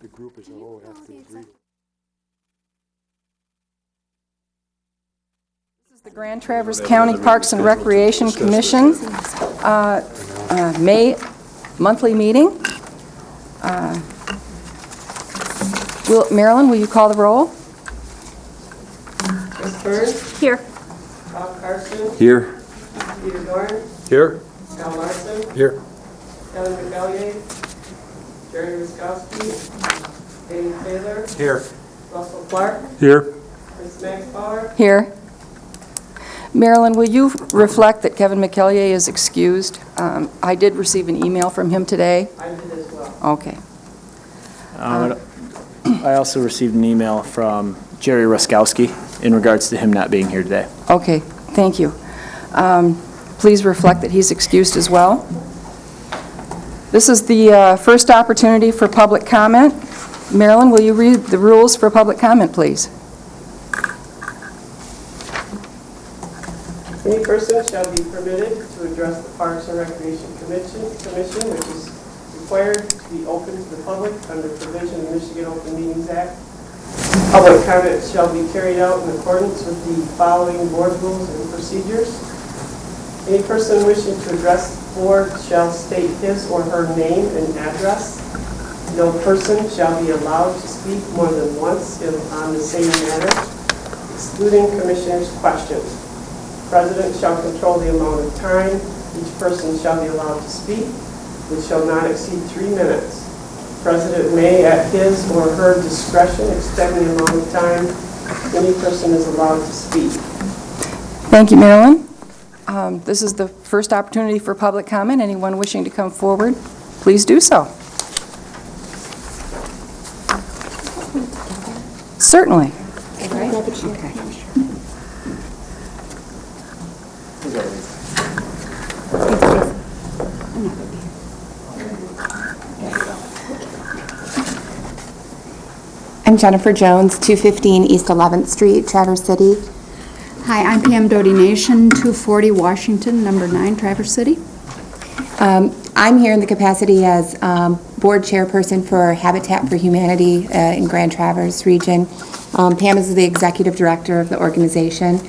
the group as a whole have to agree. This is the Grand Traverse County Parks and Recreation Commission May monthly meeting. Marilyn, will you call the roll? Chris Burns. Here. Bob Carson. Here. Peter Dorn. Here. Al Larson. Here. Kevin McElliey. Jerry Wiskowski. Danny Taylor. Here. Russell Clark. Here. Chris Maxbauer. Here. Marilyn, will you reflect that Kevin McElliey is excused? I did receive an email from him today. I did as well. Okay. I also received an email from Jerry Ruskowski in regards to him not being here today. Okay, thank you. Please reflect that he's excused as well. This is the first opportunity for public comment. Marilyn, will you read the rules for public comment, please? Any person shall be permitted to address the Parks and Recreation Commission, which is required to be open to the public under provision of the Michigan Open Meetings Act. Public comment shall be carried out in accordance with the following board rules and procedures. Any person wishing to address the board shall state his or her name and address. No person shall be allowed to speak more than once on the same matter, excluding commissioners' questions. The President shall control the amount of time each person shall be allowed to speak, which shall not exceed 3 minutes. The President may, at his or her discretion, extend the amount of time any person is allowed to speak. Thank you, Marilyn. This is the first opportunity for public comment. Anyone wishing to come forward, please do so. Certainly. Okay. I'm Jennifer Jones, 215 East 11th Street, Traverse City. Hi, I'm Pam Doty Nation, 240 Washington, number 9, Traverse City. I'm here in the capacity as board chairperson for Habitat for Humanity in Grand Traverse region. Pam is the executive director of the organization.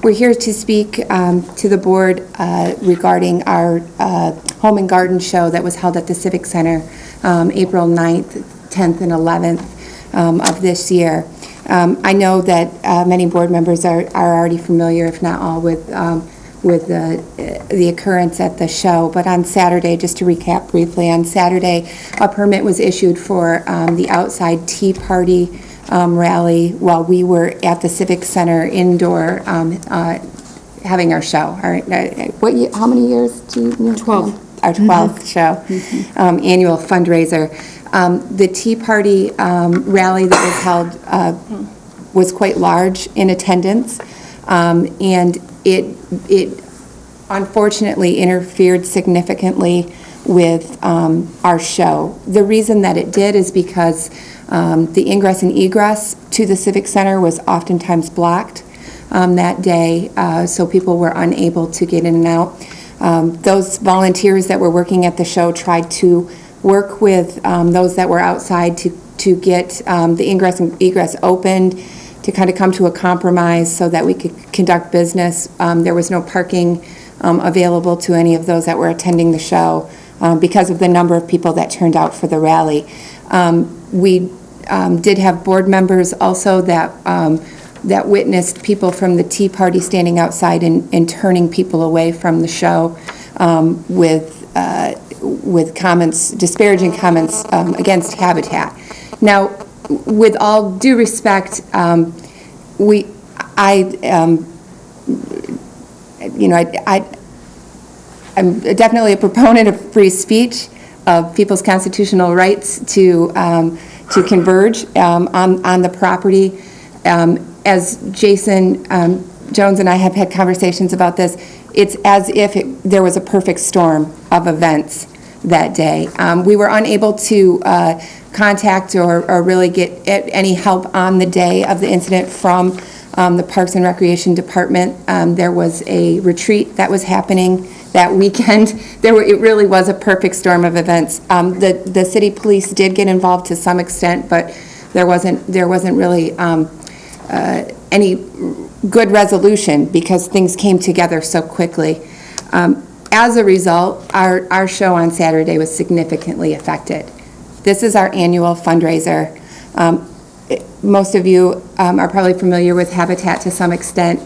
We're here to speak to the board regarding our Home and Garden Show that was held at the Civic Center April 9th, 10th, and 11th of this year. I know that many board members are already familiar, if not all, with the occurrence at the show. But on Saturday, just to recap briefly, on Saturday, a permit was issued for the outside Tea Party rally while we were at the Civic Center indoor having our show. How many years do you know? 12. Our 12th show, annual fundraiser. The Tea Party rally that was held was quite large in attendance, and it unfortunately interfered significantly with our show. The reason that it did is because the ingress and egress to the Civic Center was oftentimes blocked that day, so people were unable to get in and out. Those volunteers that were working at the show tried to work with those that were outside to get the ingress and egress opened, to kind of come to a compromise so that we could conduct business. There was no parking available to any of those that were attending the show because of the number of people that turned out for the rally. We did have board members also that witnessed people from the Tea Party standing outside and turning people away from the show with comments, disparaging comments against Habitat. Now, with all due respect, I'm definitely a proponent of free speech, of people's constitutional rights to converge on the property. As Jason Jones and I have had conversations about this, it's as if there was a perfect storm of events that day. We were unable to contact or really get any help on the day of the incident from the Parks and Recreation Department. There was a retreat that was happening that weekend. It really was a perfect storm of events. The city police did get involved to some extent, but there wasn't really any good resolution because things came together so quickly. As a result, our show on Saturday was significantly affected. This is our annual fundraiser. Most of you are probably familiar with Habitat to some extent.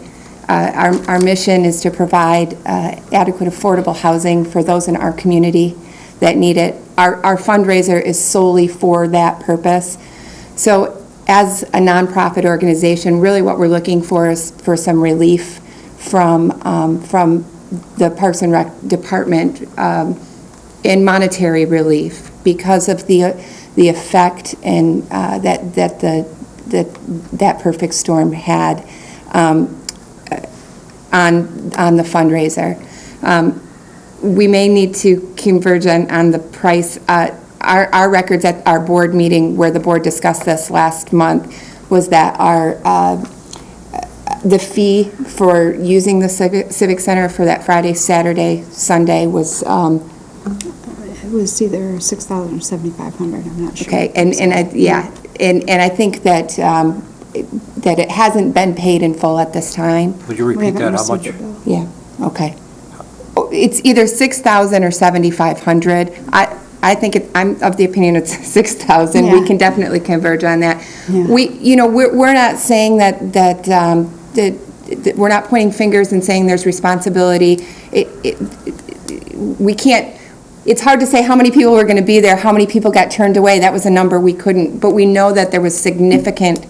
Our mission is to provide adequate, affordable housing for those in our community that need it. Our fundraiser is solely for that purpose. So as a nonprofit organization, really what we're looking for is for some relief from the Parks and Rec Department in monetary relief because of the effect and that perfect storm had on the fundraiser. We may need to converge on the price. Our records at our board meeting where the board discussed this last month was that the fee for using the Civic Center for that Friday, Saturday, Sunday was It was either 6,000 or 7,500, I'm not sure. okay, and I think that that it hasn't been paid in full at this time. Would you We repeat haven't that? How received much? the bill. Yeah, okay. It's either 6,000 or 7,500. I think I'm of the opinion it's 6,000. We Yeah. can definitely converge on that. Yeah. We're not saying that we're not pointing fingers and saying there's responsibility. We can't. It's hard to say how many people were going to be there, how many people got turned away. That was a number we couldn't. But we know that there was significant.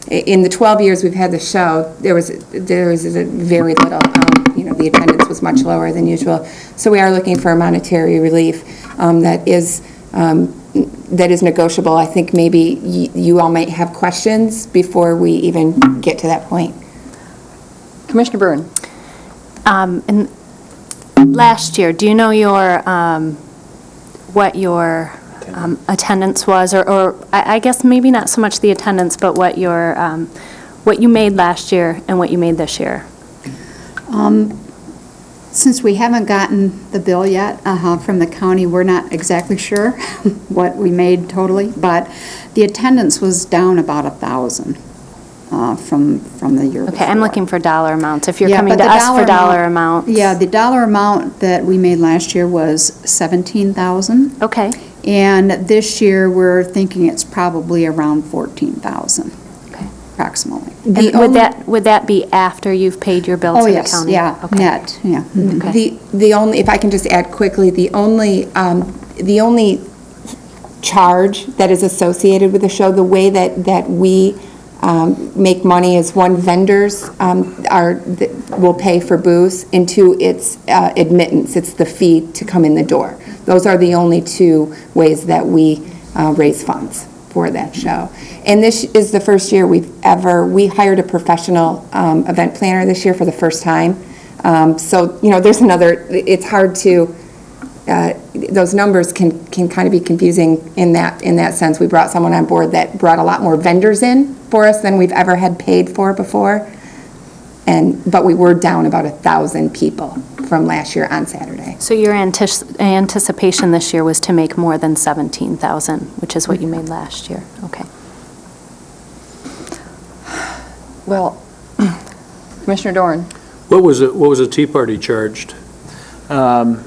In the 12 years we've had the show, there was very little. The attendance was much lower than usual. So we are looking for a monetary relief that is negotiable. I think maybe you all might have questions before we even get to that point. Commissioner Byrne? And last year, do you know what your attendance was, or I guess maybe not so much the attendance, but what you made last year and what you made this year? Since we haven't gotten the bill yet from the county, we're not exactly sure what we made totally, but the attendance was down about 1,000 from the year before. Okay, I'm looking for dollar amounts. If you're Yeah, coming but to the us for dollar amounts. Yeah, the dollar amount that we made last year was 17,000. Okay, And this year, we're thinking it's probably around 14,000, okay. approximately. And would that be after you've paid your bill to Oh, the yes, county? yeah, Okay. net, yeah. Mhm. Okay. The only, if I can just add quickly, the only charge that is associated with the show, the way that we make money is one, vendors will pay for booths, and two, it's admittance, it's the fee to come in the door. Those are the only two ways that we raise funds for that show. And this is the first year we hired a professional event planner this year for the first time. So, there's it's hard to, those numbers can kind of be confusing in that sense. We brought someone on board that brought a lot more vendors in for us than we've ever had paid for before. But we were down about 1,000 people from last year on Saturday. So your anticipation this year was to make more than 17,000, which is what you made last year. Okay. Well, Commissioner Doran? What was a Tea Party charged? The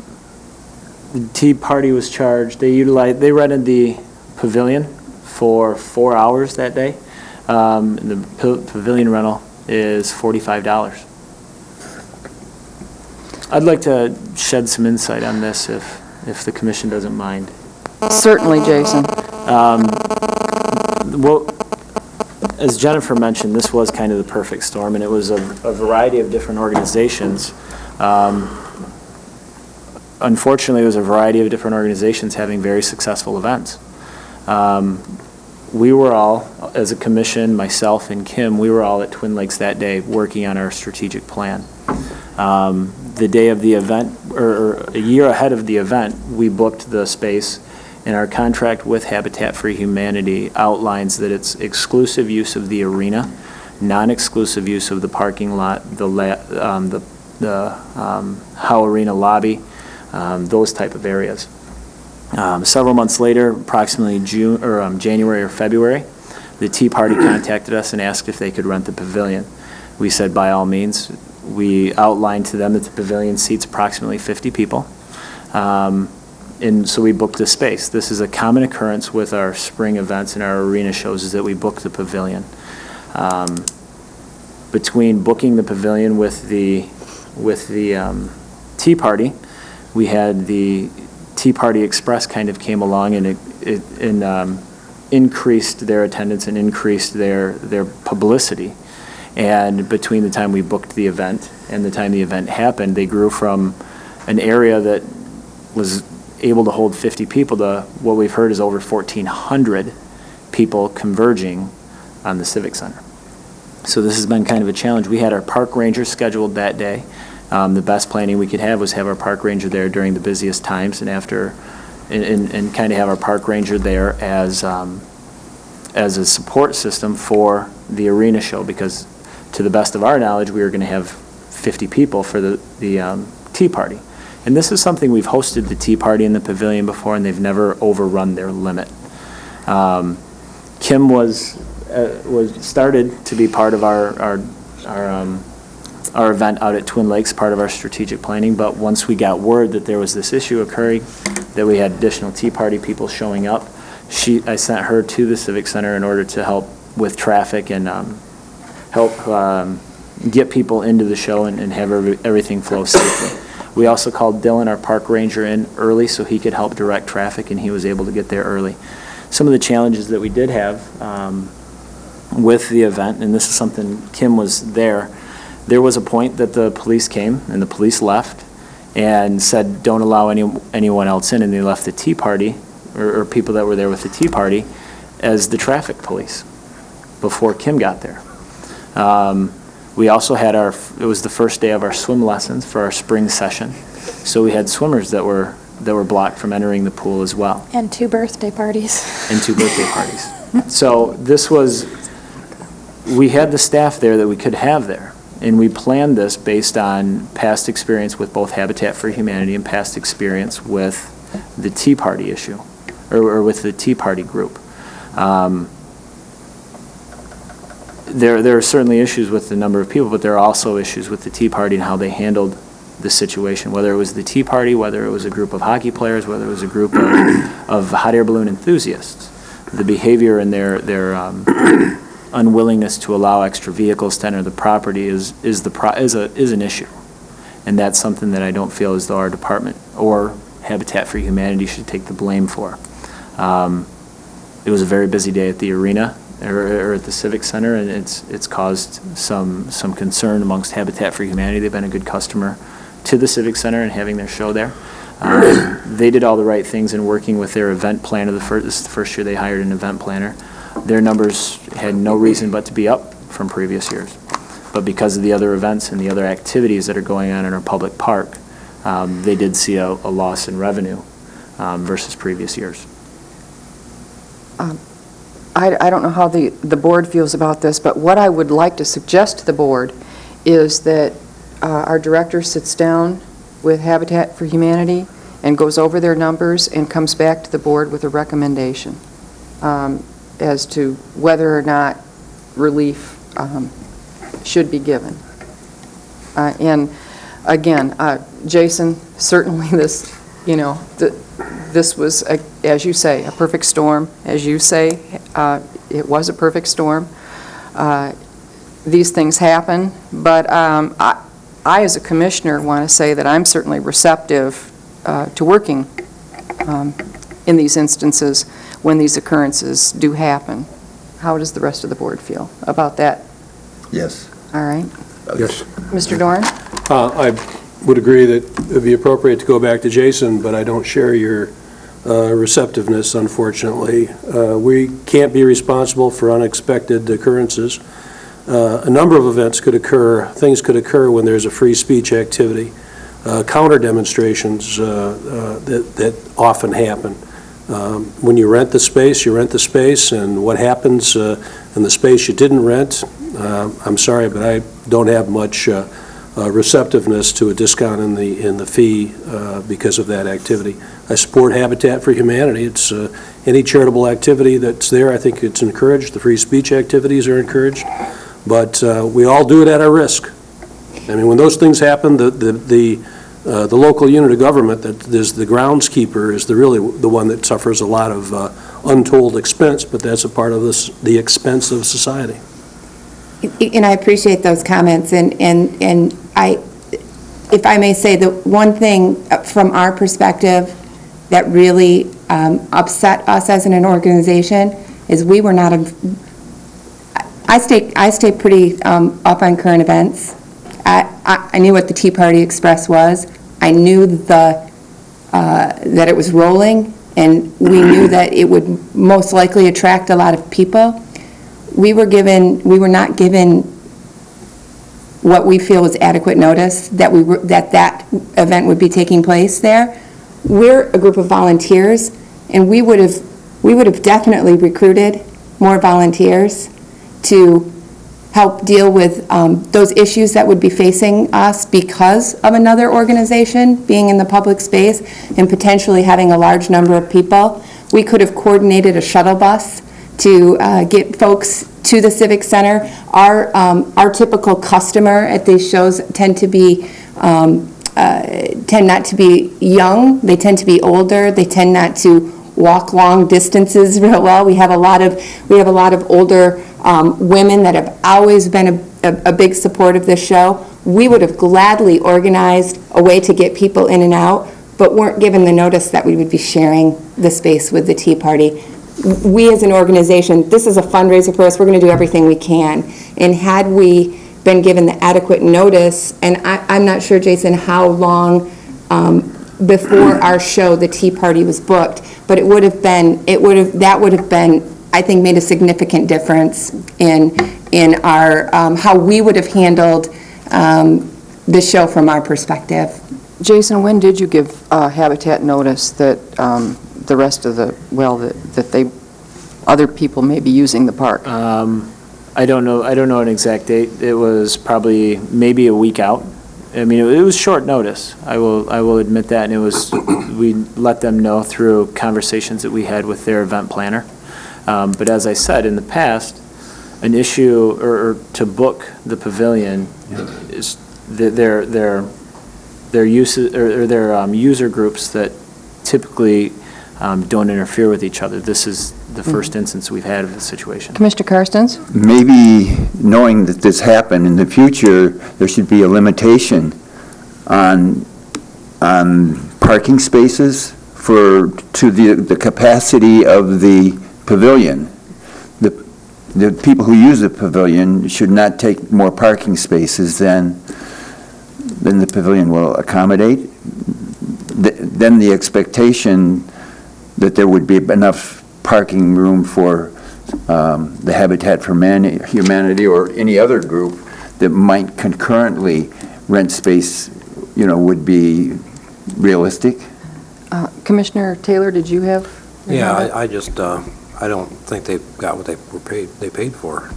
Tea Party was charged, they rented the pavilion for 4 hours that day. The pavilion rental is $45. I'd like to shed some insight on this if the commission doesn't mind. Certainly, Jason. Well, as Jennifer mentioned, this was kind of the perfect storm, and it was a variety of different organizations. Unfortunately, it was a variety of different organizations having very successful events. We were all, as a commission, myself and Kim, we were all at Twin Lakes that day working on our strategic plan. The day of the event, or a year ahead of the event, we booked the space, and our contract with Habitat for Humanity outlines that it's exclusive use of the arena, non-exclusive use of the parking lot, the Howe Arena lobby, those type of areas. Several months later, approximately January or February, the Tea Party contacted us and asked if they could rent the pavilion. We said by all means. We outlined to them that the pavilion seats approximately 50 people. And so we booked the space. This is a common occurrence with our spring events and our arena shows, is that we book the pavilion. Between booking the pavilion with the Tea Party, we had the Tea Party Express kind of came along and it increased their attendance and increased their publicity. And between the time we booked the event and the time the event happened, they grew from an area that was able to hold 50 people to what we've heard is over 1,400 people converging on the Civic Center. So this has been kind of a challenge. We had our park ranger scheduled that day. The best planning we could have was have our park ranger there during the busiest times, and kind of have our park ranger there as a support system for the arena show, because to the best of our knowledge, we were going to have 50 people for the Tea Party. And this is something we've hosted the Tea Party in the pavilion before, and they've never overrun their limit. Kim was started to be part of our event out at Twin Lakes, part of our strategic planning, but once we got word that there was this issue occurring, that we had additional Tea Party people showing up, I sent her to the Civic Center in order to help with traffic and help get people into the show and have everything flow safely. We also called Dylan, our park ranger, in early so he could help direct traffic, and he was able to get there early. Some of the challenges that we did have with the event, and this is something, Kim was there was a point that the police came and the police left and said don't allow anyone else in, and they left the Tea Party or people that were there with the Tea Party as the traffic police before Kim got there. We also had it was the first day of our swim lessons for our spring session, so we had swimmers that were blocked from entering the pool as well. And 2 birthday parties. And 2 birthday parties. So we had the staff there that we could have there, and we planned this based on past experience with both Habitat for Humanity and past experience with the Tea Party issue, or with the Tea Party group. There are certainly issues with the number of people, but there are also issues with the Tea Party and how they handled the situation, whether it was the Tea Party, whether it was a group of hockey players, whether it was a group of hot air balloon enthusiasts. The behavior and their unwillingness to allow extra vehicles to enter the property is an issue, and that's something that I don't feel as though our department or Habitat for Humanity should take the blame for. It was a very busy day at the arena or at the Civic Center, and it's caused some concern amongst Habitat for Humanity. They've been a good customer to the Civic Center and having their show there. They did all the right things in working with their event planner. This is the first year they hired an event planner. Their numbers had no reason but to be up from previous years. But because of the other events and the other activities that are going on in our public park, they did see a loss in revenue versus previous years. I don't know how the board feels about this, but what I would like to suggest to the board is that our director sits down with Habitat for Humanity and goes over their numbers and comes back to the board with a recommendation as to whether or not relief should be given. And again, Jason, certainly this was, as you say, a perfect storm. As you say, it was a perfect storm. These things happen, but I, as a commissioner, want to say that I'm certainly receptive to working in these instances when these occurrences do happen. How does the rest of the board feel about that? Yes. All right. Yes. Mr. Dorn? I would agree that it would be appropriate to go back to Jason, but I don't share your receptiveness, unfortunately. We can't be responsible for unexpected occurrences. A number of events could occur, things could occur when there's a free speech activity. Counter demonstrations that often happen. When you rent the space, and what happens in the space you didn't rent, I'm sorry, but I don't have much receptiveness to a discount in the fee because of that activity. I support Habitat for Humanity. It's any charitable activity that's there, I think it's encouraged. The free speech activities are encouraged, but we all do it at our risk. I mean, when those things happen, the local unit of government that is the groundskeeper is really the one that suffers a lot of untold expense, but that's a part of the expense of society. And I appreciate those comments, and I, if I may say, the one thing from our perspective that really upset us as an organization is we were not, I stay pretty up on current events. I knew what the Tea Party Express was. I knew that it was rolling, and we knew that it would most likely attract a lot of people. We were not given what we feel was adequate notice that that event would be taking place there. We're a group of volunteers, and we would have definitely recruited more volunteers to help deal with those issues that would be facing us because of another organization being in the public space and potentially having a large number of people. We could have coordinated a shuttle bus to get folks to the Civic Center. Our typical customer at these shows tend not to be young. They tend to be older. They tend not to walk long distances real well. We have a lot of older women that have always been a big support of this show. We would have gladly organized a way to get people in and out, but weren't given the notice that we would be sharing the space with the Tea Party. We as an organization, this is a fundraiser for us. We're going to do everything we can. And had we been given the adequate notice, and I'm not sure, Jason, how long before our show the Tea Party was booked, but that would have been, I think, made a significant difference in our how we would have handled the show from our perspective. Jason, when did you give Habitat notice that the rest of that other people may be using the park? I don't know an exact date. It was probably maybe a week out. I mean, it was short notice. I will admit that, and we let them know through conversations that we had with their event planner. But as I said in the past, an issue or to book the pavilion is their user groups that typically don't interfere with each other. This is the first instance we've had of this situation. Commissioner Karstens? Maybe knowing that this happened in the future, there should be a limitation on parking spaces to the capacity of the pavilion. The people who use the pavilion should not take more parking spaces than the pavilion will accommodate. Then the expectation that there would be enough parking room for the Habitat for Humanity or any other group that might concurrently rent space, would be realistic. Commissioner Taylor, did you have? Yeah, I just, I don't think they got what they paid for.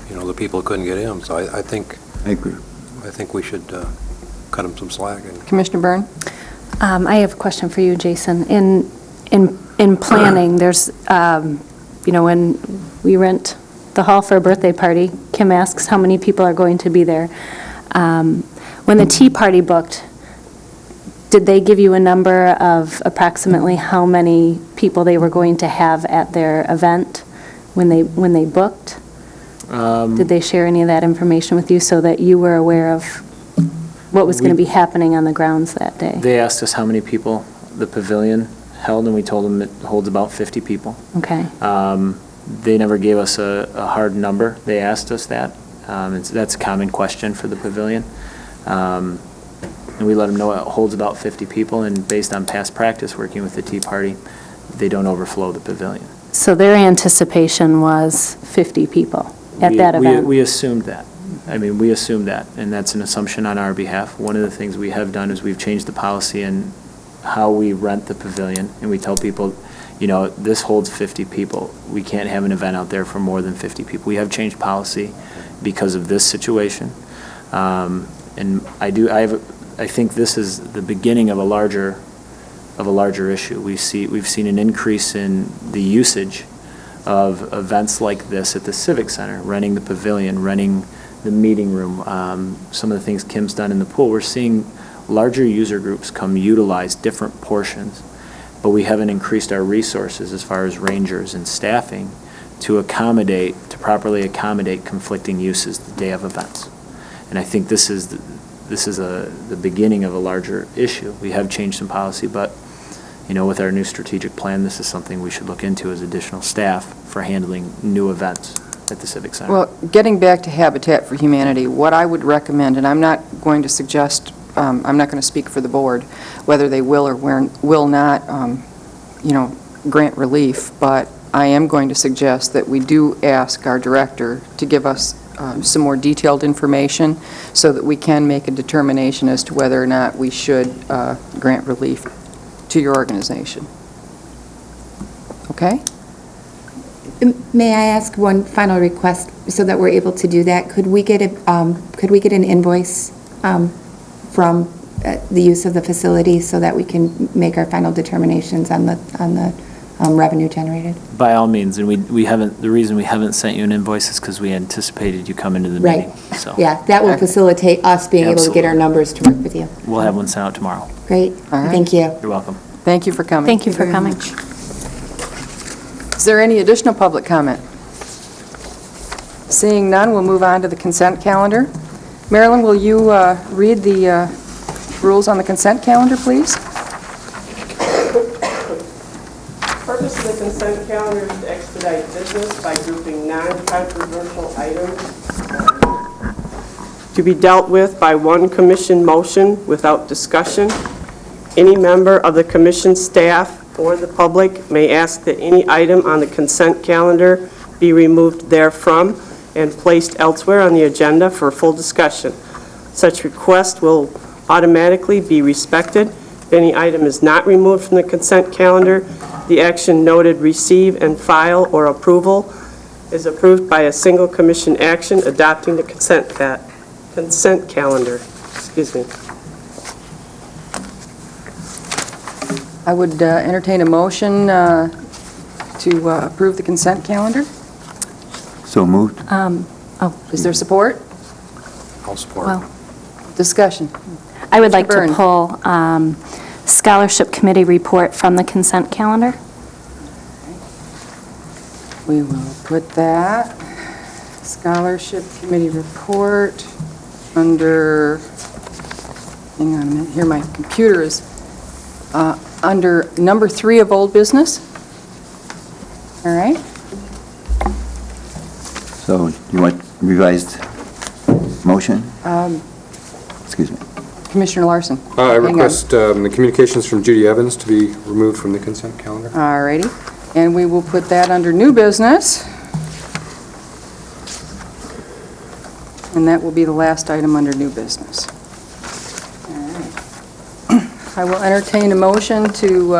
The people couldn't get in, so I think. I agree. I think we should cut them some slack. Commissioner Byrne? I have a question for you, Jason. In planning, there's, when we rent the hall for a birthday party, Kim asks how many people are going to be there. When the Tea Party booked, did they give you a number of approximately how many people they were going to have at their event when they booked? Did they share any of that information with you so that you were aware of what was going to be happening on the grounds that day? They asked us how many people the pavilion held, and we told them it holds about 50 people. Okay. They never gave us a hard number. They asked us that. That's a common question for the pavilion. And we let them know it holds about 50 people, and based on past practice working with the Tea Party, they don't overflow the pavilion. So their anticipation was 50 people at that event? We assumed that. We assumed that, and that's an assumption on our behalf. One of the things we have done is we've changed the policy and how we rent the pavilion, and we tell people, this holds 50 people. We can't have an event out there for more than 50 people. We have changed policy because of this situation. And I think this is the beginning of a larger issue. We've seen an increase in the usage of events like this at the Civic Center, renting the pavilion, renting the meeting room, some of the things Kim's done in the pool. We're seeing larger user groups come utilize different portions, but we haven't increased our resources as far as rangers and staffing to properly accommodate conflicting uses the day of events. And I think this is the beginning of a larger issue. We have changed some policy, but with our new strategic plan, this is something we should look into as additional staff for handling new events at the Civic Center. Well, getting back to Habitat for Humanity, what I would recommend, and I'm not going to suggest, I'm not going to speak for the board, whether they will or will not, grant relief, but I am going to suggest that we do ask our director to give us some more detailed information so that we can make a determination as to whether or not we should grant relief to your organization. Okay? May I ask one final request so that we're able to do that? Could we get an invoice from the use of the facility so that we can make our final determinations on the revenue generated? By all means, and the reason we haven't sent you an invoice is because we anticipated you coming to the meeting. Right. So Yeah, that will facilitate us being able to get our Absolutely. numbers to work with you. we'll have one sent out tomorrow. Great, All right. thank you. You're welcome. Thank you for coming. Thank you for coming. Is there any additional public comment? Seeing none, we'll move on to the consent calendar. Marilyn, will you read the rules on the consent calendar, please? Purpose of the consent calendar is to expedite business by grouping non-controversial items to be dealt with by one commission motion without discussion. Any member of the commission staff or the public may ask that any item on the consent calendar be removed therefrom and placed elsewhere on the agenda for full discussion. Such request will automatically be respected. If any item is not removed from the consent calendar, the action noted receive and file or approval is approved by a single commission action adopting the consent calendar. Excuse me. I would entertain a motion to approve the consent calendar. So moved. Is there support? I'll support. Well, Discussion. I would like Mr. Byrne. to pull Scholarship Committee report from the consent calendar. We will put that Scholarship Committee report under, hang on a minute, here my computer is, under number 3 of old business. All right? So you want revised motion? Excuse me. Commissioner Larson. I Hang on. request the communications from Judy Evans to be removed from the consent calendar. All righty. And we will put that under new business. And that will be the last item under new business. All right. I will entertain a motion to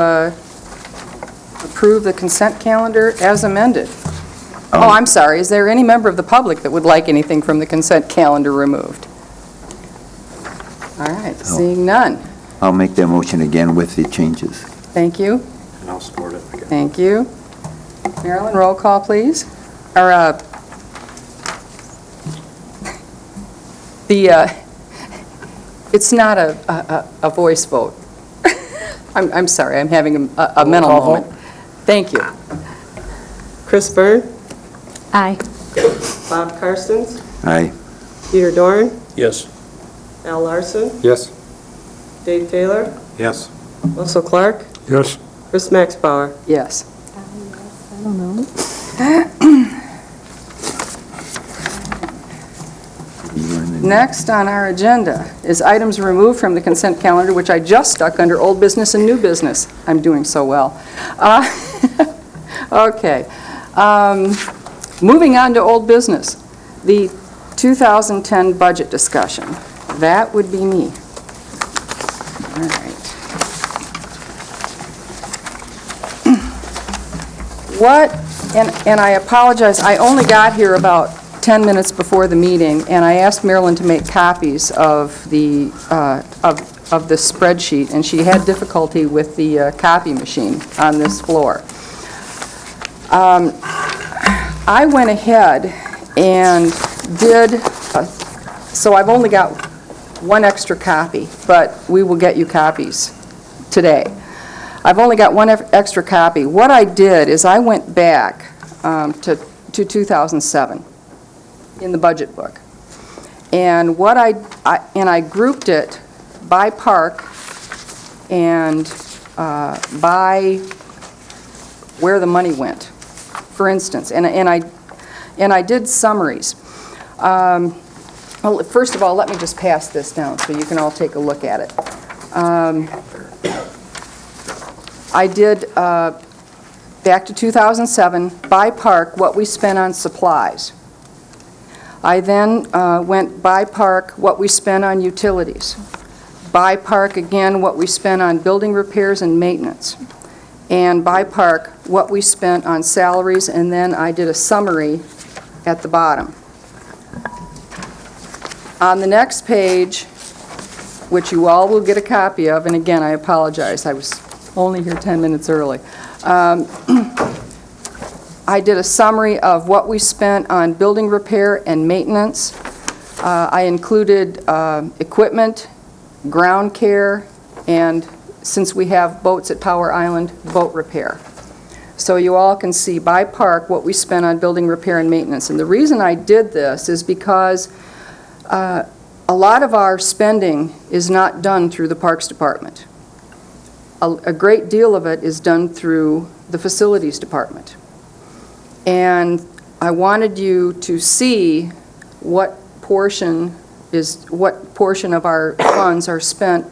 approve the consent calendar as amended. Oh, I'm sorry. Is there any member of the public that would like anything from the consent calendar removed? All right. Seeing none. I'll make that motion again with the changes. Thank you. And I'll support it again. Thank you. Marilyn, roll call, please. Or, it's not a voice vote. I'm sorry, I'm having a mental Roll call moment. Thank you. Chris Byrne, Aye. Bob Karstens, Aye. Peter Dorn, Yes. Al Larson, Yes? Dave Taylor, Yes. Russell Clark, Yes. Chris Maxbauer. Yes. I don't know. Next on our agenda is items removed from the consent calendar, which I just stuck under old business and new business. I'm doing so well. Okay. Moving on to old business, the 2010 budget discussion. That would be me. All right. What, and I apologize, I only got here about 10 minutes before the meeting, and I asked Marilyn to make copies of the spreadsheet, and she had difficulty with the copy machine on this floor. I went ahead and did, so I've only got one extra copy, but we will get you copies today. I've only got one extra copy. What I did is I went back to 2007 in the budget book. And what I grouped it by park and by where the money went, for instance. And I did summaries. Well, first of all, let me just pass this down so you can all take a look at it. I did, back to 2007, by park, what we spent on supplies. I then went by park, what we spent on utilities. By park, again, what we spent on building repairs and maintenance. And by park, what we spent on salaries, and then I did a summary at the bottom. On the next page, which you all will get a copy of, and again, I apologize, I was only here 10 minutes early. I did a summary of what we spent on building repair and maintenance. I included equipment, ground care, and since we have boats at Power Island, boat repair. So you all can see by park what we spent on building repair and maintenance. And the reason I did this is because a lot of our spending is not done through the Parks Department. A great deal of it is done through the Facilities Department. And I wanted you to see what portion of our funds are spent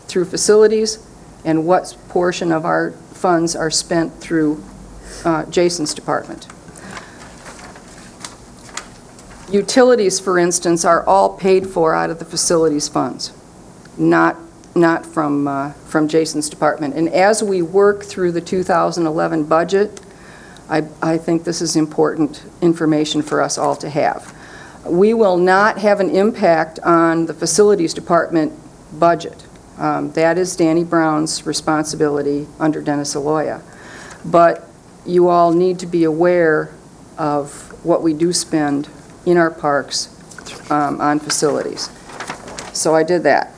through facilities and what portion of our funds are spent through Jason's department. Utilities, for instance, are all paid for out of the facilities funds, not from Jason's department. And as we work through the 2011 budget, I think this is important information for us all to have. We will not have an impact on the facilities department budget. That is Danny Brown's responsibility under Dennis Aloya. But you all need to be aware of what we do spend in our parks on facilities. So I did that.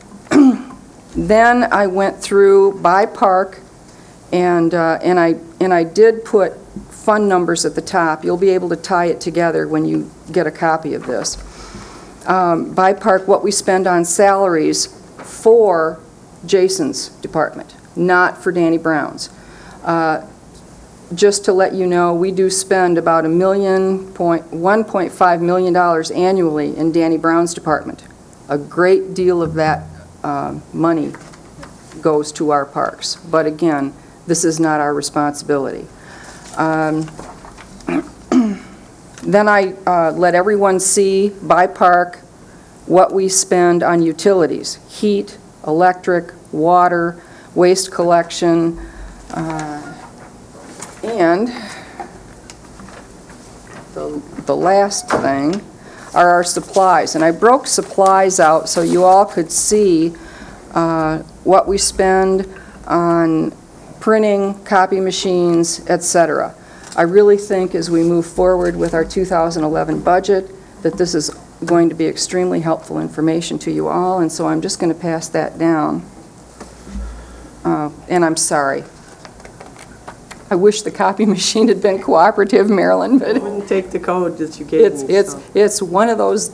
Then I went through by park, and I did put fund numbers at the top. You'll be able to tie it together when you get a copy of this. By park, what we spend on salaries for Jason's department, not for Danny Brown's. Just to let you know, we do spend about $1.5 million annually in Danny Brown's department. A great deal of that money goes to our parks. But again, this is not our responsibility. Then I let everyone see by park what we spend on utilities: heat, electric, water, waste collection, and the last thing are our supplies. And I broke supplies out so you all could see what we spend on printing, copy machines, etc. I really think as we move forward with our 2011 budget that this is going to be extremely helpful information to you all, and so I'm just going to pass that down. And I'm sorry. I wish the copy machine had been cooperative, Marilyn, but I wouldn't take the code that you gave me. it's one of those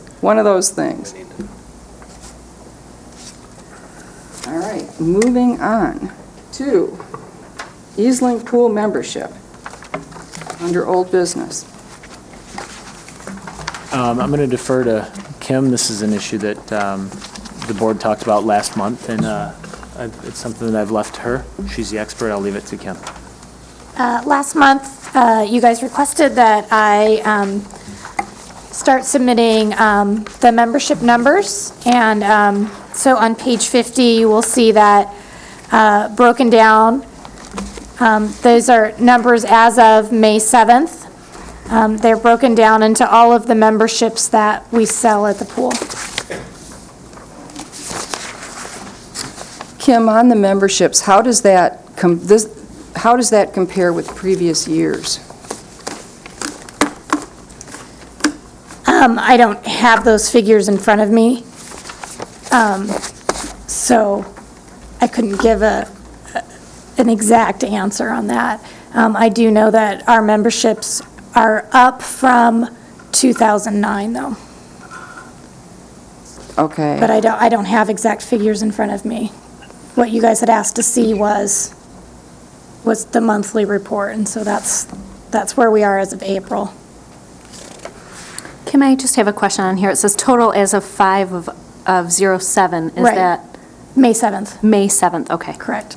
things. All right, moving on to Easling Pool membership under old business. I'm going to defer to Kim. This is an issue that the board talked about last month, and it's something that I've left to her. She's the expert. I'll leave it to Kim. Last month, you guys requested that I start submitting the membership numbers, and so on page 50, you will see that broken down. Those are numbers as of May 7th. They're broken down into all of the memberships that we sell at the pool. Kim, on the memberships, how does that compare with previous years? I don't have those figures in front of me, so I couldn't give an exact answer on that. I do know that our memberships are up from 2009, though, Okay. but I don't have exact figures in front of me. What you guys had asked to see was the monthly report, and so that's where we are as of April. Kim, I just have a question on here. It says total as of 5/07. Is Right. that May 7th, May 7th? Okay. correct.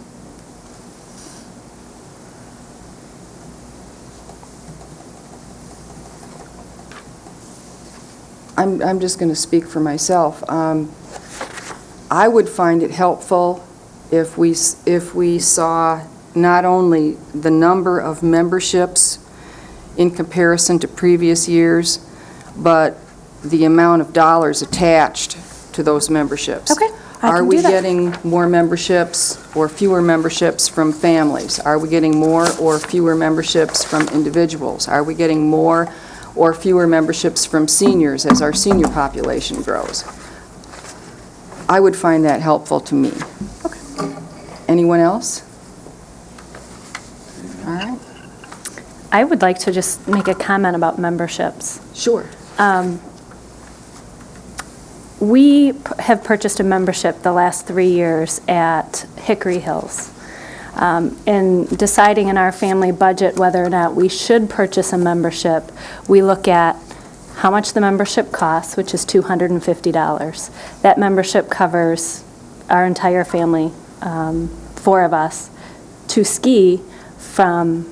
I'm just going to speak for myself. I would find it helpful if we saw not only the number of memberships in comparison to previous years, but the amount of dollars attached to those memberships. Okay, I Are can we do that. getting more memberships or fewer memberships from families? Are we getting more or fewer memberships from individuals? Are we getting more or fewer memberships from seniors as our senior population grows? I would find that helpful to me. Okay. Anyone else? All right. I would like to just make a comment about memberships. Sure. We have purchased a membership the last 3 years at Hickory Hills. In deciding in our family budget whether or not we should purchase a membership, we look at how much the membership costs, which is $250. That membership covers our entire family, 4 of us, to ski from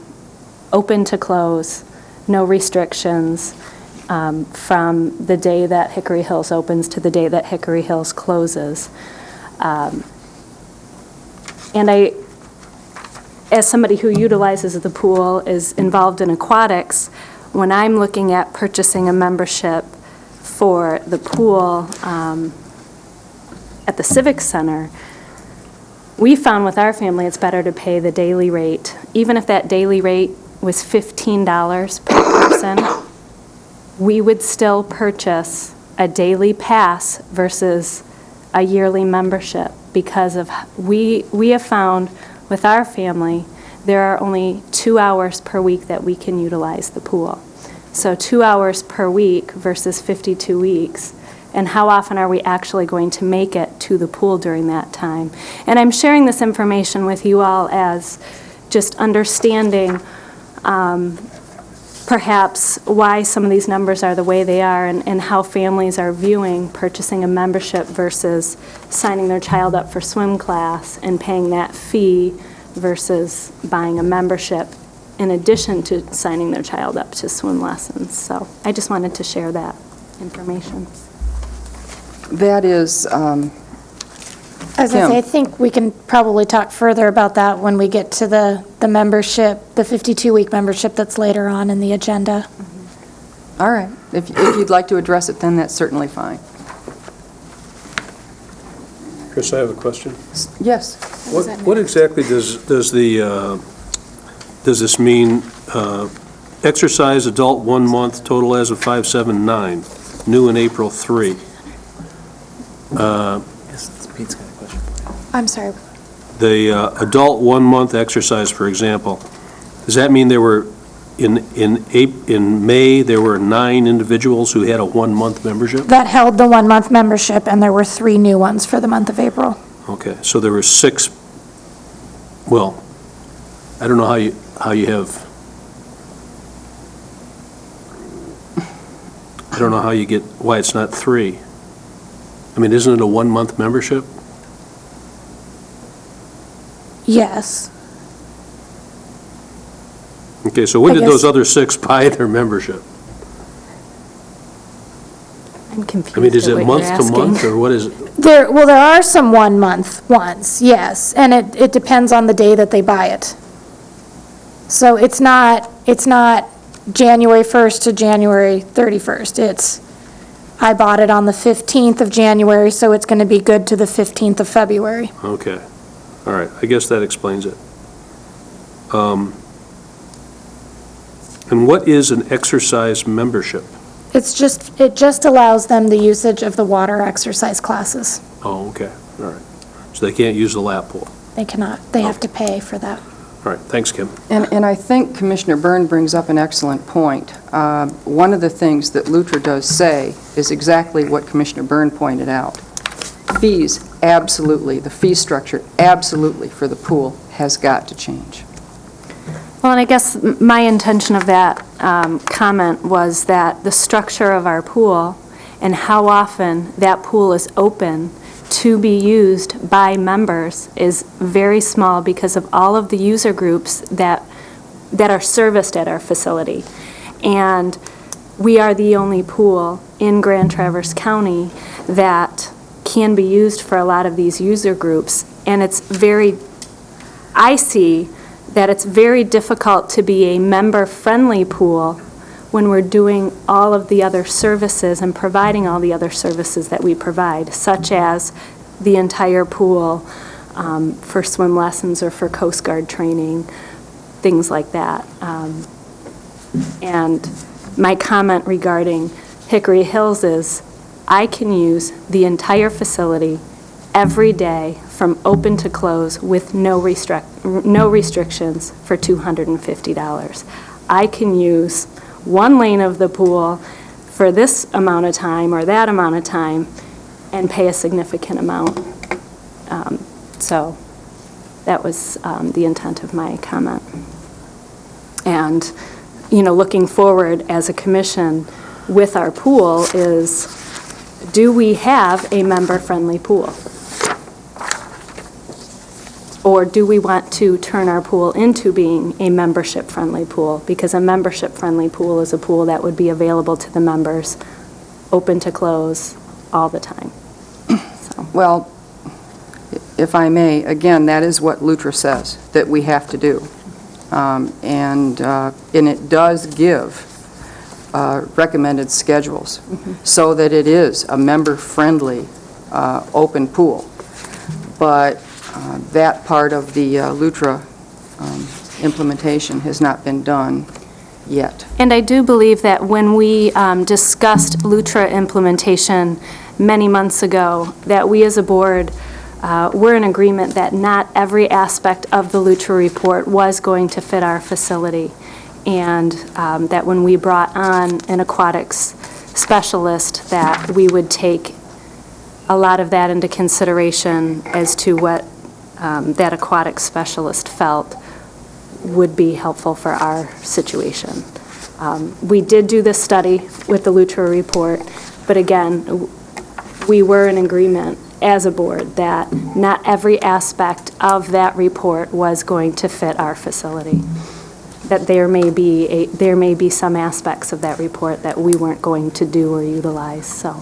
open to close, no restrictions, from the day that Hickory Hills opens to the day that Hickory Hills closes. And as somebody who utilizes the pool, is involved in aquatics, when I'm looking at purchasing a membership for the pool at the Civic Center, we found with our family it's better to pay the daily rate. Even if that daily rate was $15 per person, we would still purchase a daily pass versus a yearly membership because of, we have found with our family, there are only 2 hours per week that we can utilize the pool. So 2 hours per week versus 52 weeks. And how often are we actually going to make it to the pool during that time? And I'm sharing this information with you all as just understanding perhaps why some of these numbers are the way they are and how families are viewing purchasing a membership versus signing their child up for swim class and paying that fee versus buying a membership in addition to signing their child up to swim lessons. So I just wanted to share that information. That is, As I Kim. say, I think we can probably talk further about that when we get to the membership, the 52-week membership that's later on in the agenda. all right. If you'd like to address it, then that's certainly fine. Chris, I have a question. Yes. What exactly does this mean? Exercise adult 1 month, total as of 5/7/9, new in April 3. Pete's got a question. I'm sorry. The adult 1 month exercise, for example, does that mean there were, in May, there were 9 individuals who had a 1 month membership? That held the 1-month membership, and there were 3 new ones for the month of April. Okay, so there were 6, well, I don't know how you have, I don't know how you get, why it's not 3. I mean, isn't it a 1 month membership? Yes. Okay, so when I did guess- those other 6 buy their membership? I'm confused I mean, is at it what month you're to month, asking. or what is it? There are some 1-month ones, yes, and it depends on the day that they buy it. So it's not January 1st to January 31st. I bought it on the 15th of January, so it's going to be good to the 15th of February. Okay. All right, I guess that explains it. And what is an exercise membership? It just allows them the usage of the water exercise classes. Oh, okay, all right. So they can't use the lap pool. They cannot, they have to pay for that. All right, thanks, Kim. And I think Commissioner Byrne brings up an excellent point. One of the things that Lutra does say is exactly what Commissioner Byrne pointed out. Fees, absolutely, the fee structure, absolutely, for the pool has got to change. Well, and I guess my intention of that comment was that the structure of our pool and how often that pool is open to be used by members is very small because of all of the user groups that are serviced at our facility. And we are the only pool in Grand Traverse County that can be used for a lot of these user groups. And I see that it's very difficult to be a member-friendly pool when we're doing all of the other services and providing all the other services that we provide, such as the entire pool for swim lessons or for Coast Guard training, things like that. And my comment regarding Hickory Hills is I can use the entire facility every day from open to close with no restrictions for $250. I can use one lane of the pool for this amount of time or that amount of time and pay a significant amount. So that was the intent of my comment. And, looking forward as a commission with our pool is, do we have a member-friendly pool? Or do we want to turn our pool into being a membership-friendly pool? Because a membership-friendly pool is a pool that would be available to the members, open to close, all the time. Well, if I may, again, that is what Lutra says, that we have to do. And it does give recommended schedules so that it is a member-friendly, open pool. But that part of the Lutra implementation has not been done yet. And I do believe that when we discussed Lutra implementation many months ago, that we as a board were in agreement that not every aspect of the Lutra report was going to fit our facility. And that when we brought on an aquatics specialist, that we would take a lot of that into consideration as to what that aquatics specialist felt would be helpful for our situation. We did do this study with the Lutra report, but again, we were in agreement as a board that not every aspect of that report was going to fit our facility. That there may be some aspects of that report that we weren't going to do or utilize, so.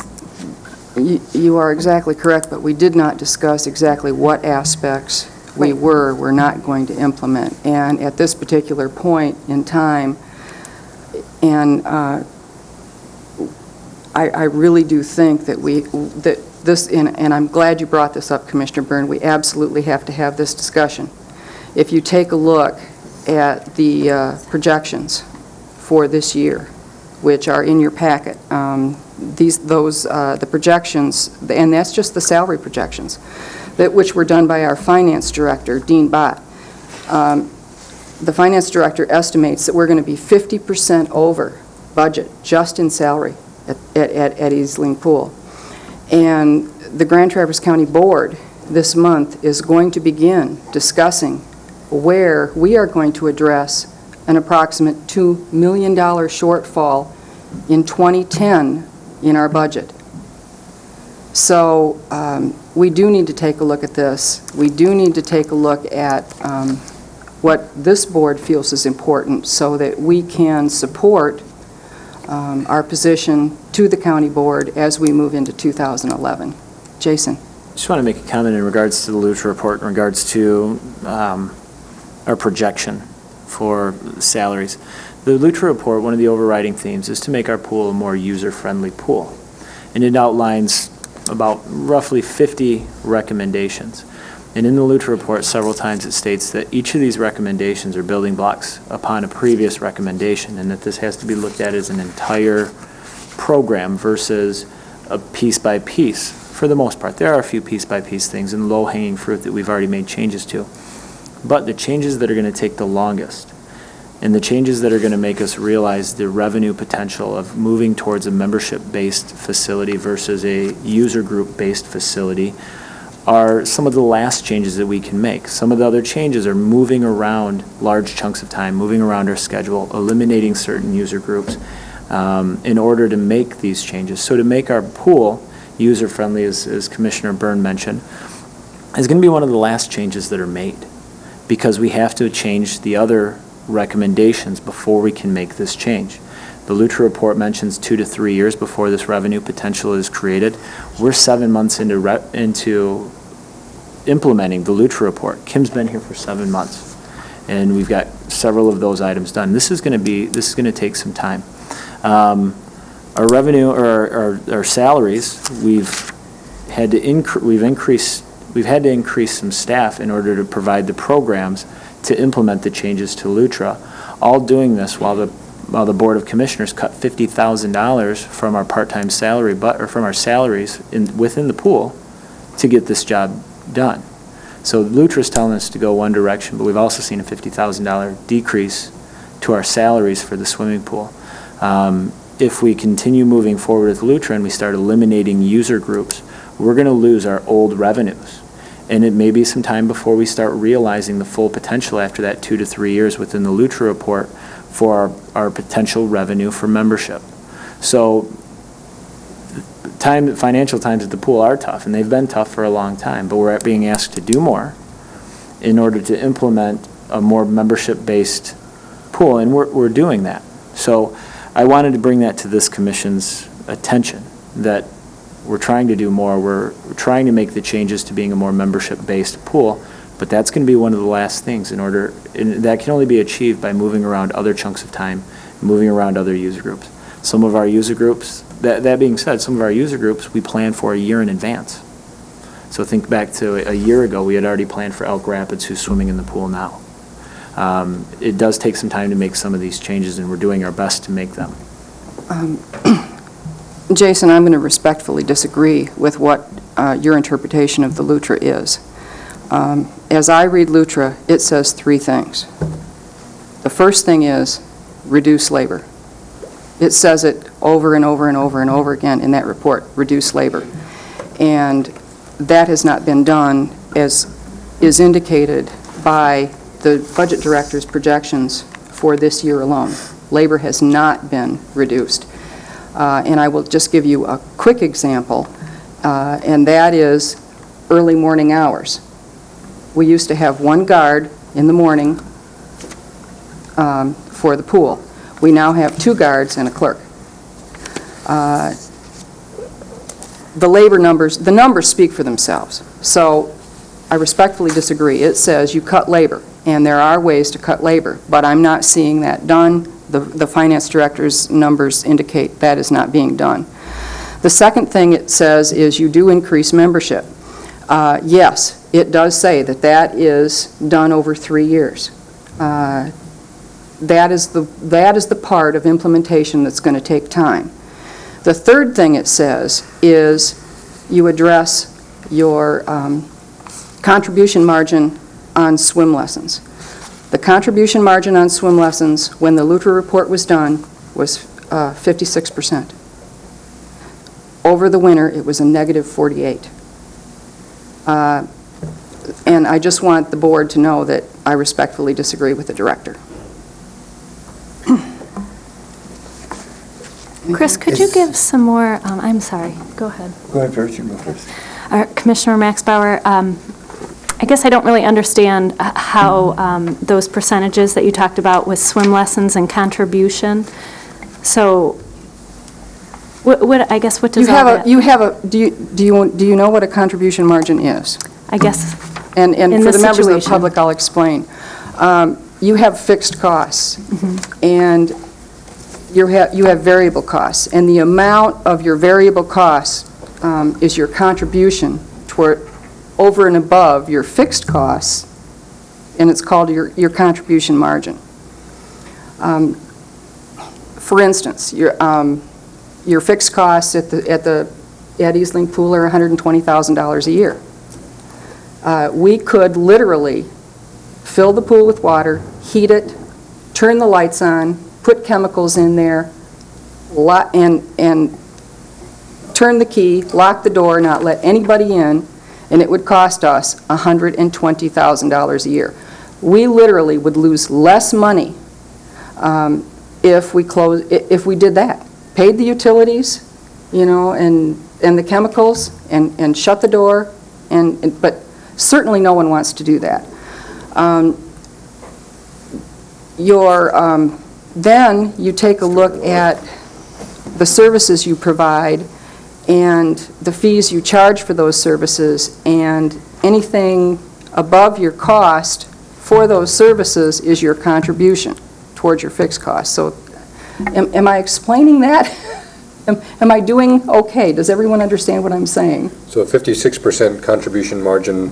You are exactly correct, but we did not discuss exactly what aspects we were not going to implement. And at this particular point in time, and I really do think that and I'm glad you brought this up, Commissioner Byrne, we absolutely have to have this discussion. If you take a look at the projections for this year, which are in your packet, the projections, and that's just the salary projections, which were done by our finance director, Dean Bott. The finance director estimates that we're going to be 50% over budget just in salary at Easling Pool. And the Grand Traverse County Board this month is going to begin discussing where we are going to address an approximate $2 million shortfall in 2010 in our budget. So we do need to take a look at this. We do need to take a look at what this board feels is important so that we can support our position to the county board as we move into 2011. Jason. Just want to make a comment in regards to the Lutra report, in regards to our projection for salaries. The Lutra report, one of the overriding themes, is to make our pool a more user-friendly pool. And it outlines about roughly 50 recommendations. And in the Lutra report, several times it states that each of these recommendations are building blocks upon a previous recommendation, and that this has to be looked at as an entire program versus a piece by piece. For the most part, there are a few piece by piece things and low-hanging fruit that we've already made changes to. But the changes that are going to take the longest, and the changes that are going to make us realize the revenue potential of moving towards a membership-based facility versus a user group-based facility, are some of the last changes that we can make. Some of the other changes are moving around large chunks of time, moving around our schedule, eliminating certain user groups in order to make these changes. So to make our pool user-friendly, as Commissioner Byrne mentioned, is going to be one of the last changes that are made, because we have to change the other recommendations before we can make this change. The Lutra report mentions 2 to 3 years before this revenue potential is created. We're 7 months into implementing the Lutra report. Kim's been here for 7 months, and we've got several of those items done. This is going to take some time. Our revenue, or our salaries, we've had to increase some staff in order to provide the programs to implement the changes to Lutra, all doing this while the Board of Commissioners cut $50,000 from our part-time salary, or from our salaries within the pool to get this job done. So Lutra's telling us to go one direction, but we've also seen a $50,000 decrease to our salaries for the swimming pool. If we continue moving forward with Lutra and we start eliminating user groups, we're going to lose our old revenues. And it may be some time before we start realizing the full potential after that 2 to 3 years within the Lutra report for our potential revenue for membership. So financial times at the pool are tough, and they've been tough for a long time, but we're being asked to do more in order to implement a more membership-based pool, and we're doing that. So I wanted to bring that to this commission's attention, that we're trying to do more. We're trying to make the changes to being a more membership-based pool, but that's going to be one of the last things and that can only be achieved by moving around other chunks of time, moving around other user groups. Some of our user groups, that being said, some of our user groups we plan for a year in advance. So think back to a year ago, we had already planned for Elk Rapids, who's swimming in the pool now. It does take some time to make some of these changes, and we're doing our best to make them. Jason, I'm going to respectfully disagree with what your interpretation of the Lutra is. As I read Lutra, it says 3 things. The first thing is reduce labor. It says it over and over and over and over again in that report, reduce labor. And that has not been done, as is indicated by the budget director's projections for this year alone. Labor has not been reduced. And I will just give you a quick example, and that is early morning hours. We used to have 1 guard in the morning for the pool. We now have 2 guards and a clerk. The labor numbers, the numbers speak for themselves. So I respectfully disagree. It says you cut labor, and there are ways to cut labor, but I'm not seeing that done. The finance director's numbers indicate that is not being done. The second thing it says is you do increase membership. Yes, it does say that that is done over 3 years. That is the part of implementation that's going to take time. The third thing it says is you address your contribution margin on swim lessons. The contribution margin on swim lessons, when the Lutra report was done, was 56%. Over the winter, it was a negative 48. And I just want the board to know that I respectfully disagree with the director. Chris, could you give some more, I'm sorry, go ahead. Go ahead first, you go first. Commissioner Max Bauer, I guess I don't really understand how those percentages that you talked about with swim lessons and contribution. So, what I guess what does all that? Do you know what a contribution margin is? I guess And in for this the members of the situation. public, I'll explain. you have fixed costs, and you have variable costs, and the amount of your variable costs is your contribution toward, over and above your fixed costs, and it's called your contribution margin. For instance, your fixed costs at Easling Pool are $120,000 a year. We could literally fill the pool with water, heat it, turn the lights on, put chemicals in there, and turn the key, lock the door, not let anybody in, and it would cost us $120,000 a year. We literally would lose less money if we did that. Paid the utilities, and the chemicals, and shut the door, but certainly no one wants to do that. Then you take a look at the services you provide and the fees you charge for those services, and anything above your cost for those services is your contribution towards your fixed costs. So am I explaining that? Am I doing okay? Does everyone understand what I'm saying? So a 56% contribution margin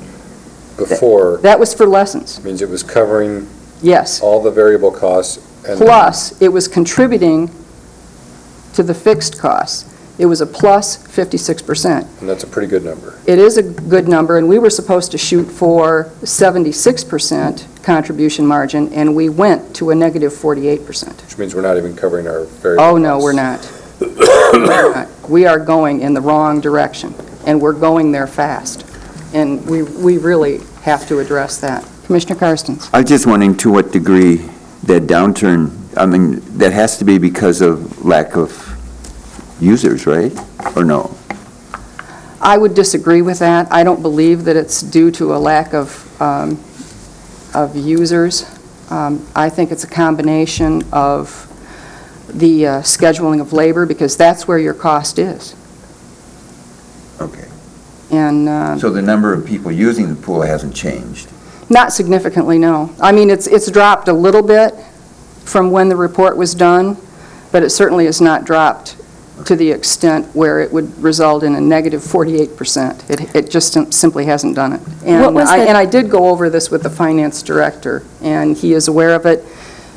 before That was for lessons. means it was covering Yes. all the variable costs. And Plus, it was contributing to the fixed costs. It was a plus 56%. And that's a pretty good number. It is a good number, and we were supposed to shoot for 76% contribution margin, and we went to a negative 48%. Which means we're not even covering our variable costs. Oh, no, we're not. We're not. We are going in the wrong direction, and we're going there fast. And we really have to address that. Commissioner Karstens? I was just wondering to what degree that downturn, that has to be because of lack of users, right? Or no? I would disagree with that. I don't believe that it's due to a lack of users. I think it's a combination of the scheduling of labor, because that's where your cost is. Okay. And So the number of people using the pool hasn't changed? not significantly, no. I mean, it's dropped a little bit from when the report was done, but it certainly has not dropped to the extent where it would result in a negative 48%. It just simply hasn't done it. And I did go over this with the finance director, and he is aware of it,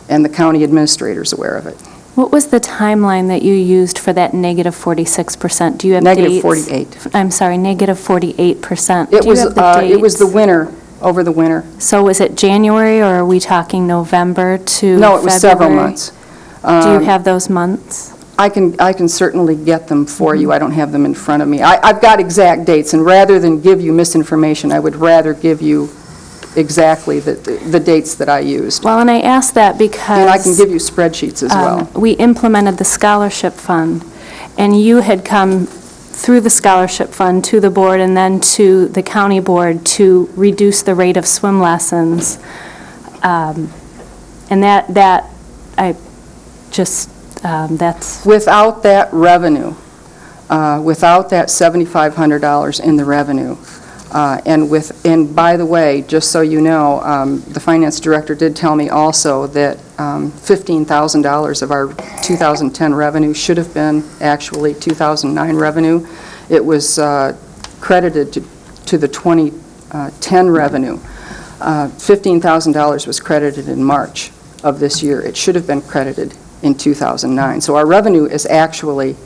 and the county administrator is aware of it. What was the timeline that you used for that negative 46%? Do you have dates? Negative 48. I'm sorry, negative 48%. It Do you was, have the it was the dates? winter, over the winter. So was it January, or are we talking November to February? No, it was several months. Do you have those months? I can certainly get them for you. I don't have them in front of me. I've got exact dates, and rather than give you misinformation, I would rather give you exactly the dates that I used. Well, and I asked that because... And I can give you spreadsheets as well. We implemented the scholarship fund, and you had come through the scholarship fund to the board and then to the county board to reduce the rate of swim lessons. And that's... Without that revenue, without that $7,500 in the revenue, and by the way, just so you know, the finance director did tell me also that $15,000 of our 2010 revenue should have been actually 2009 revenue. It was credited to the 2010 revenue. $15,000 was credited in March of this year. It should have been credited in 2009. So our revenue is actually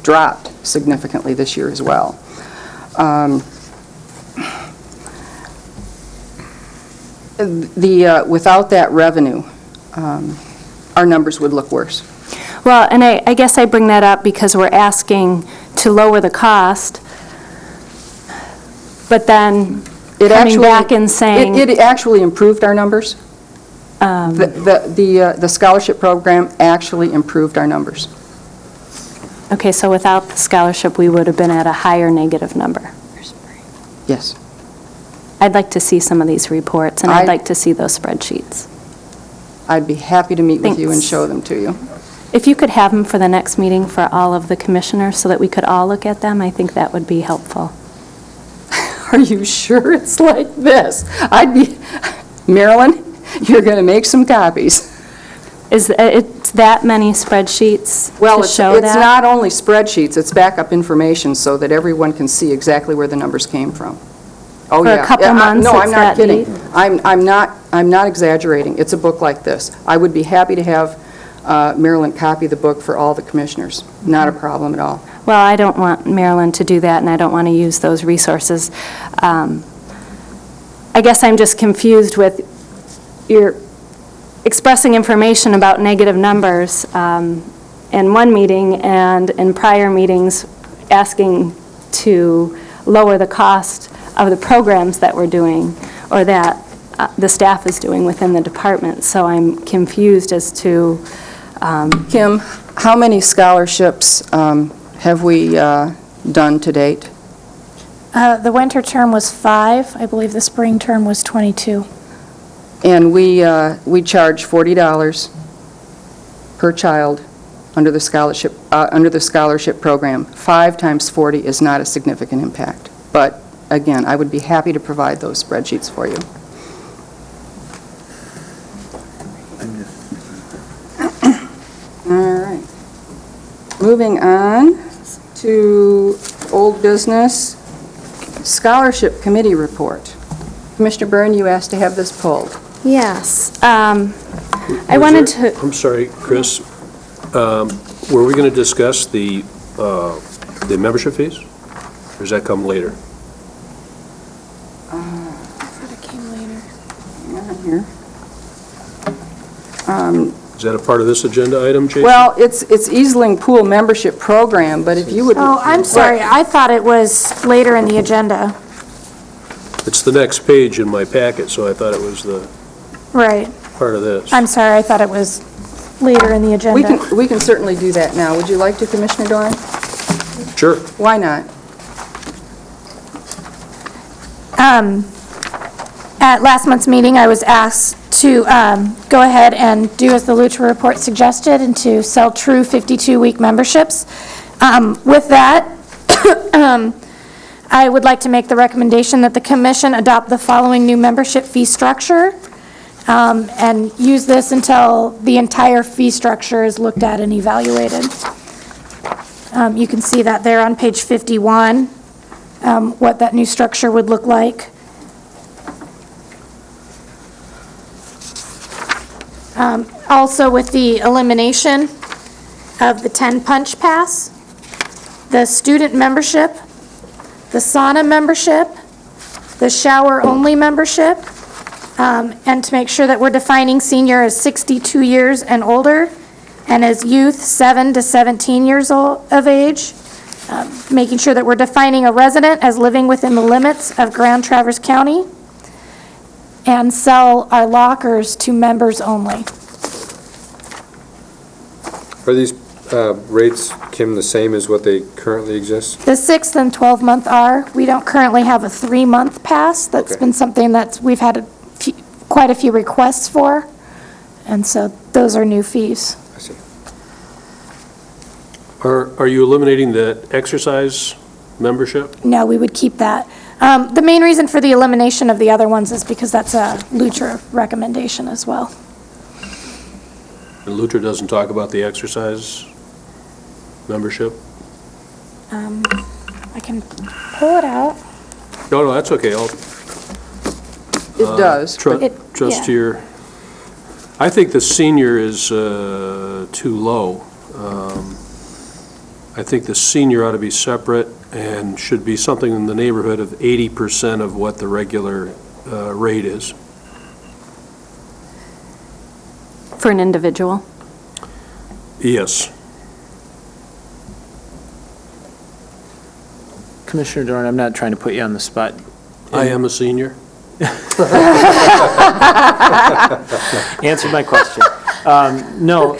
dropped significantly this year as well. Without that revenue, our numbers would look worse. Well, and I guess I bring that up because we're asking to lower the cost, but then coming back and saying... It actually improved our numbers. The scholarship program actually improved our numbers. Okay, so without the scholarship, we would have been at a higher negative number. Yes. I'd like to see some of these reports, and I'd like to see those spreadsheets. I'd be happy to meet with you and Thanks. show them to you. If you could have them for the next meeting for all of the commissioners so that we could all look at them, I think that would be helpful. Are you sure it's like this? Marilyn, You're going to make some copies. It's that many spreadsheets Well, to it's show that? not only spreadsheets, it's backup information so that everyone can see exactly where the numbers came from. Oh, For a yeah. couple Yeah, months, No, it's I'm not that kidding. deep? I'm not exaggerating. It's a book like this. I would be happy to have Marilyn copy the book for all the commissioners. Not a problem at all. Well, I don't want Marilyn to do that, and I don't want to use those resources. I guess I'm just confused with your expressing information about negative numbers in one meeting and in prior meetings asking to lower the cost of the programs that we're doing or that the staff is doing within the department. So I'm confused as to, Kim, how many scholarships have we done to date? The winter term was 5. I believe the spring term was 22. And we charge $40 per child under the scholarship program. 5 times 40 is not a significant impact. But again, I would be happy to provide those spreadsheets for you. All right. Moving on to old business, scholarship committee report. Commissioner Byrne, you asked to have this pulled. yes. I wanted to, I'm sorry, Chris. Were we going to discuss the membership fees? Or does that come later? Hang on here. Is that a part of this agenda item, Jason? Well, it's Easling Pool membership program, but if you would... Oh, I'm sorry. I thought it was later in the agenda. It's the next page in my packet, so I thought it was the Right. part of this. I'm sorry. I thought it was later in the agenda. We can certainly do that now. Would you like to, Commissioner Doran? Sure. Why not? At last month's meeting, I was asked to go ahead and do as the Lutra report suggested and to sell true 52-week memberships. With that, I would like to make the recommendation that the commission adopt the following new membership fee structure and use this until the entire fee structure is looked at and evaluated. You can see that there on page 51, what that new structure would look like. Also with the elimination of the 10 punch pass, the student membership, the sauna membership, the shower-only membership, and to make sure that we're defining senior as 62 years and older, and as youth 7 to 17 years of age, making sure that we're defining a resident as living within the limits of Grand Traverse County, and sell our lockers to members only. Are these rates, Kim, the same as what they currently exist? The 6th and 12-month are. We don't currently have a 3-month pass. That's Okay. been something that we've had quite a few requests for, and so those are new fees. I see. Are you eliminating the exercise membership? No, we would keep that. The main reason for the elimination of the other ones is because that's a Lutra recommendation as well. And Lutra doesn't talk about the exercise membership? I can pull it out. No, that's okay. I'll It does. trust yeah. to your, I think the senior is too low. I think the senior ought to be separate and should be something in the neighborhood of 80% of what the regular rate is. for an individual. Yes. Commissioner Doran, I'm not trying to put you on the spot. I am a senior. Answer my question. No,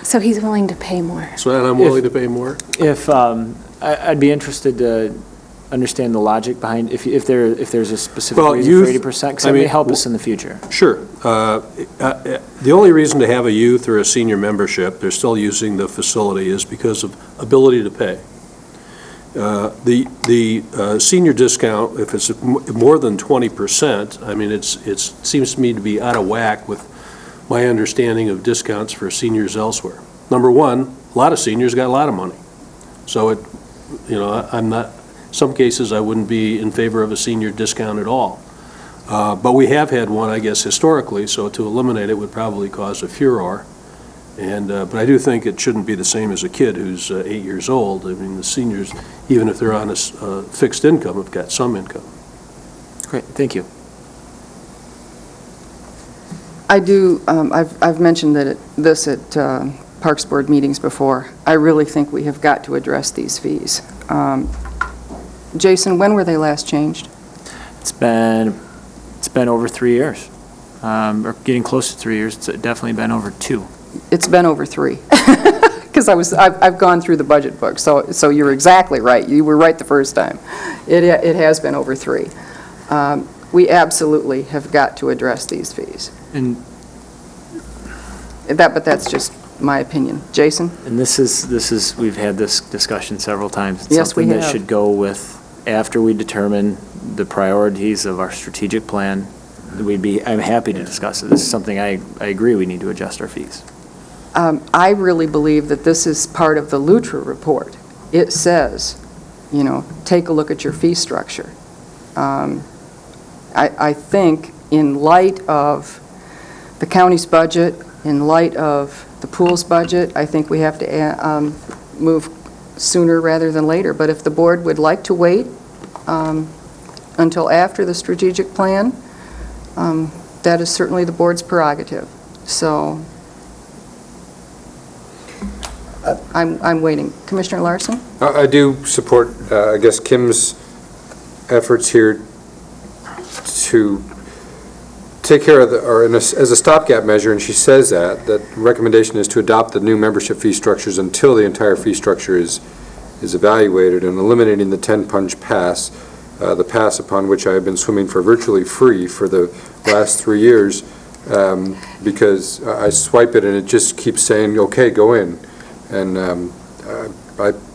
So he's willing to pay more. So and I'm willing to pay more. if, I'd be interested to understand the logic behind, if there's a specific Well, reason youth- for 80%, because I that may mean, help us in the future. Sure. The only reason to have a youth or a senior membership, they're still using the facility, is because of ability to pay. The senior discount, if it's more than 20%, I mean, it seems to me to be out of whack with my understanding of discounts for seniors elsewhere. Number one, a lot of seniors got a lot of money. So I'm not, some cases I wouldn't be in favor of a senior discount at all. But we have had one, I guess, historically, so to eliminate it would probably cause a furor. But I do think it shouldn't be the same as a kid who's 8 years old. I mean, the seniors, even if they're on a fixed income, have got some income. Great, thank you. I do, I've mentioned this at Parks Board meetings before. I really think we have got to address these fees. Jason, when were they last changed? It's been over 3 years, or getting close to 3 years. It's definitely been over 2. It's been over 3. Because I've gone through the budget book, so you're exactly right. You were right the first time. It has been over 3. We absolutely have got to address these fees. But that's just my opinion. Jason? And this is, we've had this discussion several times. It's Yes, we something that have. should go with, after we determine the priorities of our strategic plan, I'm happy to discuss it. This is something I agree we need to adjust our fees. I really believe that this is part of the Lutra report. It says, take a look at your fee structure. I think in light of the county's budget, in light of the pool's budget, I think we have to move sooner rather than later. But if the board would like to wait until after the strategic plan, that is certainly the board's prerogative. So I'm waiting. Commissioner Larson? I do support, I guess, Kim's efforts here to take care of as a stopgap measure, and she says that recommendation is to adopt the new membership fee structures until the entire fee structure is evaluated, and eliminating the 10-punch pass, the pass upon which I have been swimming for virtually free for the last 3 years, because I swipe it and it just keeps saying, okay, go in. And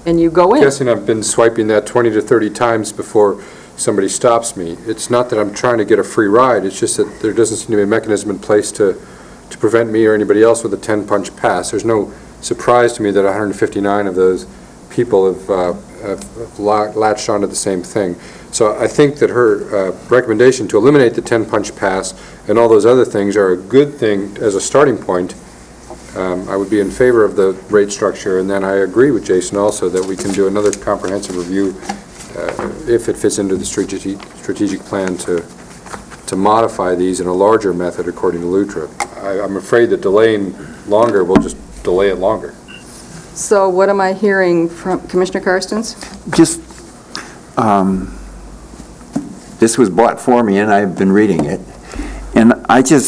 And you go in. guessing I've been swiping that 20 to 30 times before somebody stops me. It's not that I'm trying to get a free ride, it's just that there doesn't seem to be a mechanism in place to prevent me or anybody else with a 10-punch pass. There's no surprise to me that 159 of those people have latched onto the same thing. So I think that her recommendation to eliminate the 10-punch pass and all those other things are a good thing as a starting point. I would be in favor of the rate structure, and then I agree with Jason also that we can do another comprehensive review if it fits into the strategic plan to modify these in a larger method according to Lutra. I'm afraid that delaying longer will just delay it longer. So what am I hearing from Commissioner Karstens? Just, this was bought for me, and I've been reading it. And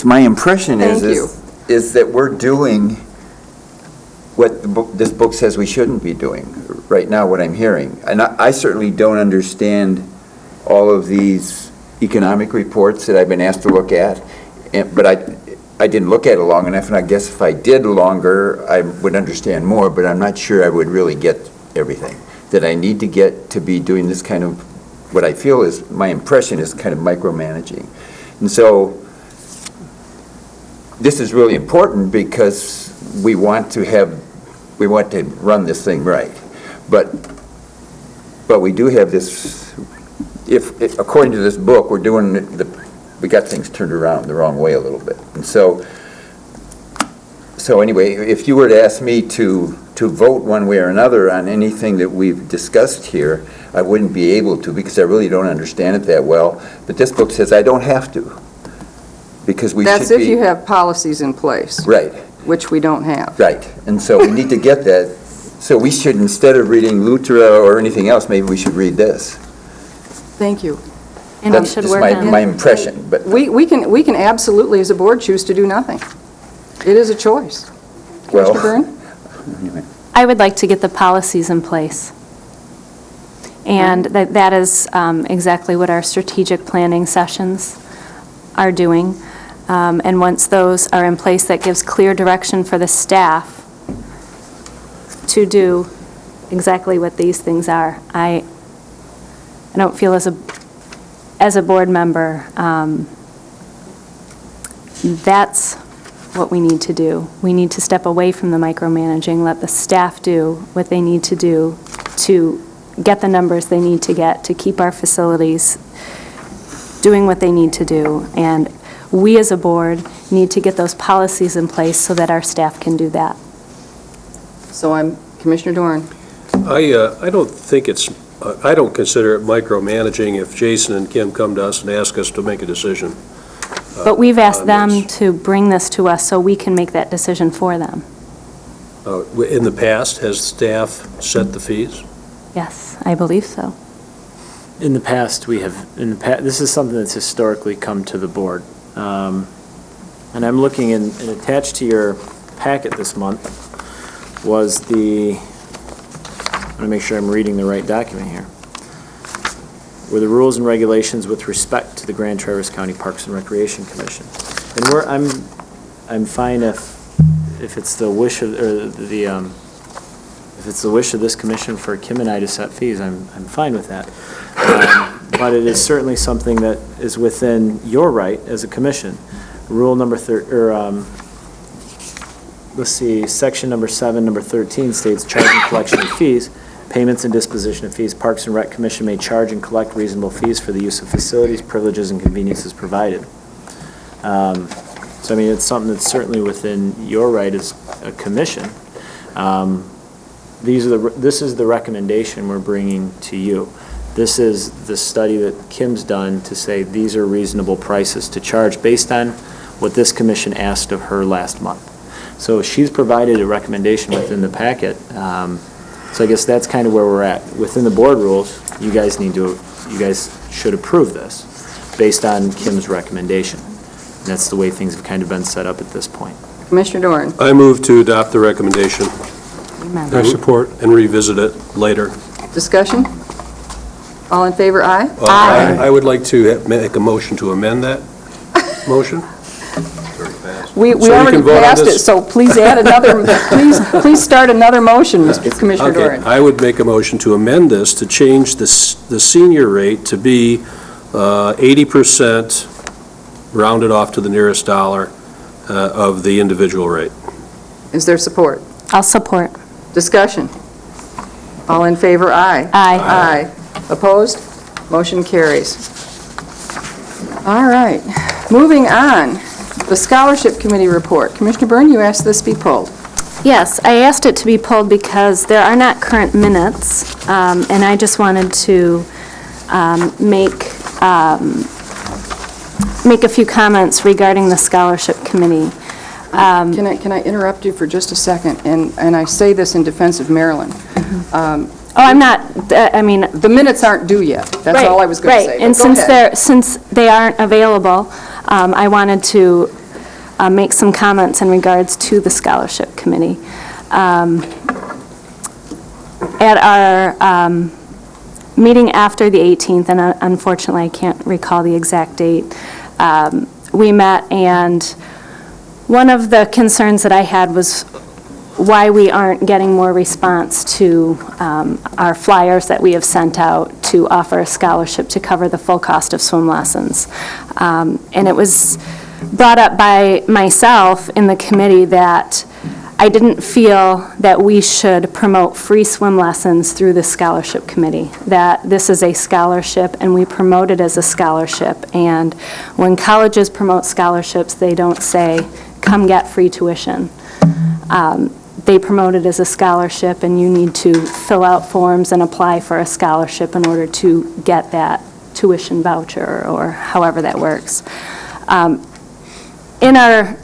my impression Thank you. is that we're doing what this book says we shouldn't be doing right now, what I'm hearing. And I certainly don't understand all of these economic reports that I've been asked to look at, but I didn't look at it long enough, and I guess if I did longer, I would understand more, but I'm not sure I would really get everything that I need to get to be doing this kind of, what I feel is, my impression is kind of micromanaging. And so this is really important because we want to run this thing right. But we do have this, if according to this book, we got things turned around the wrong way a little bit. And so anyway, if you were to ask me to vote one way or another on anything that we've discussed here, I wouldn't be able to because I really don't understand it that well. But this book says I don't have to, because we should be... That's if you have policies in place. Right. Which we don't have. Right, and so we need to get that. So we should, instead of reading Lutra or anything else, maybe we should read this. Thank you. And we should That's work just on my impression, but... We can absolutely, as a board, choose to do nothing. It is a choice. Well, Commissioner Byrne? anyway. I would like to get the policies in place. And that is exactly what our strategic planning sessions are doing. And once those are in place, that gives clear direction for the staff to do exactly what these things are. I don't feel as a board member, that's what we need to do. We need to step away from the micromanaging, let the staff do what they need to do to get the numbers they need to get, to keep our facilities doing what they need to do. And we as a board need to get those policies in place so that our staff can do that. So I'm Commissioner Doran. I don't think it's, I don't consider it micromanaging if Jason and Kim come to us and ask us to make a decision. But we've asked on them this. to bring this to us so we can make that decision for them. In the past, has staff set the fees? Yes, I believe so. In the past, this is something that's historically come to the board. And I'm looking, and attached to your packet this month was I want to make sure I'm reading the right document here, were the rules and regulations with respect to the Grand Traverse County Parks and Recreation Commission. And I'm fine if it's the wish of, or if it's the wish of this commission for Kim and I to set fees, I'm fine with that. But it is certainly something that is within your right as a commission. Rule number section number 7, number 13 states charge and collection of fees, payments and disposition of fees. Parks and Rec Commission may charge and collect reasonable fees for the use of facilities, privileges, and conveniences provided. So I mean, it's something that's certainly within your right as a commission. This is the recommendation we're bringing to you. This is the study that Kim's done to say these are reasonable prices to charge based on what this commission asked of her last month. So she's provided a recommendation within the packet. So I guess that's kind of where we're at. Within the board rules, you guys should approve this based on Kim's recommendation. And that's the way things have kind of been set up at this point. Commissioner Doran. I move to adopt the recommendation. Remember. Support. And revisit it later. Discussion? All in favor, aye? Aye. I would like to make a motion to amend that motion. We So we already can vote on passed it, this? so please add another, please start another motion, Mr. Commissioner Okay, Doran. I would make a motion to amend this to change the senior rate to be 80% rounded off to the nearest dollar of the individual rate. Is there support? I'll support. Discussion? All in favor, aye? Aye. Aye. Opposed? Motion carries. All right, moving on. The Scholarship Committee report. Commissioner Byrne, you asked this be pulled. Yes, I asked it to be pulled because there are not current minutes, and I just wanted to make a few comments regarding the Scholarship Committee. Can I interrupt you for just a second? And I say this in defense of Marilyn. I'm not, I mean... The minutes aren't due yet. That's all I was going to say. Right, and since they aren't available, I wanted to make some comments in regards to the Scholarship Committee. At our meeting after the 18th, and unfortunately I can't recall the exact date, we met, and one of the concerns that I had was why we aren't getting more response to our flyers that we have sent out to offer a scholarship to cover the full cost of swim lessons. And it was brought up by myself in the committee that I didn't feel that we should promote free swim lessons through the Scholarship Committee, that this is a scholarship and we promote it as a scholarship. And when colleges promote scholarships, they don't say, come get free tuition. They promote it as a scholarship, and you need to fill out forms and apply for a scholarship in order to get that tuition voucher, or however that works. In our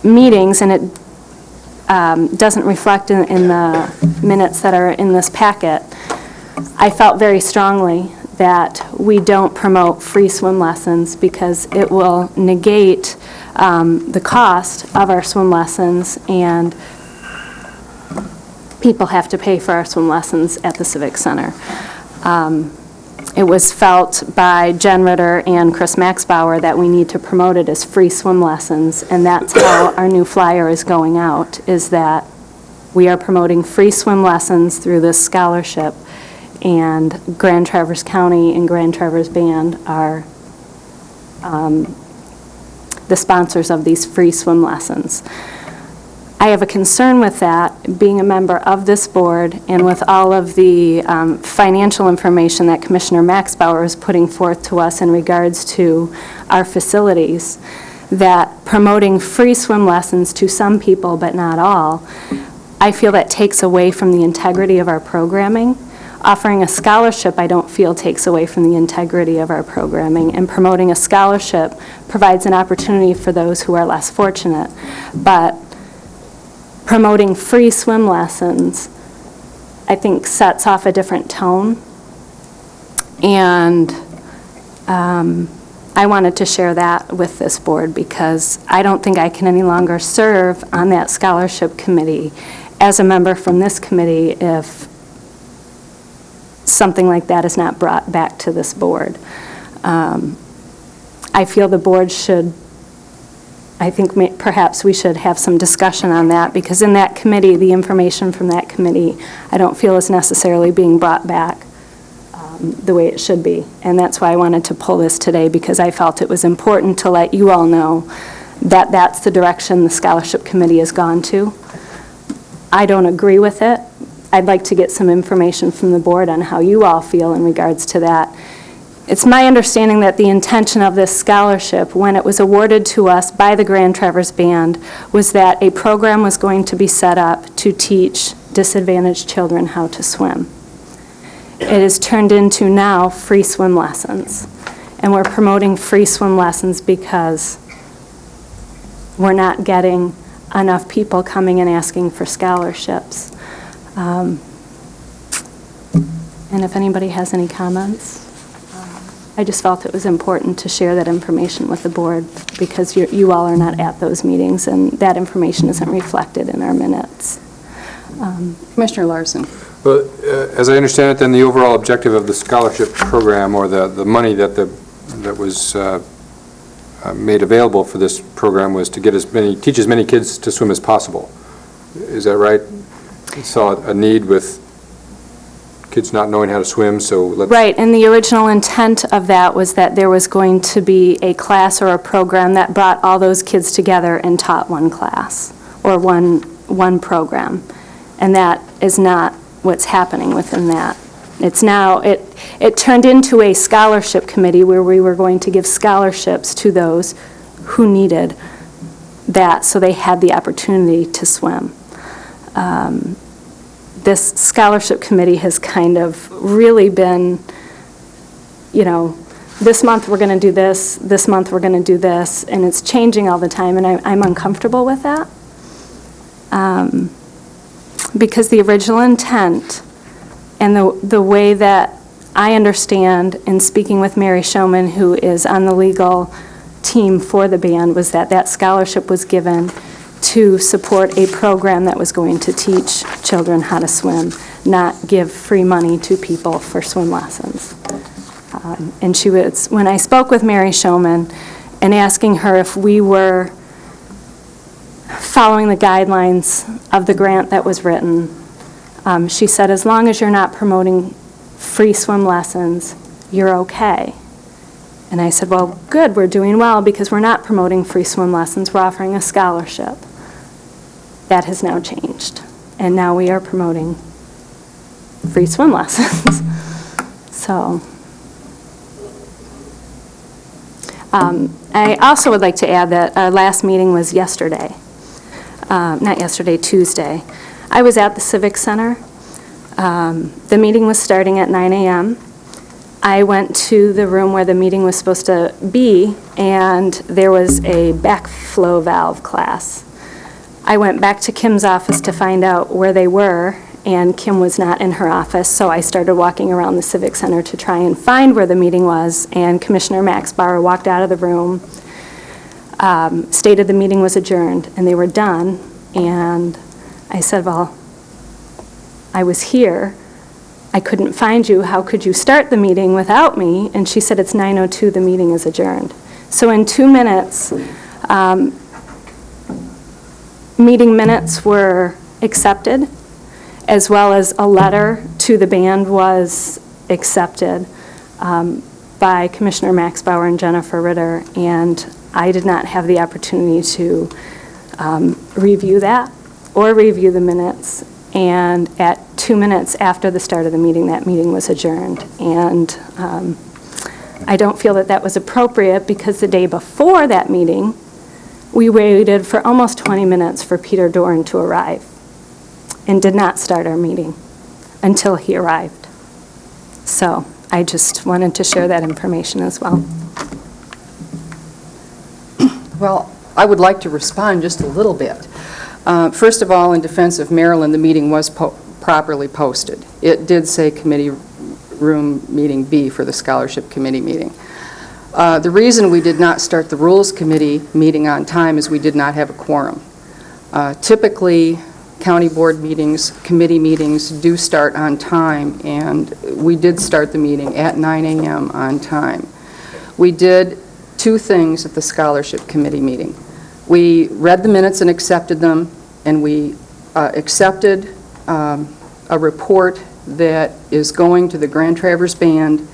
meetings, and it doesn't reflect in the minutes that are in this packet, I felt very strongly that we don't promote free swim lessons because it will negate the cost of our swim lessons, and people have to pay for our swim lessons at the Civic Center. It was felt by Jen Ritter and Chris Maxbauer that we need to promote it as free swim lessons, and that's how our new flyer is going out, is that we are promoting free swim lessons through this scholarship, and Grand Traverse County and Grand Traverse Band are the sponsors of these free swim lessons. I have a concern with that, being a member of this board, and with all of the financial information that Commissioner Maxbauer is putting forth to us in regards to our facilities, that promoting free swim lessons to some people, but not all, I feel that takes away from the integrity of our programming. Offering a scholarship, I don't feel takes away from the integrity of our programming, and promoting a scholarship provides an opportunity for those who are less fortunate. But promoting free swim lessons, I think, sets off a different tone. And I wanted to share that with this board because I don't think I can any longer serve on that scholarship committee as a member from this committee if something like that is not brought back to this board. I feel the board should, I think perhaps we should have some discussion on that, because in that committee, the information from that committee, I don't feel is necessarily being brought back the way it should be. And that's why I wanted to pull this today, because I felt it was important to let you all know that that's the direction the scholarship committee has gone to. I don't agree with it. I'd like to get some information from the board on how you all feel in regards to that. It's my understanding that the intention of this scholarship, when it was awarded to us by the Grand Traverse Band, was that a program was going to be set up to teach disadvantaged children how to swim. It has turned into now free swim lessons. And we're promoting free swim lessons because we're not getting enough people coming and asking for scholarships. And if anybody has any comments, I just felt it was important to share that information with the board because you all are not at those meetings and that information isn't reflected in our minutes. Commissioner Larson. Well, as I understand it, then the overall objective of the scholarship program, or the money that was made available for this program, was to teach as many kids to swim as possible. Is that right? You saw a need with kids not knowing how to swim, so let's... Right, and the original intent of that was that there was going to be a class or a program that brought all those kids together and taught one class or one program. And that is not what's happening within that. It's now, it turned into a scholarship committee where we were going to give scholarships to those who needed that so they had the opportunity to swim. This scholarship committee has kind of really been, this month we're going to do this month we're going to do this, and it's changing all the time, and I'm uncomfortable with that. Because the original intent and the way that I understand in speaking with Mary Showman, who is on the legal team for the band, was that scholarship was given to support a program that was going to teach children how to swim, not give free money to people for swim lessons. And when I spoke with Mary Showman and asking her if we were following the guidelines of the grant that was written, she said, as long as you're not promoting free swim lessons, you're okay. And I said, well, good, we're doing well because we're not promoting free swim lessons, we're offering a scholarship. That has now changed, and now we are promoting free swim lessons. So, I also would like to add that our last meeting was yesterday. Not yesterday, Tuesday. I was at the Civic Center. The meeting was starting at 9 a.m. I went to the room where the meeting was supposed to be, and there was a backflow valve class. I went back to Kim's office to find out where they were, and Kim was not in her office, so I started walking around the Civic Center to try and find where the meeting was, and Commissioner Maxbauer walked out of the room, stated the meeting was adjourned, and they were done, and I said, well, I was here. I couldn't find you. How could you start the meeting without me? And she said, it's 9:02, the meeting is adjourned. So in 2 minutes, meeting minutes were accepted, as well as a letter to the band was accepted by Commissioner Max Bauer and Jennifer Ritter, and I did not have the opportunity to review that or review the minutes. And at 2 minutes after the start of the meeting, that meeting was adjourned. And I don't feel that that was appropriate because the day before that meeting, we waited for almost 20 minutes for Peter Dorn to arrive and did not start our meeting until he arrived. So I just wanted to share that information as well. Well, I would like to respond just a little bit. First of all, in defense of Marilyn, the meeting was properly posted. It did say committee room meeting B for the scholarship committee meeting. The reason we did not start the rules committee meeting on time is we did not have a quorum. Typically, county board meetings, committee meetings do start on time, and we did start the meeting at 9 a.m. on time. We did two things at the scholarship committee meeting. We read the minutes and accepted them, and we accepted a report that is going to the Grand Traverse Band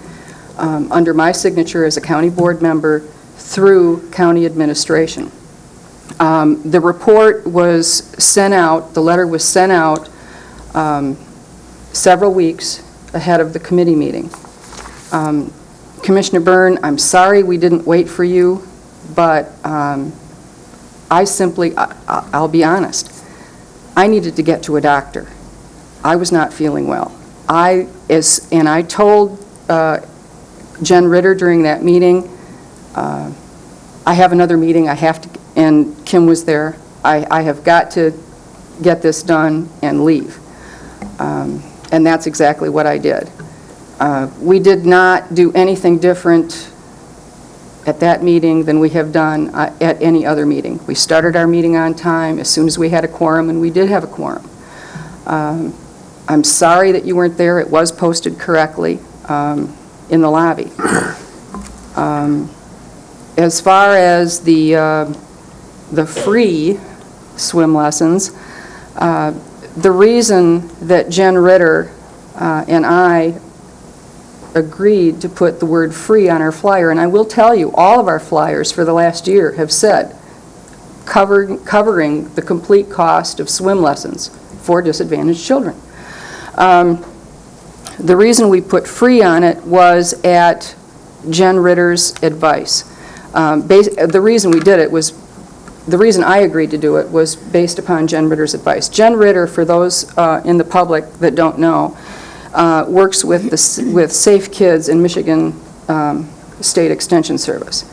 under my signature as a county board member through county administration. The report was sent out, the letter was sent out several weeks ahead of the committee meeting. Commissioner Byrne, I'm sorry we didn't wait for you, but I simply, I'll be honest, I needed to get to a doctor. I was not feeling well. And I told Jen Ritter during that meeting, I have another meeting, I have to, and Kim was there, I have got to get this done and leave. And that's exactly what I did. We did not do anything different at that meeting than we have done at any other meeting. We started our meeting on time as soon as we had a quorum, and we did have a quorum. I'm sorry that you weren't there. It was posted correctly in the lobby. As far as the free swim lessons, the reason that Jen Ritter and I agreed to put the word free on our flyer, and I will tell you, all of our flyers for the last year have said covering the complete cost of swim lessons for disadvantaged children. The reason we put free on it was at Jen Ritter's advice. The reason we did it was, the reason I agreed to do it was based upon Jen Ritter's advice. Jen Ritter, for those in the public that don't know, works with Safe Kids in Michigan State Extension Service.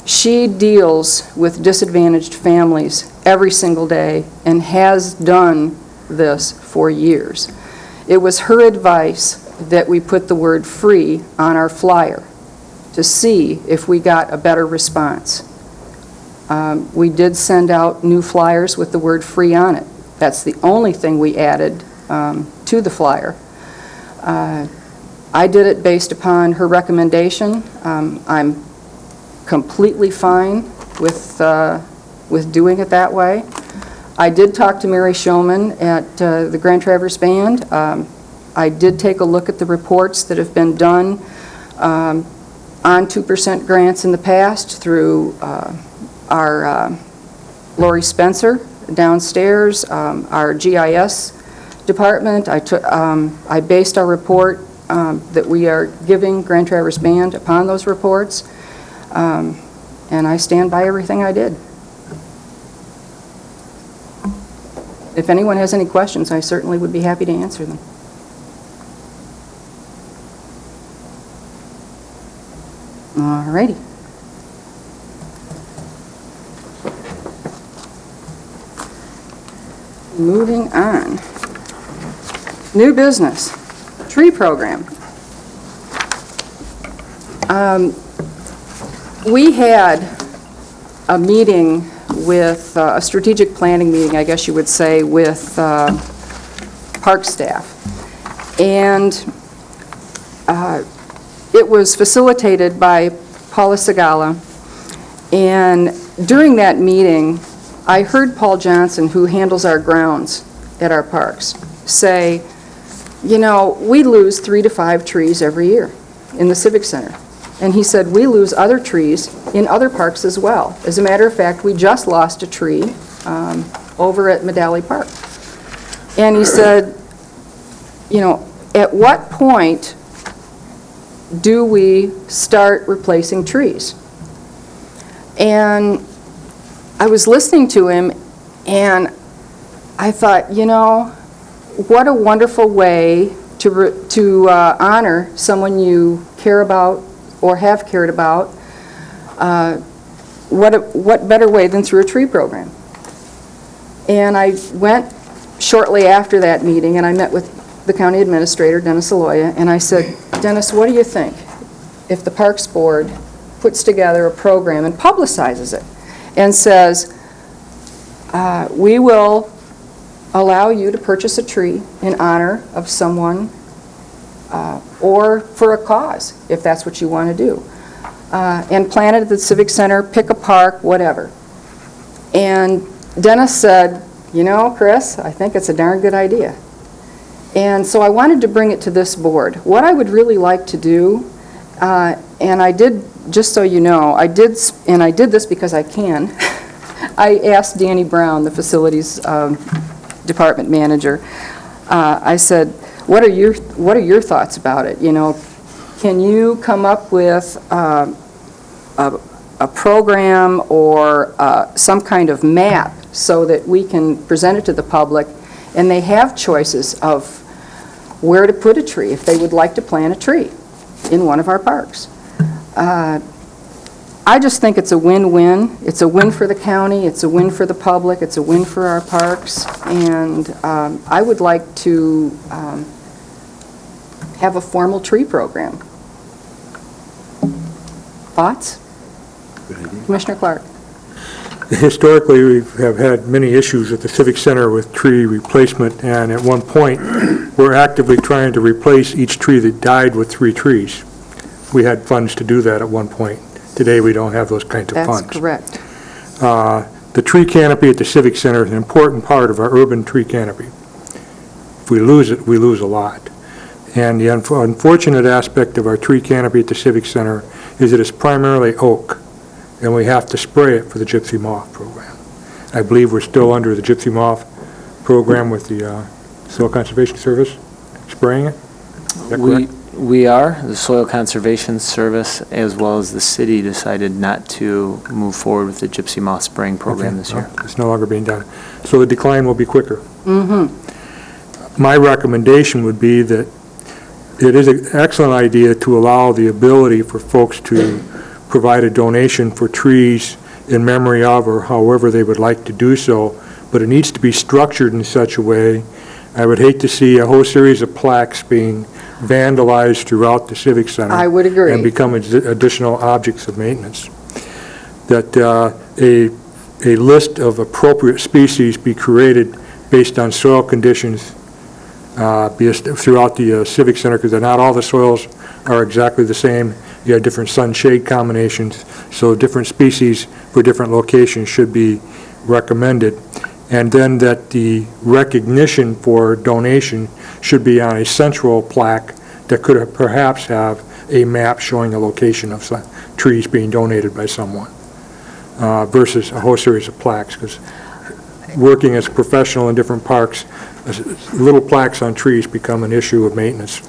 She deals with disadvantaged families every single day and has done this for years. It was her advice that we put the word free on our flyer to see if we got a better response. We did send out new flyers with the word free on it. That's the only thing we added to the flyer. I did it based upon her recommendation. I'm completely fine with doing it that way. I did talk to Mary Shulman at the Grand Traverse Band. I did take a look at the reports that have been done on 2% grants in the past through our Lori Spencer downstairs, our GIS department. I based our report that we are giving Grand Traverse Band upon those reports, and I stand by everything I did. If anyone has any questions, I certainly would be happy to answer them. All righty. Moving on. New business, tree program. We had a meeting with, a strategic planning meeting, I guess you would say, with park staff. And it was facilitated by Paula Segala. And during that meeting, I heard Paul Johnson, who handles our grounds, at our parks say, you know, we lose 3 to 5 trees every year in the Civic Center. And he said, we lose other trees in other parks as well. As a matter of fact, we just lost a tree over at Medalley Park. And he said, you know, at what point do we start replacing trees? And I was listening to him, and I thought, you know, what a wonderful way to honor someone you care about or have cared about. What better way than through a tree program? And I went shortly after that meeting, and I met with the county administrator, Dennis Aloya, and I said, Dennis, what do you think if the Parks Board puts together a program and publicizes it and says, we will allow you to purchase a tree in honor of someone or for a cause, if that's what you want to do, and plant it at the Civic Center, pick a park, whatever. And Dennis said, you know, Chris, I think it's a darn good idea. And so I wanted to bring it to this board. What I would really like to do, and I did, just so you know, I did this because I can. I asked Danny Brown, the facilities department manager, I said, what are your thoughts about it? You know, can you come up with a program or some kind of map so that we can present it to the public and they have choices of where to put a tree if they would like to plant a tree in one of our parks? I just think it's a win-win. It's a win for the county, it's a win for the public, it's a win for our parks, and I would like to have a formal tree program. Thoughts? Commissioner Clark? Historically, we have had many issues at the Civic Center with tree replacement, and at one point, we're actively trying to replace each tree that died with 3 trees. We had funds to do that at one point. Today, we don't have those kinds of funds. That's correct. The tree canopy at the Civic Center is an important part of our urban tree canopy. If we lose it, we lose a lot. And the unfortunate aspect of our tree canopy at the Civic Center is that it's primarily oak, and we have to spray it for the gypsy moth program. I believe we're still under the gypsy moth program with the Soil Conservation Service, spraying it. Is that correct? We are. The Soil Conservation Service, as well as the city, decided not to move forward with the gypsy moth spraying program this year. It's no longer being done. So the decline will be quicker. Mm-hmm. My recommendation would be that it is an excellent idea to allow the ability for folks to provide a donation for trees in memory of or however they would like to do so, but it needs to be structured in such a way. I would hate to see a whole series of plaques being vandalized throughout the Civic Center. I would agree. And become additional objects of maintenance. That a list of appropriate species be created based on soil conditions throughout the Civic Center, because not all the soils are exactly the same. You have different sun-shade combinations, so different species for different locations should be recommended. And then that the recognition for donation should be on a central plaque that could perhaps have a map showing the location of trees being donated by someone versus a whole series of plaques, because working as a professional in different parks, little plaques on trees become an issue of maintenance,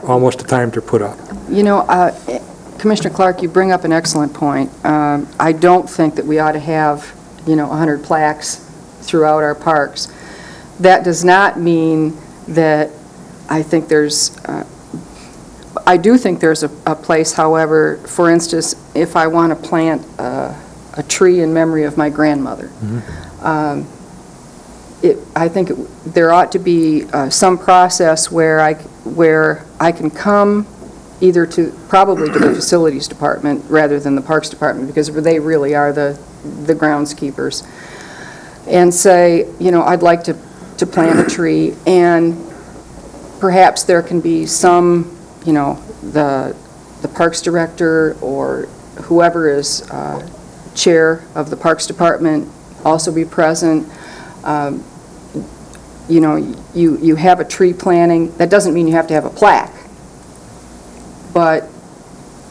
almost a time to put up. You know, Commissioner Clark, you bring up an excellent point. I don't think that we ought to have, 100 plaques throughout our parks. That does not mean that I think there's, I do think there's a place, however, for instance, if I want to plant a tree in memory of my grandmother. Mm-hmm. I think there ought to be some process where I can come either probably to the facilities department rather than the parks department, because they really are the groundskeepers, and say, I'd like to plant a tree, and perhaps there can be some, the parks director or whoever is chair of the parks department also be present. you know, you have a tree planting, that doesn't mean you have to have a plaque. But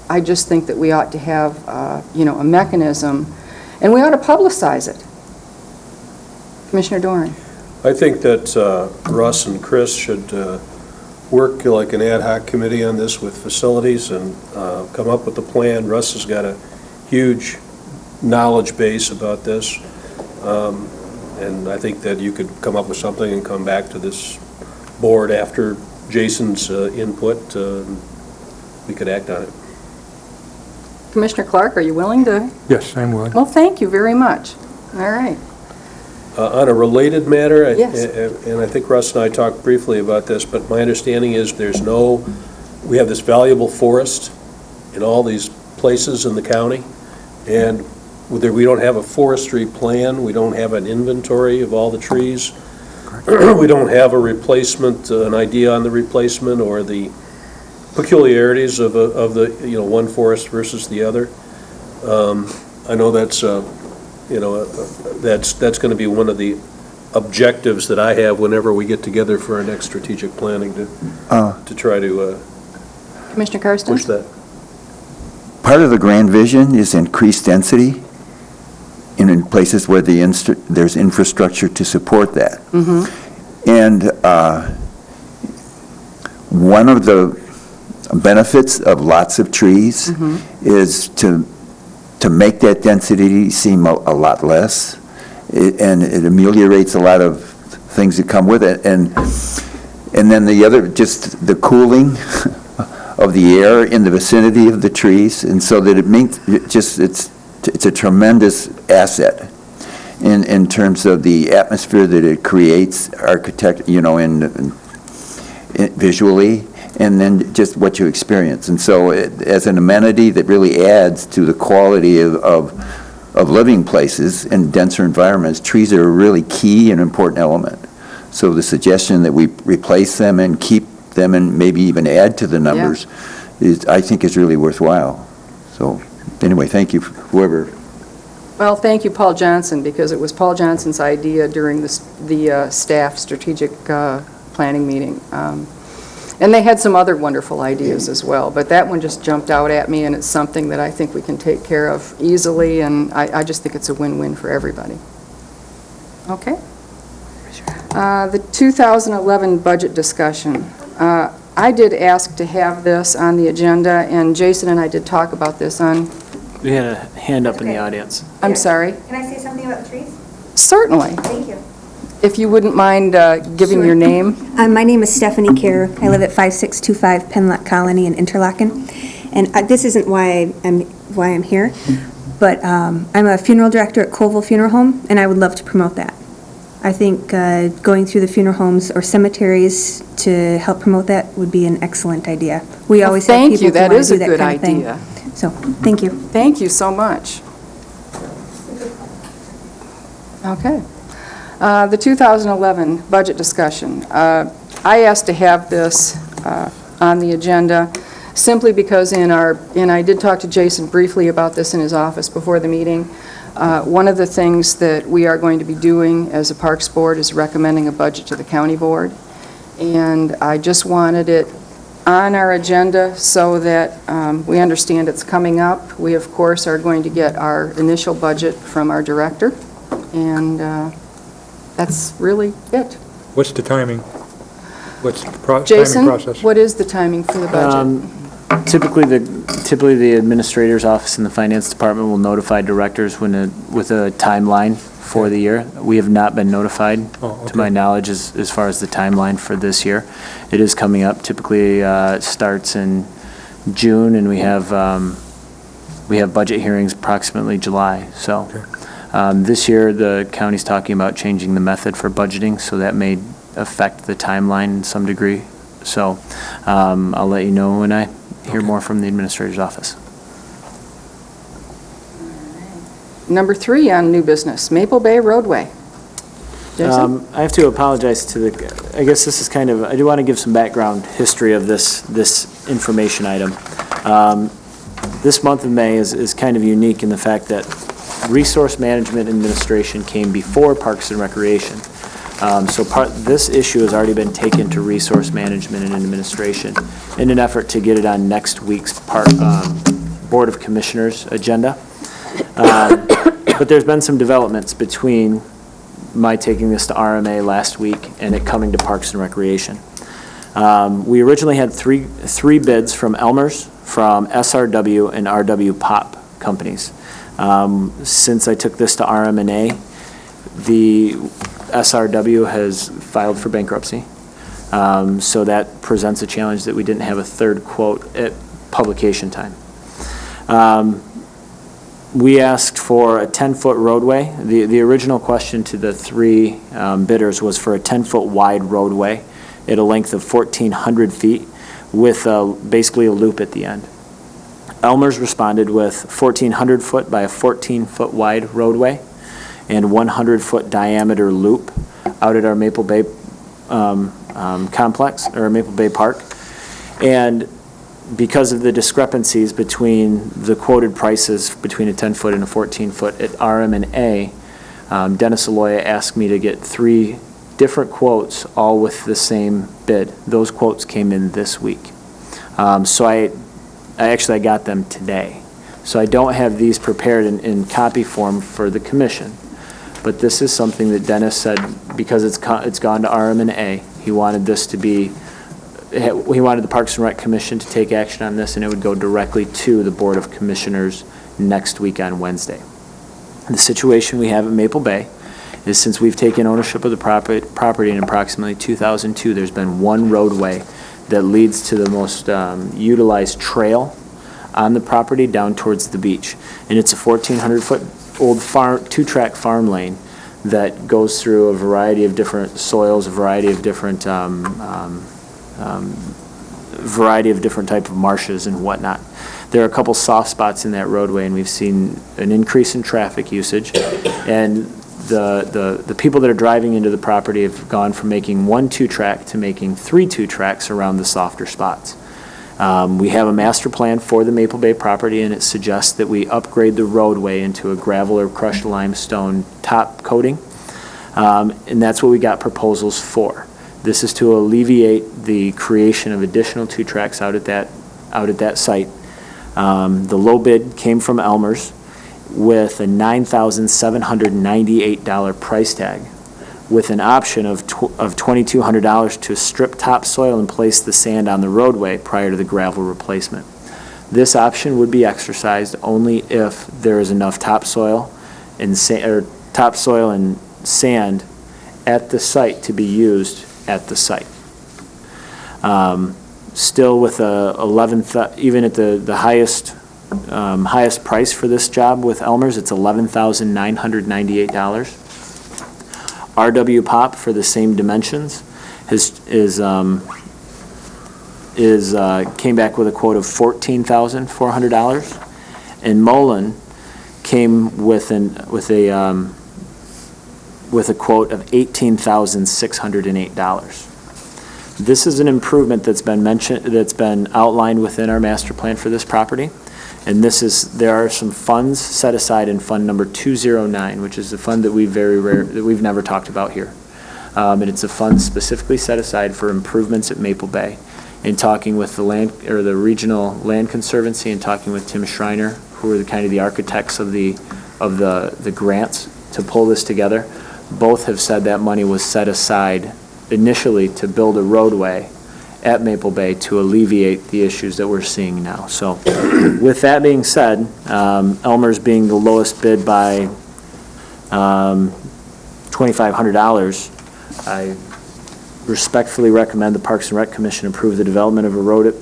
I just think that we ought to have, you know, a mechanism, and we ought to publicize it. Commissioner Doran? I think that Russ and Chris should work like an ad hoc committee on this with facilities and come up with a plan. Russ has got a huge knowledge base about this, and I think that you could come up with something and come back to this board after Jason's input. We could act on it. Commissioner Clark, are you willing to? Yes, I'm willing. Well, thank you very much. All right. On a related matter, Yes. and I think Russ and I talked briefly about this, but my understanding is we have this valuable forest in all these places in the county, and we don't have a forestry plan, we don't have an inventory of all the trees, we don't have a replacement, an idea on the replacement or the peculiarities of the, you know, one forest versus the other. I know that's you know, that's going to be one of the objectives that I have whenever we get together for our next strategic planning to try to Commissioner Karsten? push that. Part of the grand vision is increased density in places where there's infrastructure to support that. And one of the benefits of lots of trees is to make that density seem a lot less, and it ameliorates a lot of things that come with it. And then the other, just the cooling of the air in the vicinity of the trees, and so that it makes it's a tremendous asset in terms of the atmosphere that it creates, visually, and then just what you experience. And so as an amenity that really adds to the quality of living places in denser environments, trees are a really key and important element. So the suggestion that we replace them and keep them and maybe even add to the numbers I think is really worthwhile. So anyway, thank you, whoever. Well, thank you, Paul Johnson, because it was Paul Johnson's idea during the staff strategic planning meeting. And they had some other wonderful ideas as well, but that one just jumped out at me, and it's something that I think we can take care of easily, and I just think it's a win-win for everybody. Okay. The 2011 budget discussion. I did ask to have this on the agenda, and Jason and I did talk about this on... We had a hand up in the audience. I'm sorry? Can I say something about the trees? Certainly. Thank you. If you wouldn't mind giving your name. My name is Stephanie Kerr. I live at 5625 Penlock Colony in Interlaken. And this isn't why I'm here, but I'm a funeral director at Colville Funeral Home, and I would love to promote that. I think going through the funeral homes or cemeteries to help promote that would be an excellent idea. We always have people who want to do that kind of thing. That is a good idea. So, thank you. Thank you so much. Okay. The 2011 budget discussion. I asked to have this on the agenda simply because and I did talk to Jason briefly about this in his office before the meeting. One of the things that we are going to be doing as a Parks Board is recommending a budget to the County Board. And I just wanted it on our agenda so that we understand it's coming up. We, of course, are going to get our initial budget from our director, and that's really it. What's the timing? What's the timing Jason, process? what is the timing for the budget? Typically, the administrator's office in the finance department will notify directors with a timeline for the year. We have not been notified, to my knowledge, as far as the timeline for this year. It is coming up. Typically, it starts in June, and we have budget hearings approximately July. So this year, the county's talking about changing the method for budgeting, so that may affect the timeline in some degree. So I'll let you know when I hear more from the administrator's office. Number 3 on new business, Maple Bay Roadway. Jason? I have to apologize to I guess this is kind of, I do want to give some background history of this information item. This month of May is kind of unique in the fact that Resource Management Administration came before Parks and Recreation. This issue has already been taken to Resource Management and Administration in an effort to get it on next week's Board of Commissioners agenda. But there's been some developments between my taking this to RMA last week and it coming to Parks and Recreation. We originally had three bids from Elmer's, from SRW, and RW Pop companies. Since I took this to RMA, the SRW has filed for bankruptcy. So that presents a challenge that we didn't have a third quote at publication time. We asked for a 10-foot roadway. The original question to the three bidders was for a 10-foot wide roadway at a length of 1,400 feet with basically a loop at the end. Elmer's responded with 1,400 foot by a 14-foot wide roadway and 100-foot diameter loop out at our Maple Bay complex, or Maple Bay Park. And because of the discrepancies between the quoted prices between a 10-foot and a 14-foot at RM&A, Dennis Aloya asked me to get 3 different quotes, all with the same bid. Those quotes came in this week. So I got them today. So I don't have these prepared in copy form for the commission. But this is something that Dennis said, because it's gone to RM&A, he wanted this to be, he wanted the Parks and Rec Commission to take action on this, and it would go directly to the Board of Commissioners next week on Wednesday. The situation we have at Maple Bay is, since we've taken ownership of the property in approximately 2002, there's been one roadway that leads to the most utilized trail on the property down towards the beach. And it's a 1,400-foot old 2-track farm lane that goes through a variety of different soils, a variety of different type of marshes and whatnot. There are a couple soft spots in that roadway, and we've seen an increase in traffic usage. And the people that are driving into the property have gone from making 1 2-track to making 3 2-tracks around the softer spots. We have a master plan for the Maple Bay property, and it suggests that we upgrade the roadway into a gravel or crushed limestone top coating, and that's what we got proposals for. This is to alleviate the creation of additional 2-tracks out at that site. The low bid came from Elmer's with a $9,798 price tag, with an option of $2,200 to strip topsoil and place the sand on the roadway prior to the gravel replacement. This option would be exercised only if there is enough topsoil and sand at the site to be used at the site. Still with even at the highest price for this job with Elmer's, it's $11,998. RW Pop, for the same dimensions, came back with a quote of $14,400, and Mullen came with a quote of $18,608. This is an improvement that's been outlined within our master plan for this property. And there are some funds set aside in fund number 209, which is a fund that we've never talked about here. And it's a fund specifically set aside for improvements at Maple Bay. In talking with the Regional Land Conservancy and talking with Tim Schreiner, who are the architects of the grants to pull this together, both have said that money was set aside initially to build a roadway at Maple Bay to alleviate the issues that we're seeing now. So with that being said, Elmer's being the lowest bid by $2,500, I respectfully recommend the Parks and Rec Commission approve the development of a road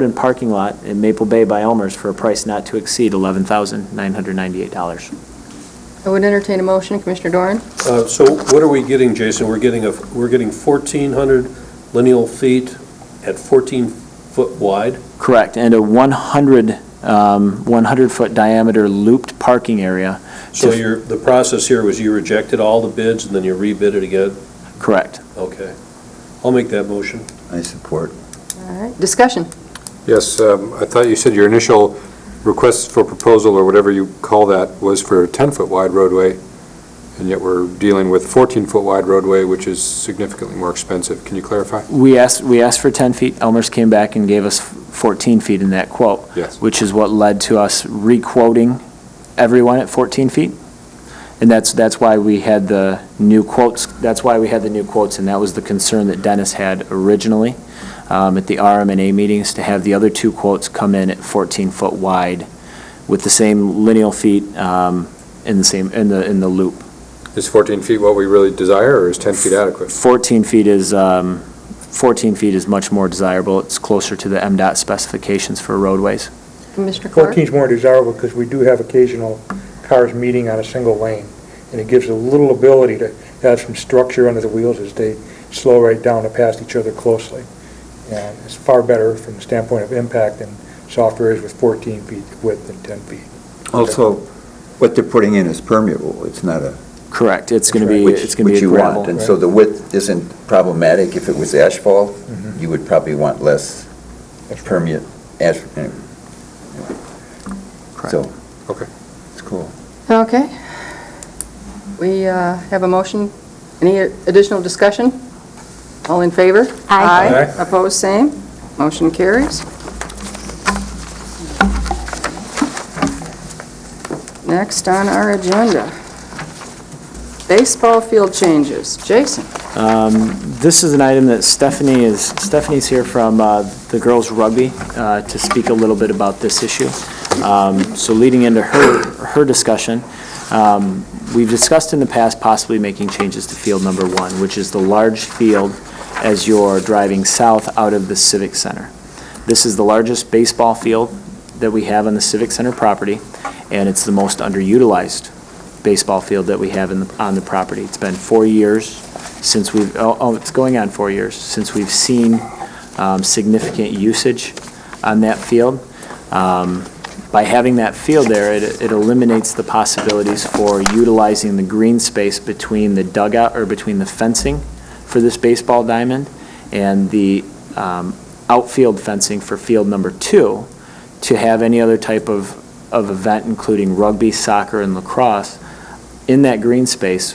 and parking lot in Maple Bay by Elmer's for a price not to exceed $11,998. I would entertain a motion, Commissioner Doran. So what are we getting, Jason? We're getting 1,400 lineal feet at 14-foot wide? Correct, and a 100-foot diameter looped parking area. So the process here was you rejected all the bids and then you rebid it again? Correct. Okay. I'll make that motion. I support. All right, discussion. Yes, I thought you said your initial request for proposal, or whatever you call that, was for a 10-foot wide roadway. and yet we're dealing with 14-foot wide roadway, which is significantly more expensive. Can you clarify? We asked for 10 feet. Elmer's came back and gave us 14 feet in that quote. Yes. Which is what led to us re-quoting everyone at 14 feet. And that's why we had the new quotes. That's why we had the new quotes, and that was the concern that Dennis had originally at the RMNA meetings, to have the other two quotes come in at 14-foot wide with the same lineal feet in the loop. Is 14 feet what we really desire, or is 10 feet adequate? 14 feet is much more desirable. It's closer to the MDOT specifications for roadways. Commissioner Clark? 14 is more desirable because we do have occasional cars meeting on a single lane, and it gives a little ability to have some structure under the wheels as they slow right down to pass each other closely. And it's far better from the standpoint of impact and soft areas with 14 feet width than 10 feet. Also, what they're putting in is permeable, it's not a... Correct. It's going to be, Which it's going to be a you gravel. want, and so the width isn't problematic. If it was asphalt, you would probably want less permeate, anyway. Correct. So, Okay. it's cool. Okay. We have a motion. Any additional discussion? All in favor? Aye. Aye. Opposed, same. Motion carries. Next on our agenda, baseball field changes. Jason? This is an item that Stephanie's here from the girls' rugby to speak a little bit about this issue. So leading into her discussion, we've discussed in the past possibly making changes to field number 1, which is the large field as you're driving south out of the Civic Center. This is the largest baseball field that we have on the Civic Center property, and it's the most underutilized baseball field that we have on the property. It's been 4 years since it's going on 4 years since we've seen significant usage on that field. By having that field there, it eliminates the possibilities for utilizing the green space between the dugout or between the fencing for this baseball diamond and the outfield fencing for field number 2 to have any other type of event, including rugby, soccer, and lacrosse, in that green space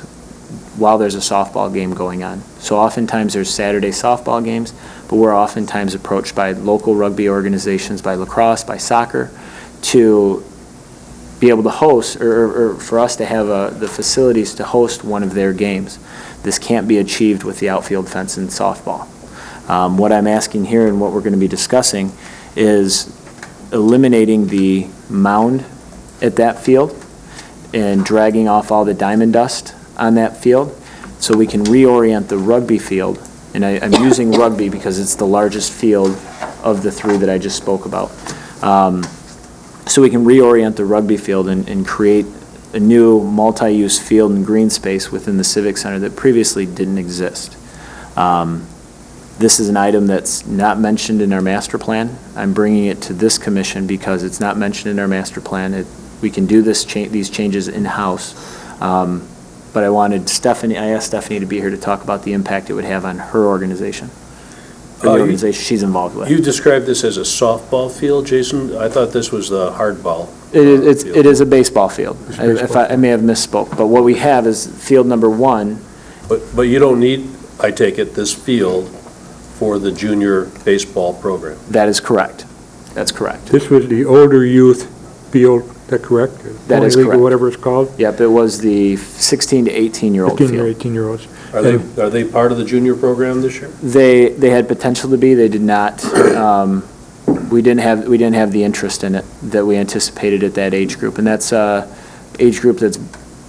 while there's a softball game going on. So oftentimes there's Saturday softball games, but we're oftentimes approached by local rugby organizations, by lacrosse, by soccer, to be able to host, or for us to have the facilities to host one of their games. This can't be achieved with the outfield fence in softball. What I'm asking here and what we're going to be discussing is eliminating the mound at that field and dragging off all the diamond dust on that field so we can reorient the rugby field. And I'm using rugby because it's the largest field of the 3 that I just spoke about. So we can reorient the rugby field and create a new multi-use field and green space within the Civic Center that previously didn't exist. This is an item that's not mentioned in our master plan. I'm bringing it to this commission because it's not mentioned in our master plan. We can do these changes in-house. But I asked Stephanie to be here to talk about the impact it would have on her organization, or the organization she's involved with. You described this as a softball field, Jason? I thought this was the hardball. It is a baseball field. I may have misspoke, but what we have is field number 1. But you don't need, I take it, this field for the junior baseball program? That is correct. That's correct. This was the older youth field, is that correct? That is Pony League correct. or whatever it's called? Yep, it was the 16 to 18-year-old 15 or field. 18-year-olds. Are they part of the junior program this year? They had potential to be. They did not. We didn't have the interest in it that we anticipated at that age group, and that's age group that's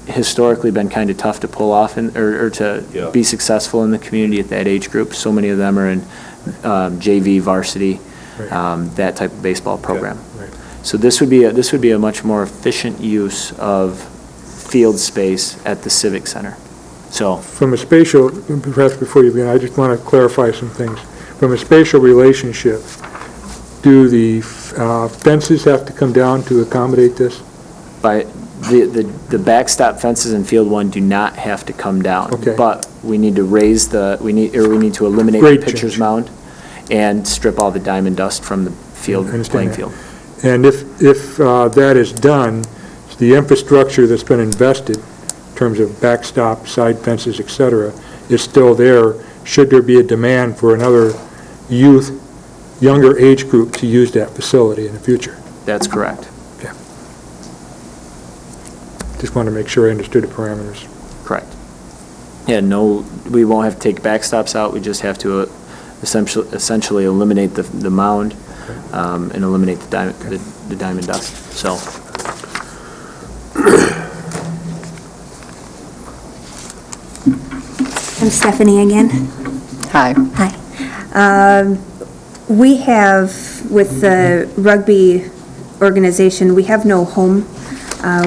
historically been kind of tough to pull off or to be successful in the community at that age group. So many of them are in JV, varsity, that type of baseball program. Right. So this would be a much more efficient use of field space at the Civic Center. So From a spatial, perhaps before you begin, I just want to clarify some things. From a spatial relationship, do the fences have to come down to accommodate this? by the backstop fences in field 1 do not have to come down. Okay. But we need to we need to eliminate Grade the pitcher's change. mound and strip all the diamond dust from the field, I understand playing that. field. And if that is done, the infrastructure that's been invested terms of backstop, side fences, et cetera, is still there, should there be a demand for another younger age group to use that facility in the future. That's correct. Just want to make sure I understood the parameters. Correct. Yeah, no, we won't have to take backstops out, we just have to essentially eliminate the mound and eliminate the diamond dust, so. I'm Stephanie again. Hi. Hi. We have, with the rugby organization, we have no home.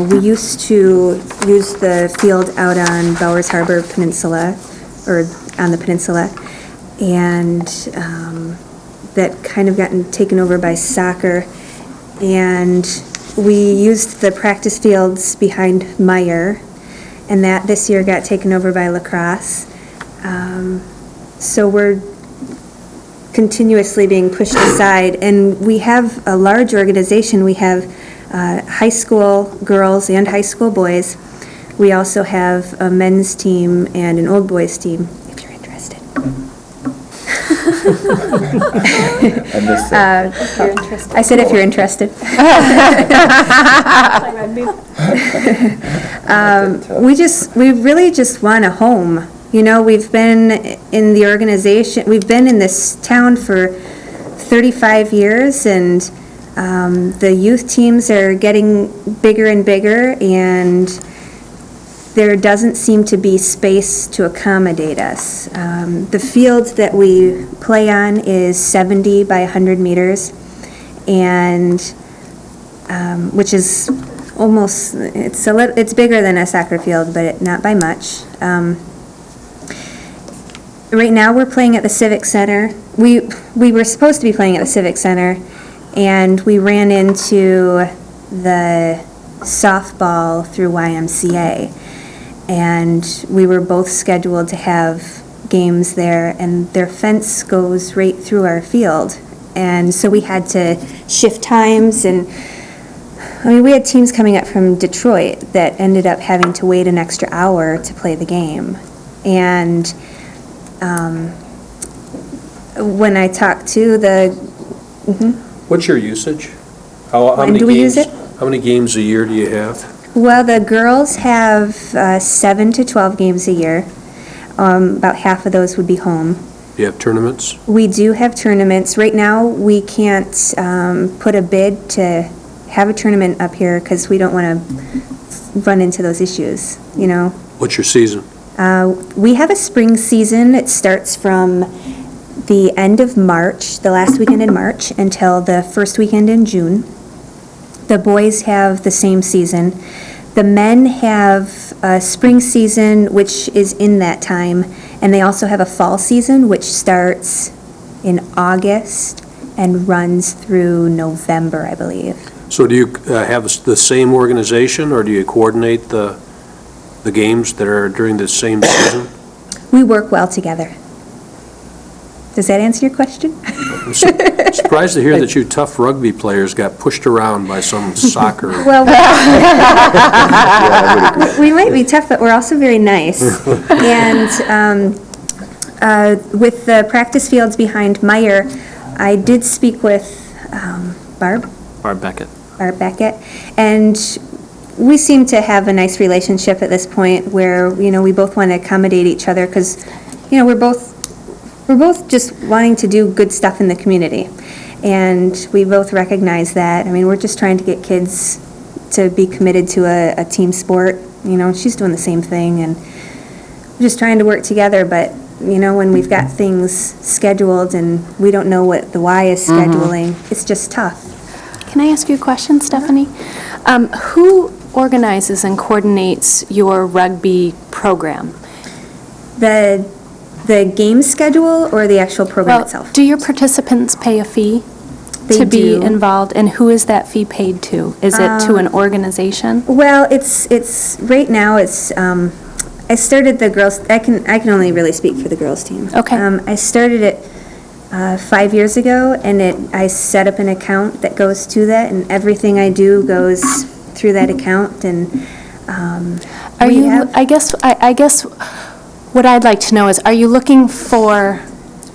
We used to use the field out on Bowers Harbor Peninsula, or on the peninsula, and that kind of gotten taken over by soccer. And we used the practice fields behind Meyer, and that this year got taken over by lacrosse. So we're continuously being pushed aside, and we have a large organization. We have high school girls and high school boys. We also have a men's team and an old boys team, if you're interested. I missed that. I said if you're interested. We really just want a home. You know, we've been in the organization, we've been in this town for 35 years, and the youth teams are getting bigger and bigger, and there doesn't seem to be space to accommodate us. The field that we play on is 70 by 100 meters, and which is almost, it's bigger than a soccer field, but not by much. Right now, we're playing at the Civic Center. We were supposed to be playing at the Civic Center, and we ran into the softball through YMCA. And we were both scheduled to have games there, and their fence goes right through our field. And so we had to shift times, and I mean, we had teams coming up from Detroit that ended up having to wait an extra hour to play the game. And when I talked to the... What's your usage? How When many do we games? use it? How many games a year do you have? Well, the girls have 7 to 12 games a year. About half of those would be home. Do you have tournaments? We do have tournaments. Right now, we can't put a bid to have a tournament up here because we don't want to run into those issues, you know? What's your season? We have a spring season. It starts from the end of March, the last weekend in March, until the first weekend in June. The boys have the same season. The men have a spring season, which is in that time, and they also have a fall season, which starts in August and runs through November, I believe. So do you have the same organization, or do you coordinate the games that are during the same season? We work well together. Does that answer your question? I'm surprised to hear that you tough rugby players got pushed around by some soccer. Well, we might be tough, but we're also very nice. And with the practice fields behind Meyer, I did speak with Barb Beckett. And we seem to have a nice relationship at this point where, you know, we both want to accommodate each other because, you know, we're both just wanting to do good stuff in the community. And we both recognize that. I mean, we're just trying to get kids to be committed to a team sport. You know, she's doing the same thing, and we're just trying to work together. But, you know, when we've got things scheduled and we don't know what the Y is scheduling, it's just tough. Can I ask you a question, Stephanie? Who organizes and coordinates your rugby program? The game schedule or the actual program itself? Do your participants pay a fee to be involved, and who is that fee paid to? Is it to an organization? Well, it's right now. It's I started the girls. I can only really speak for the girls team. Okay. I started it 5 years ago, and I set up an account that goes to that, and everything I do goes through that account. And Are We you, have- I guess what I'd like to know is, are you looking for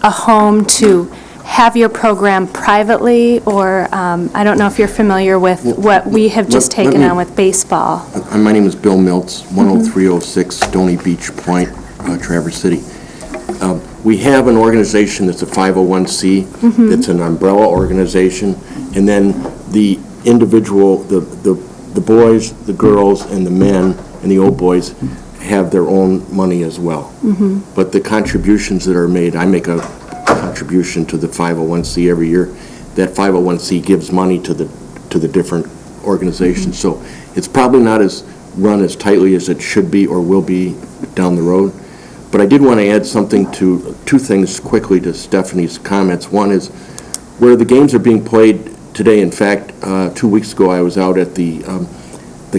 a home to have your program privately, or, I don't know if you're familiar with what we have just let taken me- on with baseball. My name is Bill Miltz, 10306 Stony Beach Point, Traverse City. We have an organization that's a 501c, that's an umbrella organization, and then the individual, the boys, the girls, and the men, and the old boys have their own money as well. But the contributions that are made, I make a contribution to the 501c every year. That 501c gives money to the different organizations. So it's probably not run as tightly as it should be or will be down the road. But I did want to add something to two things quickly to Stephanie's comments. One is where the games are being played today. In fact, 2 weeks ago I was out at the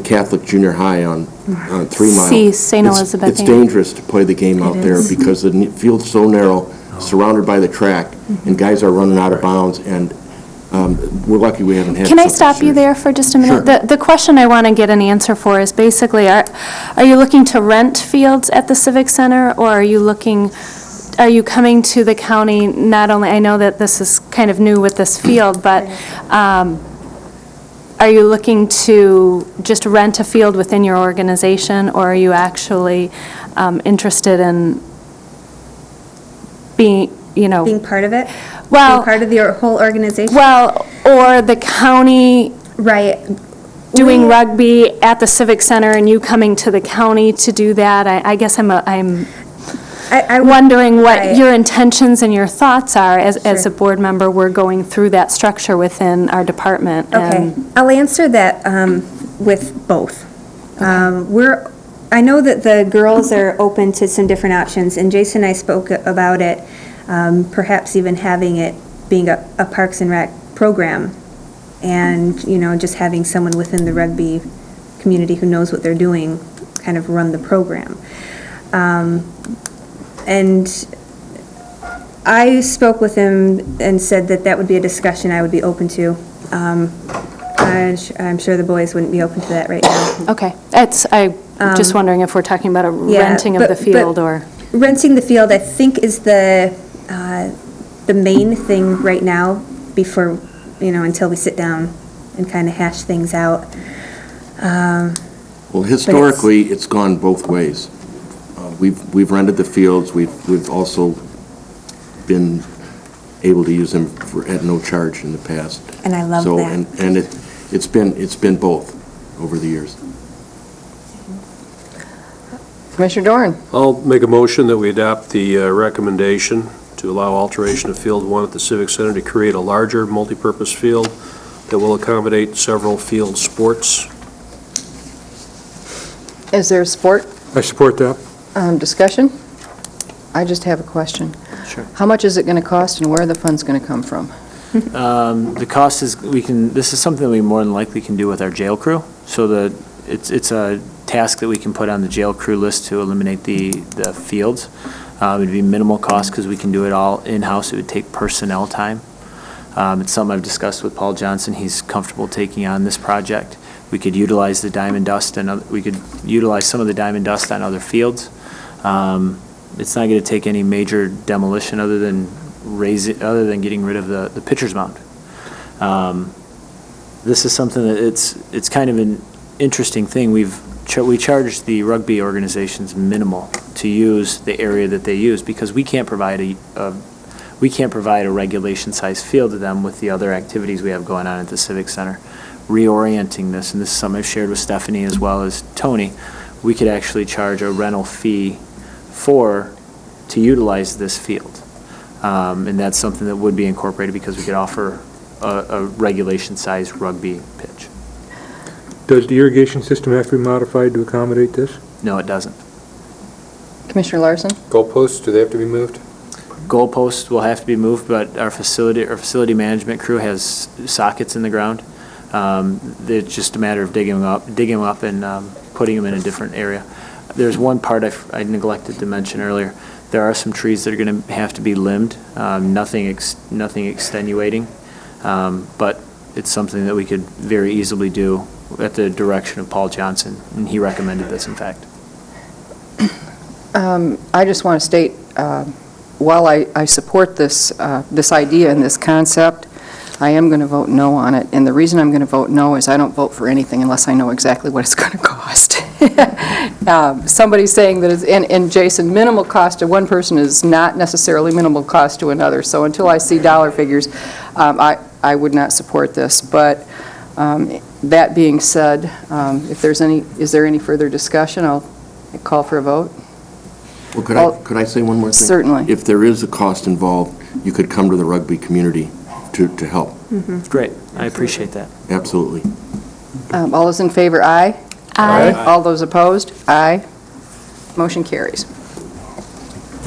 Catholic Junior High on 3 Mile. See, St. Elizabeth. It's dangerous to play the game out there because the field's so narrow, surrounded by the track, and guys are running out of bounds, and we're lucky we haven't had Can I something stop you serious. there for just a minute? Sure. The question I want to get an answer for is basically, are you looking to rent fields at the Civic Center, or are you coming to the county, not only, I know that this is kind of new with this field, but are you looking to just rent a field within your organization, or are you actually interested in being part of it? Well, Being part of the whole organization? well, or the county Right. doing We- rugby at the Civic Center and you coming to the county to do that? I guess I'm I wondering what Right. your intentions and your thoughts are as Sure. a board member. We're going through that structure within our department. Okay, and- I'll answer that with both. I know that the girls are open to some different options, and Jason and I spoke about it, perhaps even having it being a Parks and Rec program, and, just having someone within the rugby community who knows what they're doing kind of run the program. And I spoke with him and said that that would be a discussion I would be open to. I'm sure the boys wouldn't be open to that right now. Okay, I'm just wondering if we're talking about a Yeah, renting of the but field or... Renting the field, I think, is the main thing right now before, until we sit down and kind of hash things out. Well, historically, it's gone both ways. We've rented the fields, we've also been able to use them at no charge in the past. And I love So, that. and it's been both over the years. Commissioner Doran? I'll make a motion that we adopt the recommendation to allow alteration of Field 1 at the Civic Center to create a larger multipurpose field that will accommodate several field sports. Is there support? I support that. Discussion? I just have a question. Sure. How much is it going to cost and where are the funds going to come from? The cost is, this is something that we more than likely can do with our jail crew. So it's a task that we can put on the jail crew list to eliminate the fields. It'd be minimal cost because we can do it all in-house. It would take personnel time. It's something I've discussed with Paul Johnson. He's comfortable taking on this project. We could utilize the diamond dust we could utilize some of the diamond dust on other fields. It's not going to take any major demolition other than getting rid of the pitcher's mound. This is something that it's kind of an interesting thing. We charge the rugby organizations minimal to use the area that they use because we can't provide a regulation-sized field to them with the other activities we have going on at the Civic Center. Reorienting this, and this is something I've shared with Stephanie as well as Tony, we could actually charge a rental fee to utilize this field. And that's something that would be incorporated because we could offer a regulation-sized rugby pitch. Does the irrigation system have to be modified to accommodate this? No, it doesn't. Commissioner Larson? Goalposts, do they have to be moved? Goalposts will have to be moved, but our facility management crew has sockets in the ground. It's just a matter of digging them up and putting them in a different area. There's one part I neglected to mention earlier. There are some trees that are going to have to be limbed, nothing extenuating, but it's something that we could very easily do at the direction of Paul Johnson, and he recommended this, in fact. I just want to state, while I support this idea and this concept, I am going to vote no on it. And the reason I'm going to vote no is I don't vote for anything unless I know exactly what it's going to cost. Somebody's saying that, and Jason, minimal cost to one person is not necessarily minimal cost to another. So until I see dollar figures, I would not support this. But that being said, if there's is there any further discussion, I'll call for a vote. Well, could I say one more thing? Certainly. If there is a cost involved, you could come to the rugby community to help. Great, I appreciate that. Absolutely. All those in favor, aye? Aye. All those opposed, aye. Motion carries.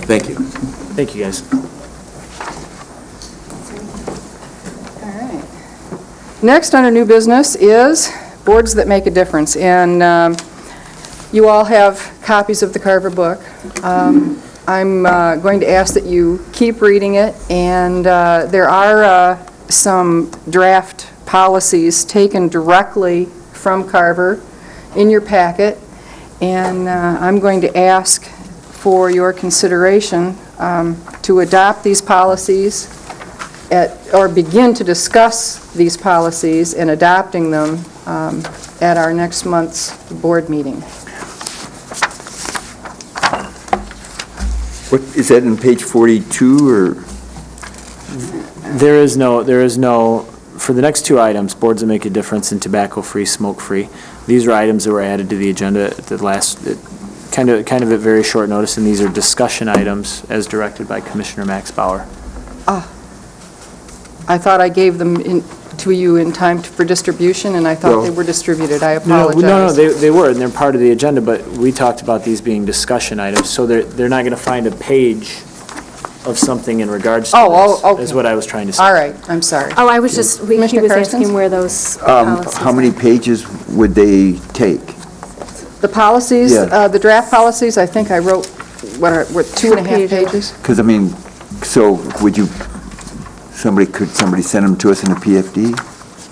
Thank you. Thank you, guys. All right. Next, under new business, is boards that make a difference. And you all have copies of the Carver book. I'm going to ask that you keep reading it, and there are some draft policies taken directly from Carver in your packet, and I'm going to ask for your consideration to adopt these policies or begin to discuss these policies and adopting them at our next month's board meeting. What, is that in page 42, or? There is no, for the next two items, boards that make a difference in tobacco-free, smoke-free, these are items that were added to the agenda at the last, kind of at very short notice, and these are discussion items as directed by Commissioner Max Bauer. I thought I gave them to you in time for distribution, and I thought they were distributed. I apologize. No, they were, and they're part of the agenda, but we talked about these being discussion items, so they're not going to find a page of something in regards to this, okay. is what I was trying to say. All right, I'm sorry. Oh, I was just, he was Commissioner Carstens? asking where those policies How many pages would they take? The policies, Yeah. the draft policies, I think I wrote, what, 2.5 pages? Because, I mean, so would you, could somebody send them to us in a PFD?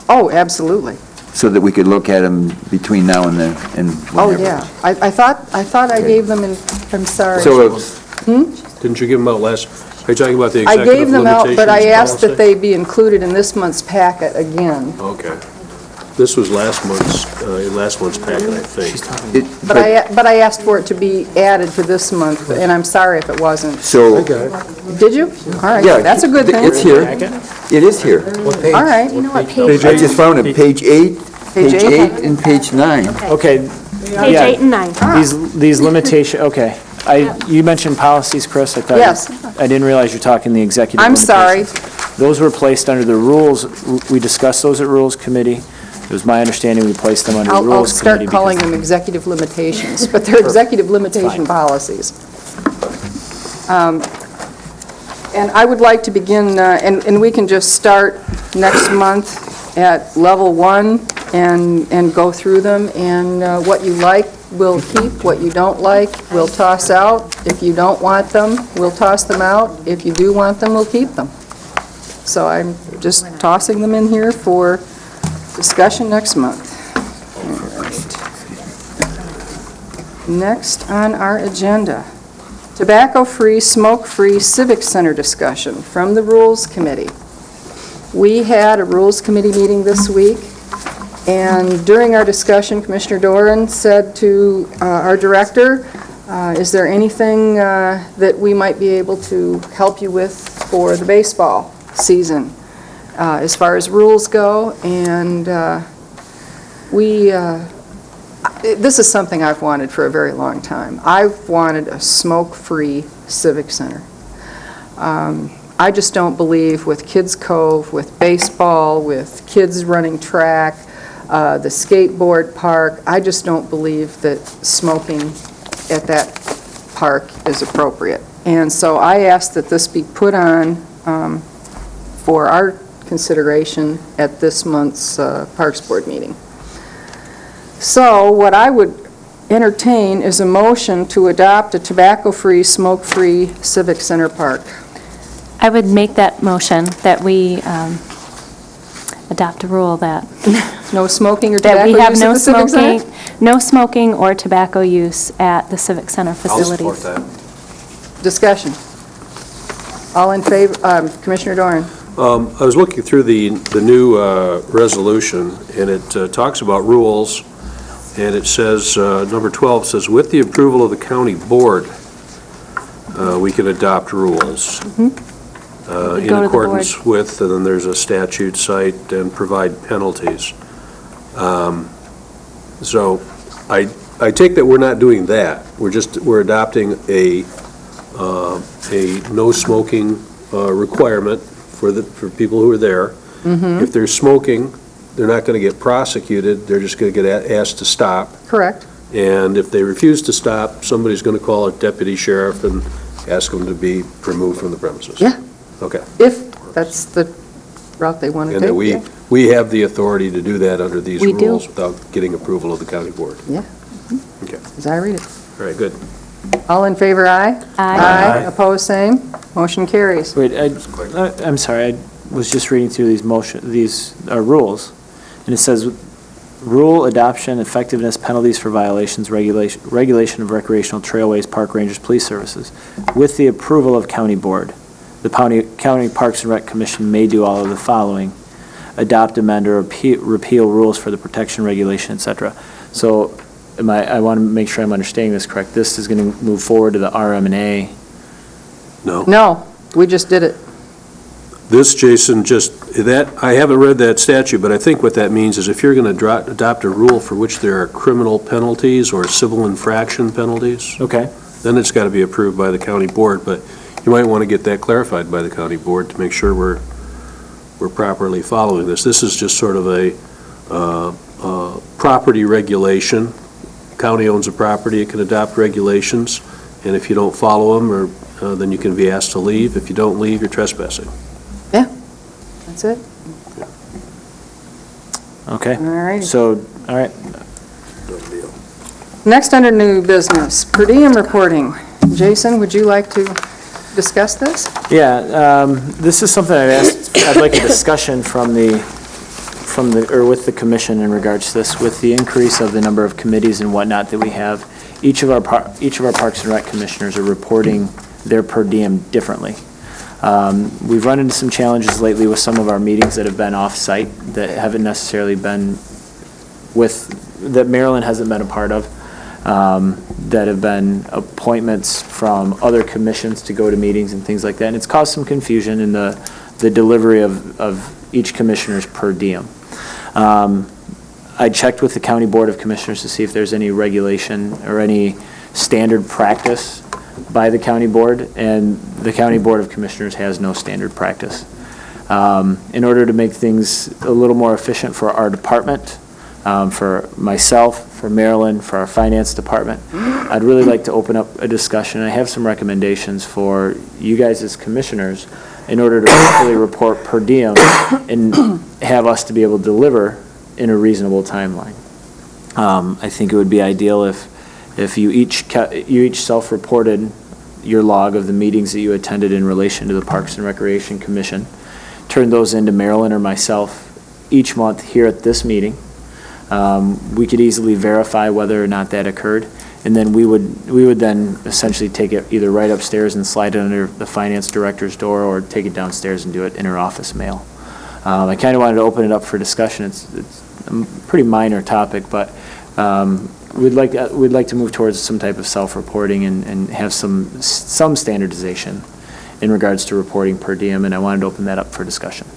Oh, absolutely. So that we could look at them between now and then, and Oh, whenever? yeah. I thought I Okay. gave them in, I'm sorry. So, didn't you give them out last, are you talking about the I executive gave them out, but I limitations asked that policy? they be included in this month's packet again. Okay. This was last month's packet, I think. But I asked for it to be added to this month, and I'm sorry if it wasn't. So, Did you? All right, yeah. that's a good thing. It's here. It is here. All right. You know what page? I just found it, page 8, Page page eight? 8 and page 9. Okay. Page yeah, 8 and 9. These limitation, okay. You mentioned policies, Chris, I thought. Yes. I didn't realize you're talking the executive I'm sorry. limitations. Those were placed under the rules, we discussed those at Rules Committee. It was my understanding we placed them under I'll Rules Committee. start calling them executive limitations, but they're executive limitation policies. And I would like to begin, and we can just start next month at level 1 and go through them, and what you like, we'll keep. What you don't like, we'll toss out. If you don't want them, we'll toss them out. If you do want them, we'll keep them. So I'm just tossing them in here for discussion next month. All right. Next on our agenda, tobacco-free, smoke-free civic center discussion from the Rules Committee. We had a Rules Committee meeting this week, and during our discussion, Commissioner Doran said to our director, is there anything that we might be able to help you with for the baseball season? As far as rules go, and this is something I've wanted for a very long time. I've wanted a smoke-free civic center. I just don't believe with Kids Cove, with baseball, with kids running track, the skateboard park, I just don't believe that smoking at that park is appropriate. And so I ask that this be put on for our consideration at this month's Parks Board meeting. So what I would entertain is a motion to adopt a tobacco-free, smoke-free civic center park. I would make that motion that we adopt a rule that No smoking or That tobacco we have use at no the Civic smoking, Center? no smoking or tobacco use at the Civic Center I'll facilities. support that. Discussion. All in favor, Commissioner Doran? I was looking through the new resolution, and it talks about rules, and it says, number 12 says, with the approval of the county board, we can adopt rules in Go to the accordance with, and then there's a statute cite and provide penalties. So I take that we're not doing that. We're adopting a no smoking requirement for people who are there. If they're smoking, they're not going to get prosecuted, they're just going to get asked to stop. Correct. And if they refuse to stop, somebody's going to call a deputy sheriff and ask them to be removed from the premises. Yeah. Okay. If that's the route they want to And take. that yeah. we have the authority to do that under these We do. rules without getting approval of the county board. Yeah. Okay. As I read it. All right, good. All in favor, aye? Aye. Opposed, same. Motion carries. Wait, I'm sorry, I was just reading through these rules, and it says, rule adoption, effectiveness, penalties for violations, regulation of recreational trailways, park rangers, police services. With the approval of county board, the County Parks and Rec Commission may do all of the following: adopt, amend, or repeal rules for the protection, regulation, et cetera. So, I want to make sure I'm understanding this correct. This is going to move forward to the RMNA. No. No, we just did it. This, Jason, I haven't read that statute, but I think what that means is if you're going to adopt a rule for which there are criminal penalties or civil infraction penalties, Okay. then it's got to be approved by the county board, but you might want to get that clarified by the county board to make sure we're properly following this. This is just sort of a property regulation. County owns a property, it can adopt regulations, and if you don't follow them, then you can be asked to leave. If you don't leave, you're trespassing. That's it. Okay. All right. So, all right. Next, under new business, per diem reporting. Jason, would you like to discuss this? Yeah, this is something I'd like a discussion with the commission in regards to this, with the increase of the number of committees and whatnot that we have. Each of our Parks and Rec commissioners are reporting their per diem differently. We've run into some challenges lately with some of our meetings that have been off-site, that haven't necessarily been that Maryland hasn't been a part of, that have been appointments from other commissions to go to meetings and things like that, and it's caused some confusion in the delivery of each commissioner's per diem. I checked with the County Board of Commissioners to see if there's any regulation or any standard practice by the county board, and the County Board of Commissioners has no standard practice. In order to make things a little more efficient for our department, for myself, for Marilyn, for our finance department, I'd really like to open up a discussion. I have some recommendations for you guys as commissioners in order to properly report per diem and have us to be able to deliver in a reasonable timeline. I think it would be ideal if you each self-reported your log of the meetings that you attended in relation to the Parks and Recreation Commission, turned those into Marilyn or myself each month here at this meeting. We could easily verify whether or not that occurred, and then we would then essentially take it either right upstairs and slide it under the finance director's door, or take it downstairs and do it inter-office mail. I kind of wanted to open it up for discussion. It's a pretty minor topic, but we'd like to move towards some type of self-reporting and have some standardization in regards to reporting per diem, and I wanted to open that up for discussion.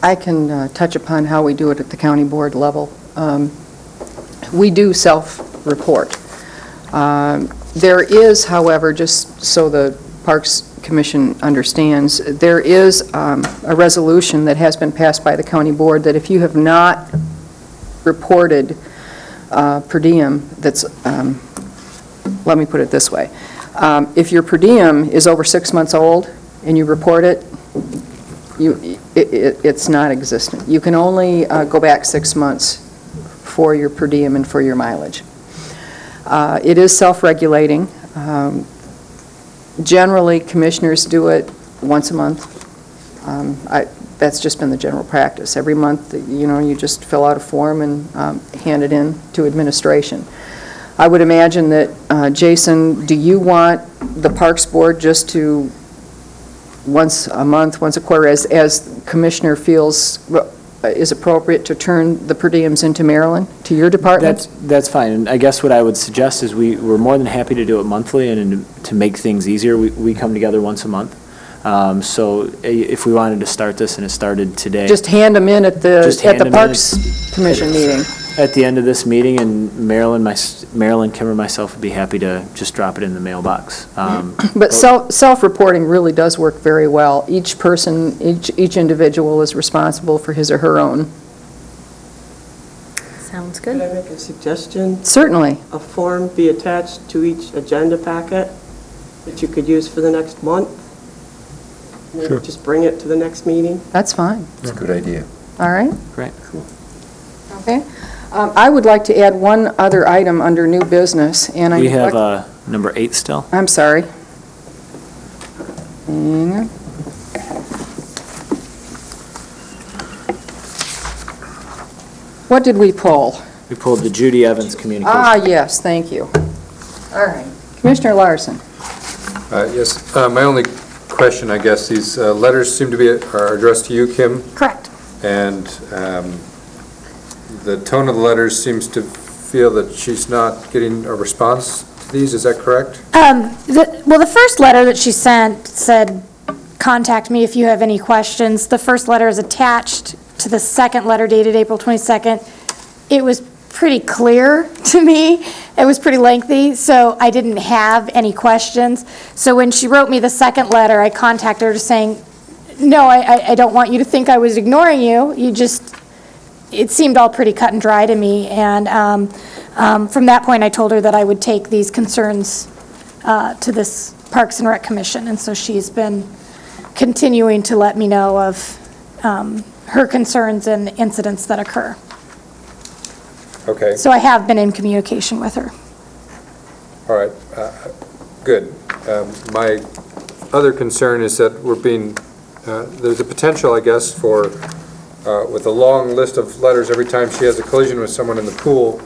I can touch upon how we do it at the county board level. We do self-report. There is, however, just so the Parks Commission understands, there is a resolution that has been passed by the county board that if you have not reported per diem, that's, let me put it this way. If your per diem is over 6 months old and you report it, it's not existent. You can only go back 6 months for your per diem and for your mileage. It is self-regulating. Generally, commissioners do it once a month. that's just been the general practice. Every month, you just fill out a form and hand it in to administration. I would imagine that, Jason, do you want the Parks Board just to, once a month, once a quarter, as Commissioner feels is appropriate, to turn the per diems into Marilyn, to your department? That's fine. And I guess what I would suggest is we're more than happy to do it monthly, and to make things easier, we come together once a month. So if we wanted to start this and it started today. Just hand them in at Just hand the them in Parks Commission meeting. At the end of this meeting, and Marilyn, Kim, or myself would be happy to just drop it in the mailbox. But self-reporting really does work very well. Each person, each individual is responsible for his or her own. Sounds Could good. I make a suggestion? Certainly. A form be attached to each agenda packet that you could use for the next month? And then Sure. Just bring it to the next meeting? That's fine. That's a good idea. All right? Great. Okay. I would like to add one other item under new business, and I... We have number 8 still. I'm sorry. Hang on. What did we pull? We pulled the Judy Evans communication. Yes, thank you. All right. Commissioner Larson. Yes, my only question, I guess, these letters seem to be are addressed to you, Kim, Correct. and the tone of the letters seems to feel that she's not getting a response to these, is that correct? Well, the first letter that she sent said, "Contact me if you have any questions." The first letter is attached to the second letter dated April 22nd. It was pretty clear to me. It was pretty lengthy, so I didn't have any questions. So when she wrote me the second letter, I contacted her saying, "No, I don't want you to think I was ignoring you. It seemed all pretty cut and dry to me." And from that point, I told her that I would take these concerns to this Parks and Rec Commission. And so she's been continuing to let me know of her concerns and incidents that occur. Okay, So I have been in communication with her. all right, good. My other concern is that there's a potential, I guess, for, with a long list of letters every time she has a collision with someone in the pool,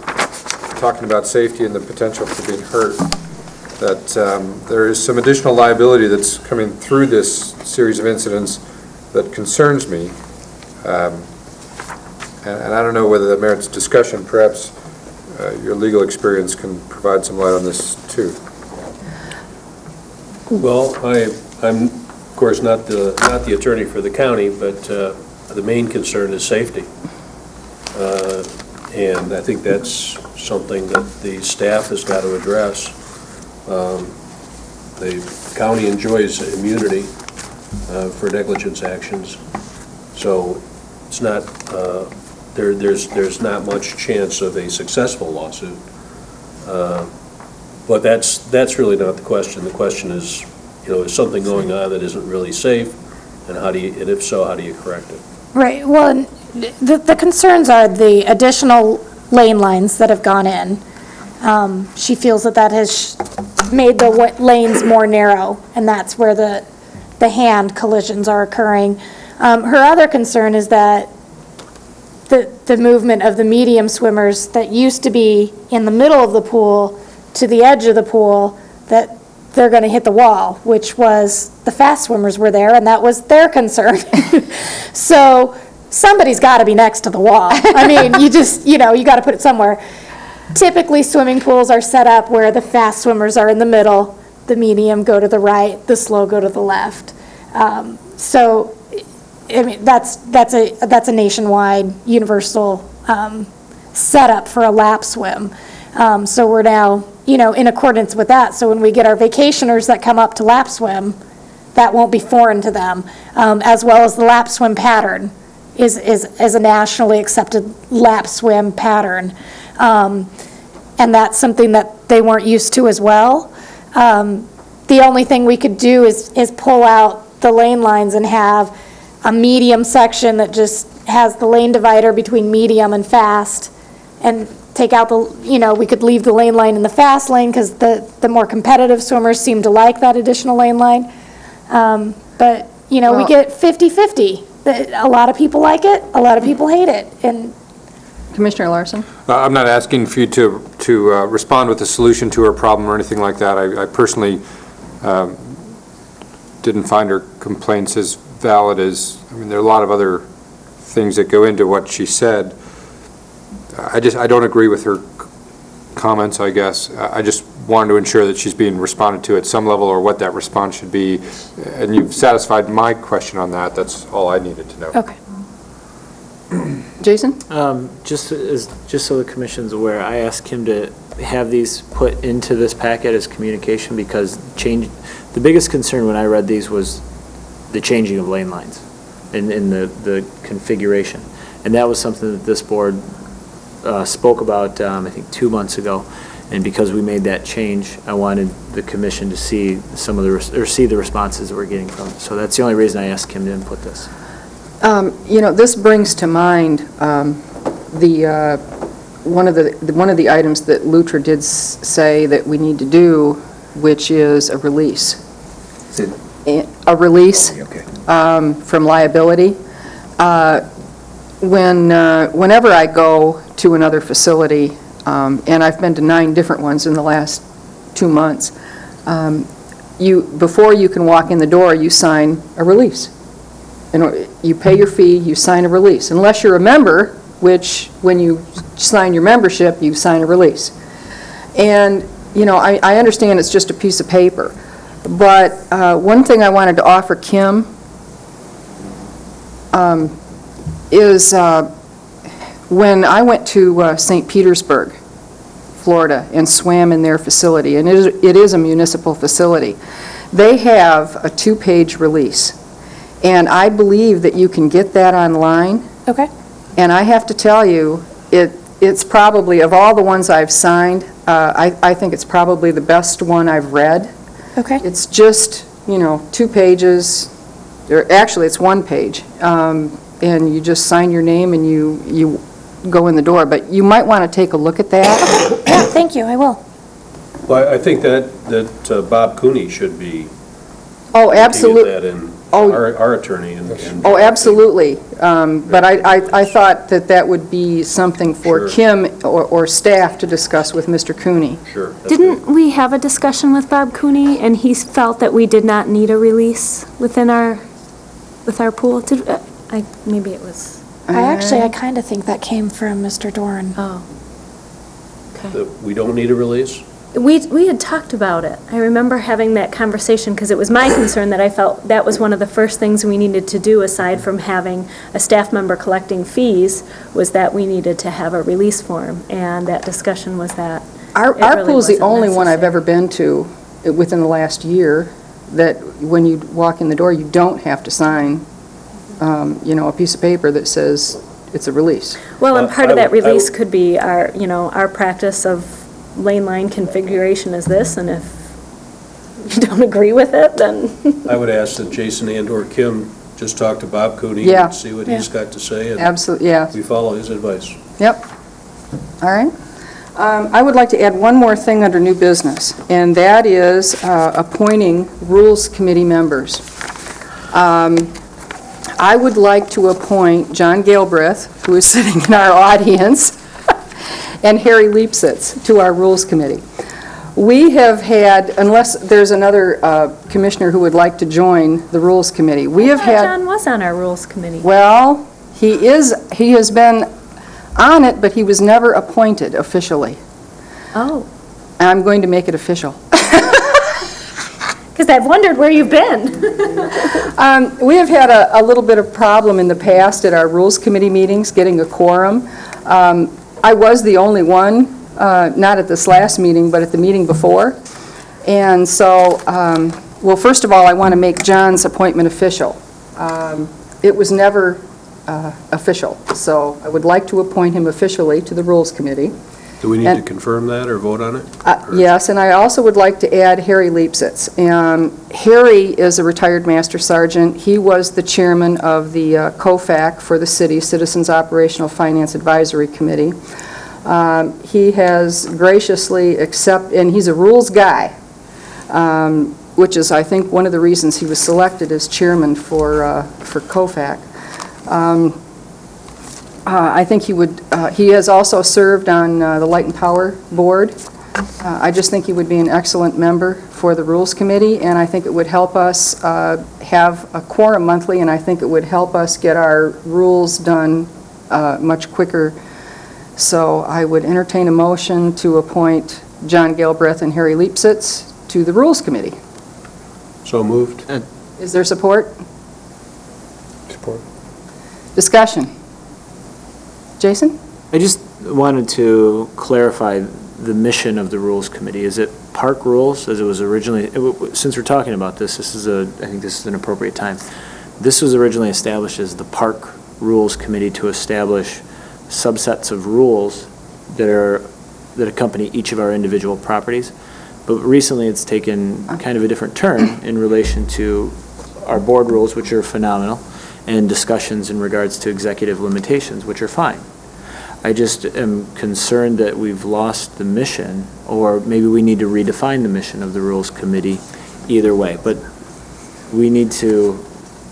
talking about safety and the potential for being hurt, that there is some additional liability that's coming through this series of incidents that concerns me. And I don't know whether that merits discussion. Perhaps your legal experience can provide some light on this, too. Well, I'm, of course, not the attorney for the county, but the main concern is safety. And I think that's something that the staff has got to address. The county enjoys immunity for negligence actions, so it's not, there's not much chance of a successful lawsuit. But that's really not the question. The question is, is something going on that isn't really safe, and and if so, how do you correct it? Right, well, and the concerns are the additional lane lines that have gone in. She feels that has made the lanes more narrow, and that's where the hand collisions are occurring. Her other concern is that the movement of the medium swimmers that used to be in the middle of the pool to the edge of the pool, that they're going to hit the wall, which was, the fast swimmers were there, and that was their concern. So somebody's got to be next to the wall. I mean, you got to put it somewhere. Typically, swimming pools are set up where the fast swimmers are in the middle, the medium go to the right, the slow go to the left. So, I mean, that's a nationwide universal setup for a lap swim. So we're now, in accordance with that. So when we get our vacationers that come up to lap swim, that won't be foreign to them, as well as the lap swim pattern is a nationally accepted lap swim pattern. And that's something that they weren't used to as well. The only thing we could do is pull out the lane lines and have a medium section that just has the lane divider between medium and fast, and take out we could leave the lane line in the fast lane because the more competitive swimmers seem to like that additional lane line. But, we get 50-50 A lot of people like it, a lot of people hate it, and Commissioner Larson? I'm not asking for you to respond with a solution to her problem or anything like that. I personally didn't find her complaints as valid as, I mean, there are a lot of other things that go into what she said. I don't agree with her comments, I guess. I just wanted to ensure that she's being responded to at some level, or what that response should be. And you've satisfied my question on that. That's all I needed to know. okay. Jason? Just so the commission's aware, I asked him to have these put into this packet as communication, because the biggest concern when I read these was the changing of lane lines in the configuration. And that was something that this board spoke about, I think, 2 months ago. And because we made that change, I wanted the commission to see see the responses that we're getting from it. So that's the only reason I asked him to input this. This brings to mind one of the items that Lutra did say that we need to do, which is a release. A release from liability. Whenever I go to another facility, and I've been to 9 different ones in the last 2 months, before you can walk in the door, you sign a release. You pay your fee, you sign a release. Unless you're a member, which when you sign your membership, you sign a release. And, I understand it's just a piece of paper. But one thing I wanted to offer Kim is when I went to St. Petersburg, Florida, and swam in their facility, and it is a municipal facility, they have a 2-page release. And I believe that you can get that online. Okay. And I have to tell you, it's probably, of all the ones I've signed, I think it's probably the best one I've read. Okay. It's just, 2 pages, or actually it's 1 page, and you just sign your name and you go in the door. But you might want to take a look at that. Yeah, thank you, I will. Well, I think that Bob Cooney should be Oh, looking at absolutely. that, and Oh. our attorney. Oh, absolutely. But I thought that would be something for Sure. Kim or staff to discuss with Mr. Cooney. Sure. that's Didn't we have a discussion with Bob Cooney, and he felt that we did not need a release with our pool? Maybe it was, I kind of think that came from Mr. Doran. oh. Okay. good. We don't need a release? We had talked about it. I remember having that conversation because it was my concern that I felt that was one of the first things we needed to do, aside from having a staff member collecting fees, was that we needed to have a release form, and that discussion was that Our really pool's the wasn't only one I've necessary. ever been to within the last year that when you walk in the door, you don't have to sign, a piece of paper that says it's a release. Well, and part of that I would- release could be our practice of lane line configuration is this, and if you don't agree with it, then I would ask that Jason and/or Kim just talk to Bob Cooney Yeah. and see what he's got to say, and Absolutely, yeah. we follow his advice. Yep. All right. I would like to add one more thing under new business, and that is appointing Rules Committee members. I would like to appoint John Galbraith, who is sitting in our audience, and Harry Leipsitz to our Rules Committee. We have had, unless there's another commissioner who would like to join the Rules Committee, we have had... John was on our rules committee. Well, he has been on it, but he was never appointed officially. Oh, And I'm going to make it official. because I've wondered where you've been. We have had a little bit of problem in the past at our Rules Committee meetings, getting a quorum. I was the only one, not at this last meeting, but at the meeting before. And so, well, first of all, I want to make John's appointment official. It was never official, so I would like to appoint him officially to the Rules Committee. Do we need to And- confirm that or vote on it? Yes, and I also would like to add Harry Leipsitz. Harry is a retired Master Sergeant. He was the chairman of the COFAC for the city, Citizens Operational Finance Advisory Committee. He has graciously accepted, and he's a rules guy, which is, I think, one of the reasons he was selected as chairman for COFAC. I think he has also served on the Light and Power Board. I just think he would be an excellent member for the Rules Committee, and I think it would help us have a quorum monthly, and I think it would help us get our rules done much quicker. So I would entertain a motion to appoint John Galbraith and Harry Leipsitz to the Rules Committee. So moved. Is there support? Support. Discussion. Jason? I just wanted to clarify the mission of the Rules Committee. Is it park rules, as it was originally, since we're talking about this, I think this is an appropriate time. This was originally established as the Park Rules Committee to establish subsets of rules that accompany each of our individual properties. But recently it's taken kind of a different turn in relation to our board rules, which are phenomenal, and discussions in regards to executive limitations, which are fine. I just am concerned that we've lost the mission, or maybe we need to redefine the mission of the Rules Committee, either way. But we need to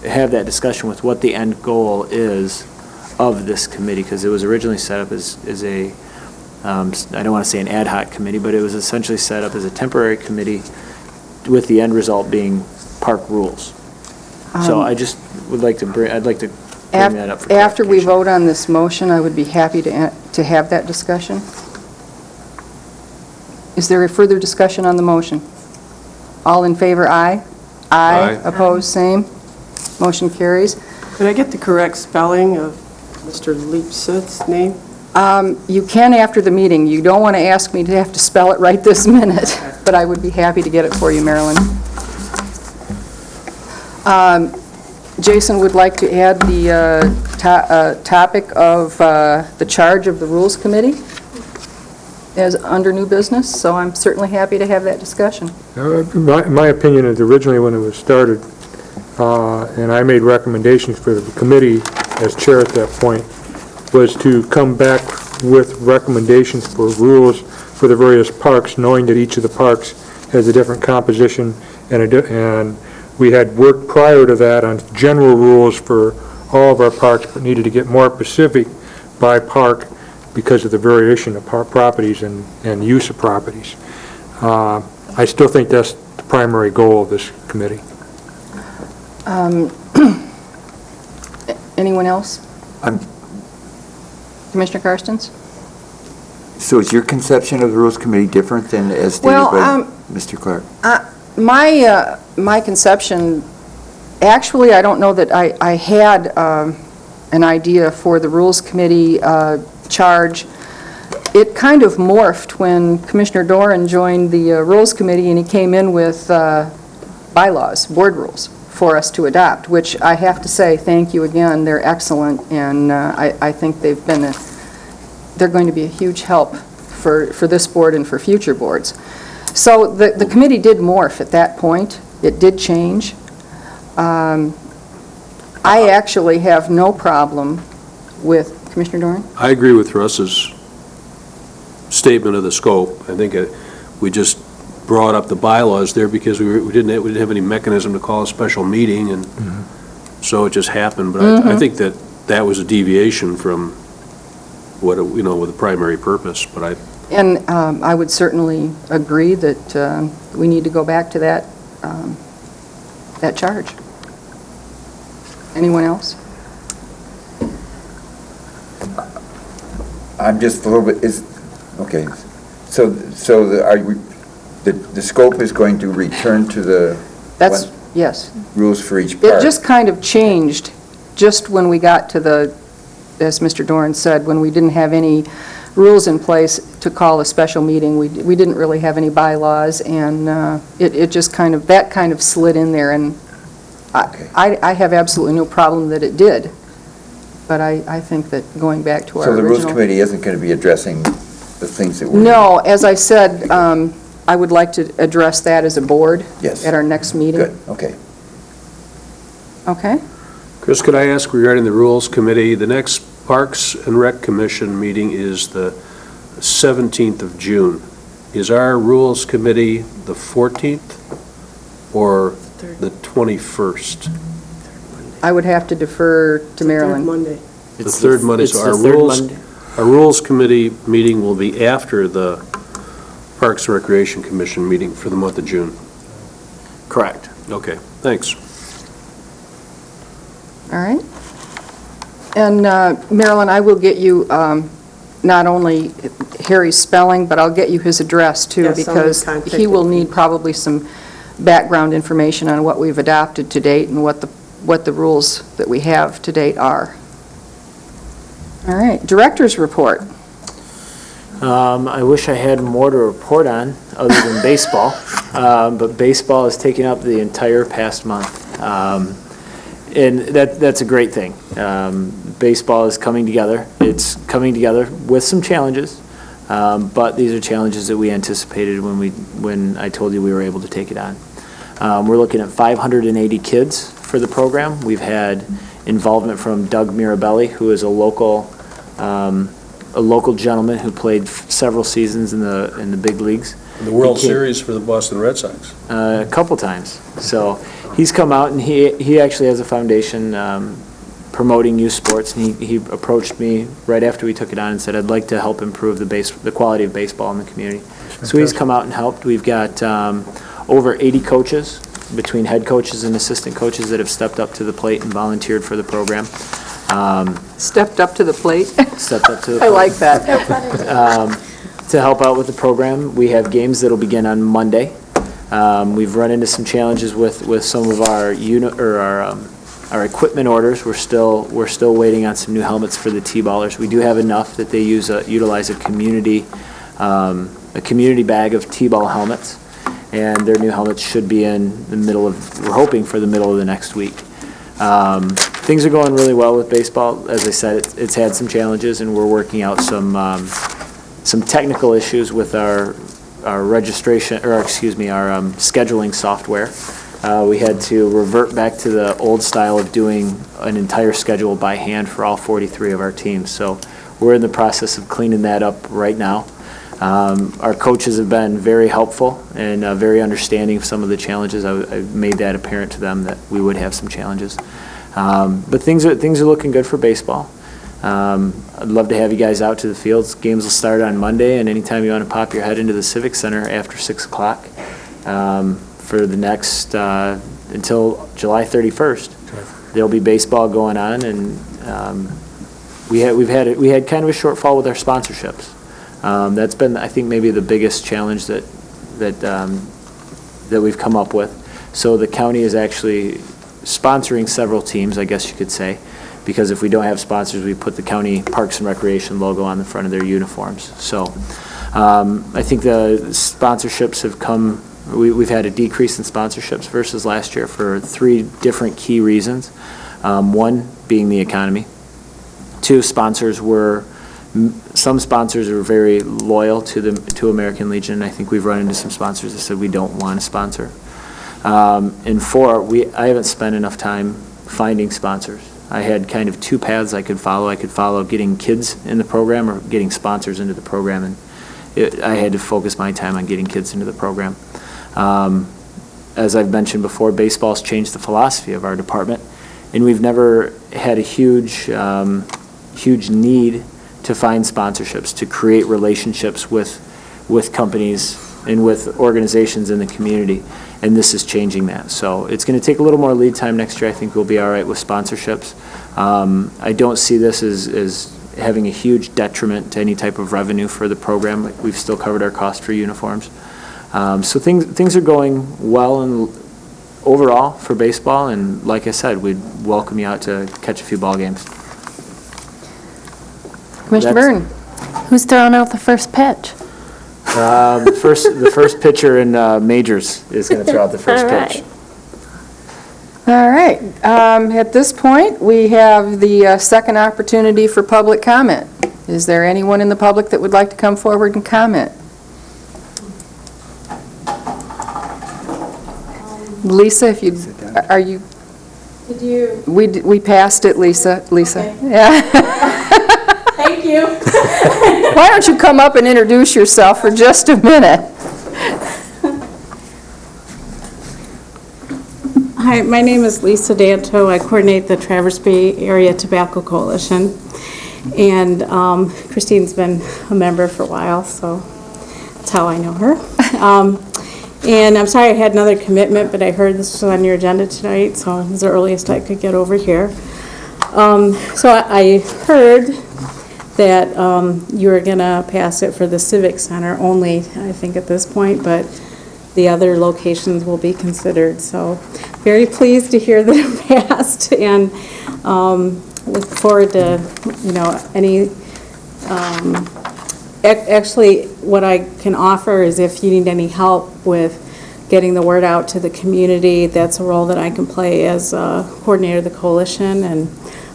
have that discussion with what the end goal is of this committee, because it was originally set up as a, I don't want to say an ad hoc committee, but it was essentially set up as a temporary committee with the end result being park rules. So I just would like to I'd like to bring that up for After we clarification. vote on this motion, I would be happy to have that discussion. Is there a further discussion on the motion? All in favor, aye? Aye. Opposed, same. Motion carries. Could I get the correct spelling of Mr. Leipsitz's name? You can after the meeting. You don't want to ask me to have to spell it right this minute, but I would be happy to get it for you, Marilyn. Jason would like to add the topic of the charge of the Rules Committee as under new business, so I'm certainly happy to have that discussion. My opinion is originally when it was started, and I made recommendations for the committee as chair at that point, was to come back with recommendations for rules for the various parks, knowing that each of the parks has a different composition, and we had worked prior to that on general rules for all of our parks, but needed to get more specific by park because of the variation of park properties and use of properties. I still think that's the primary goal of this committee. Anyone else? Commissioner Karstens? So is your conception of the Rules Committee different than as stated Well, by Mr. Clark? My conception, actually, I don't know that I had an idea for the Rules Committee charge. It kind of morphed when Commissioner Doran joined the Rules Committee, and he came in with bylaws, board rules, for us to adopt, which I have to say, thank you again. They're excellent, and I think they're going to be a huge help for this board and for future boards. So the committee did morph at that point. It did change. I actually have no problem with, Commissioner Doran? I agree with Russ's statement of the scope. I think we just brought up the bylaws there because we didn't have any mechanism to call a special meeting, and so it just happened. But I think that was a deviation from what with the primary purpose. But I would certainly agree that we need to go back to that charge. Anyone else? I'm just a little bit, okay. So the scope is going to return to the Yes. rules for each park? It just kind of changed just when we got to as Mr. Doran said, when we didn't have any rules in place to call a special meeting. We didn't really have any bylaws, and it just kind of slid in there, and I have absolutely no problem that it did. But I think that going back to our So the original... Rules Committee isn't going to be addressing the things that we're... No, as I said, I would like to address that as a board Yes. at our next meeting. Good, okay. Okay? Chris, could I ask regarding the Rules Committee, the next Parks and Rec Commission meeting is the 17th of June. Is our Rules Committee the 14th or the 21st? I would have to defer to Third Marilyn. Monday. The third Monday, It's so the our third rules, Monday. our Rules Committee meeting will be after the Parks and Recreation Commission meeting for the month of June. Correct. Okay, thanks. All right. And Marilyn, I will get you not only Harry's spelling, but I'll get you his address too, Yes, I'll because contact he will him. need probably some background information on what we've adopted to date and what the rules that we have to date are. All right, Director's report. I wish I had more to report on other than baseball, but baseball is taking up the entire past month. And that's a great thing. Baseball is coming together. It's coming together with some challenges, but these are challenges that we anticipated when I told you we were able to take it on. We're looking at 580 kids for the program. We've had involvement from Doug Mirabelli, who is a local gentleman who played several seasons in the big leagues. The World He came- Series for the Boston Red Sox. A couple times. So he's come out, and he actually has a foundation promoting youth sports, and he approached me right after we took it on and said, I'd like to help improve the quality of baseball in the community. So he's come out and helped. We've got over 80 coaches, between head coaches and assistant coaches, that have stepped up to the plate and volunteered for the program. Stepped up to the plate. Stepped up to the plate. I like that. To help out with the program. We have games that'll begin on Monday. We've run into some challenges with some of our our equipment orders. We're still waiting on some new helmets for the T-ballers. We do have enough that they utilize a community bag of T-ball helmets, and their new helmets should be in the we're hoping for the middle of the next week. Things are going really well with baseball. As I said, it's had some challenges, and we're working out some technical issues with our registration, or excuse me, our scheduling software. We had to revert back to the old style of doing an entire schedule by hand for all 43 of our teams. So we're in the process of cleaning that up right now. Our coaches have been very helpful and very understanding of some of the challenges. I made that apparent to them that we would have some challenges. But things are looking good for baseball. I'd love to have you guys out to the fields. Games will start on Monday, and anytime you want to pop your head into the Civic Center after 6 o'clock for the next, until July 31st. There'll be baseball going on, and we had kind of a shortfall with our sponsorships. That's been, I think, maybe the biggest challenge that we've come up with. So the county is actually sponsoring several teams, I guess you could say, because if we don't have sponsors, we put the county Parks and Recreation logo on the front of their uniforms. So I think the sponsorships have come, we've had a decrease in sponsorships versus last year for 3 different key reasons. One being the economy. 2, some sponsors are very loyal to American Legion. I think we've run into some sponsors that said we don't want to sponsor. And 4, I haven't spent enough time finding sponsors. I had kind of 2 paths I could follow. I could follow getting kids in the program or getting sponsors into the program, and I had to focus my time on getting kids into the program. As I've mentioned before, baseball's changed the philosophy of our department, and we've never had a huge need to find sponsorships, to create relationships with companies and with organizations in the community. And this is changing that. So it's going to take a little more lead time next year. I think we'll be all right with sponsorships. I don't see this as having a huge detriment to any type of revenue for the program. We've still covered our cost for uniforms. So things are going well and overall for baseball. And like I said, we'd welcome you out to catch a few ball games. Commissioner Byrne. Who's throwing out the first pitch? The first pitcher in majors is going to throw out the first pitch. All right. At this point, we have the second opportunity for public comment. Is there anyone in the public that would like to come forward and comment? Lisa, if you, are you? Did you? We passed it, Lisa. Okay. Yeah. Thank you. Why don't you come up and introduce yourself for just a minute? Hi, my name is Lisa Danto. I coordinate the Traverse Bay Area Tobacco Coalition. And Christine's been a member for a while, so that's how I know her. And I'm sorry I had another commitment, but I heard this was on your agenda tonight, so it was the earliest I could get over here. So I heard that you were going to pass it for the Civic Center only, I think, at this point, but the other locations will be considered. So very pleased to hear that it passed, and look forward to, any, actually, what I can offer is if you need any help with getting the word out to the community, that's a role that I can play as a coordinator of the coalition, and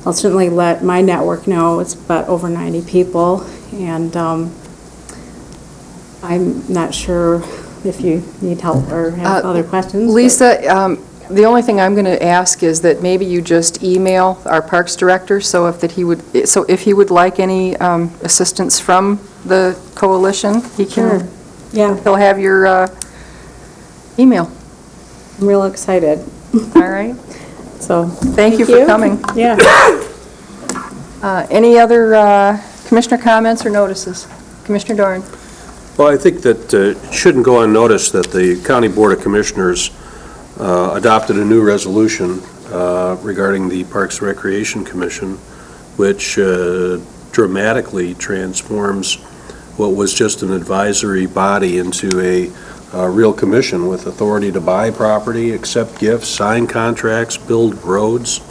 I'll certainly let my network know. It's about over 90 people, and I'm not sure if you need help or have other questions. Lisa, the only thing I'm going to ask is that maybe you just email our Parks Director, so if he would like any assistance from the coalition, he can. Sure. Yeah. He'll have your email. I'm real excited. All right. So thank you for coming. Yeah. Any other commissioner comments or notices? Commissioner Doran. Well, I think that it shouldn't go unnoticed that the County Board of Commissioners adopted a new resolution regarding the Parks and Recreation Commission, which dramatically transforms what was just an advisory body into a real commission with authority to buy property, accept gifts, sign contracts, build roads.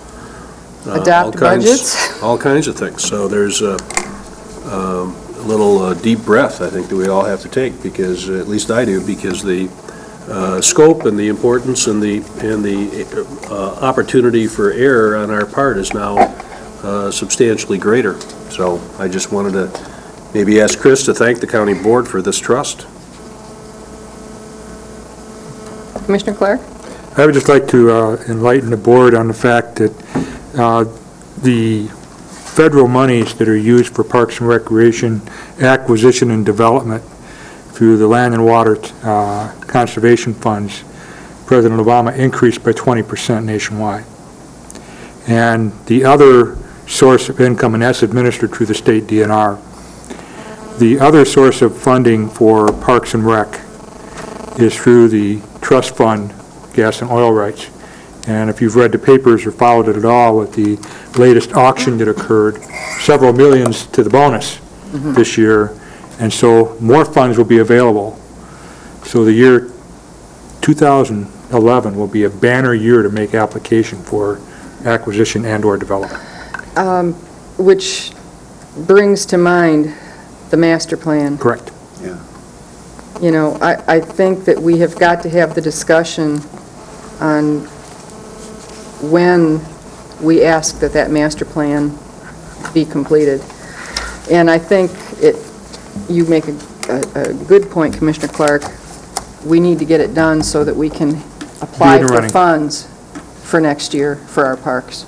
Adopt budgets. All kinds of things. So there's a little deep breath, I think, that we all have to take, because, at least I do, because the scope and the importance and the opportunity for error on our part is now substantially greater. So I just wanted to maybe ask Chris to thank the county board for this trust. Commissioner Clark? I would just like to enlighten the board on the fact that the federal monies that are used for Parks and Recreation acquisition and development through the Land and Water Conservation Funds, President Obama increased by 20% nationwide. And the other source of income, and that's administered through the state DNR. The other source of funding for Parks and Rec is through the trust fund, gas and oil rights. And if you've read the papers or followed it at all with the latest auction that occurred, several millions to the bonus this year, and so more funds will be available. So the year 2011 will be a banner year to make application for acquisition and/or development. Which brings to mind the master plan. Correct. You know, I think that we have got to have the discussion on when we ask that that master plan be completed. And I think you make a good point, Commissioner Clark. We need to get it done so that we can apply for funds for next year for our parks.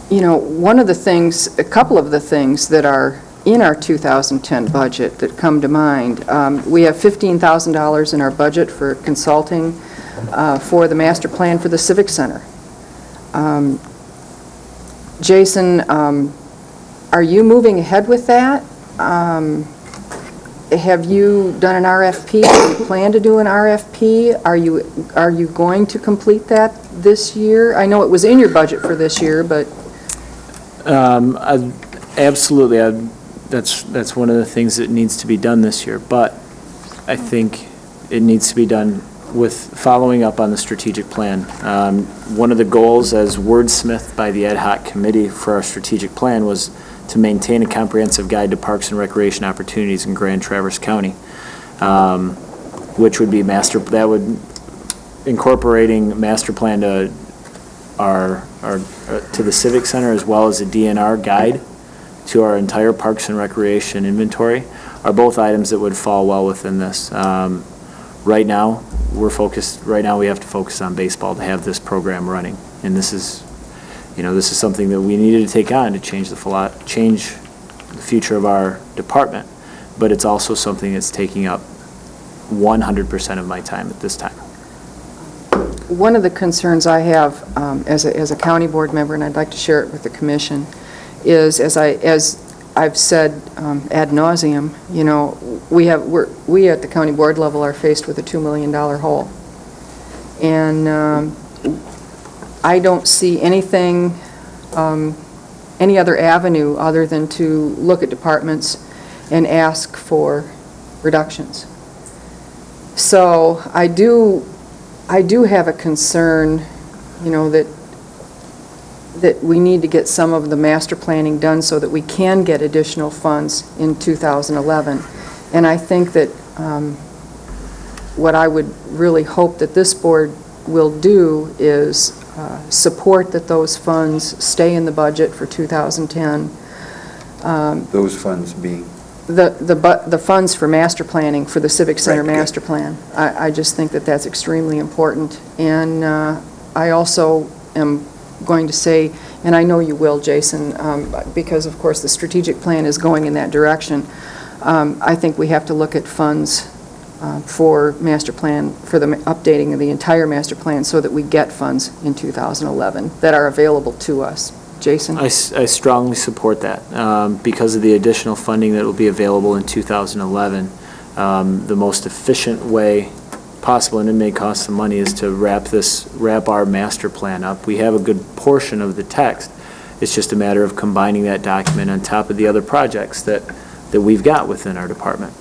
You know, a couple of the things that are in our 2010 budget that come to mind, we have $15,000 in our budget for consulting for the master plan for the Civic Center. Jason, are you moving ahead with that? Have you done an RFP? Do you plan to do an RFP? Are you going to complete that this year? I know it was in your budget for this year, but... Absolutely. That's one of the things that needs to be done this year, but I think it needs to be done with following up on the strategic plan. One of the goals as wordsmithed by the ad hoc committee for our strategic plan was to maintain a comprehensive guide to parks and recreation opportunities in Grand Traverse County, which would be incorporating master plan to to the Civic Center, as well as a DNR guide to our entire parks and recreation inventory, are both items that would fall well within this. Right now, we have to focus on baseball to have this program running, and this is something that we needed to take on to change the future of our department, but it's also something that's taking up 100% of my time at this time. one of the concerns I have as a county board member, and I'd like to share it with the commission, is as I've said ad nauseum, you know, we at the county board level are faced with a $2 million hole. And I don't see anything, any other avenue other than to look at departments and ask for reductions. So I do have a concern, you know, that we need to get some of the master planning done so that we can get additional funds in 2011. And I think that what I would really hope that this board will do is support that those funds stay in the budget for 2010. Those funds being? The funds for master planning, for the Civic Center Right, master plan. I just think that that's extremely important. And I also am going to say, and I know you will, Jason, because of course the strategic plan is going in that direction. I think we have to look at funds for master plan, for the updating of the entire master plan so that we get funds in 2011 that are available to us. Jason? I strongly support that because of the additional funding that will be available in 2011. The most efficient way possible, and it may cost some money, is to wrap our master plan up. We have a good portion of the text. It's just a matter of combining that document on top of the other projects that we've got within our department.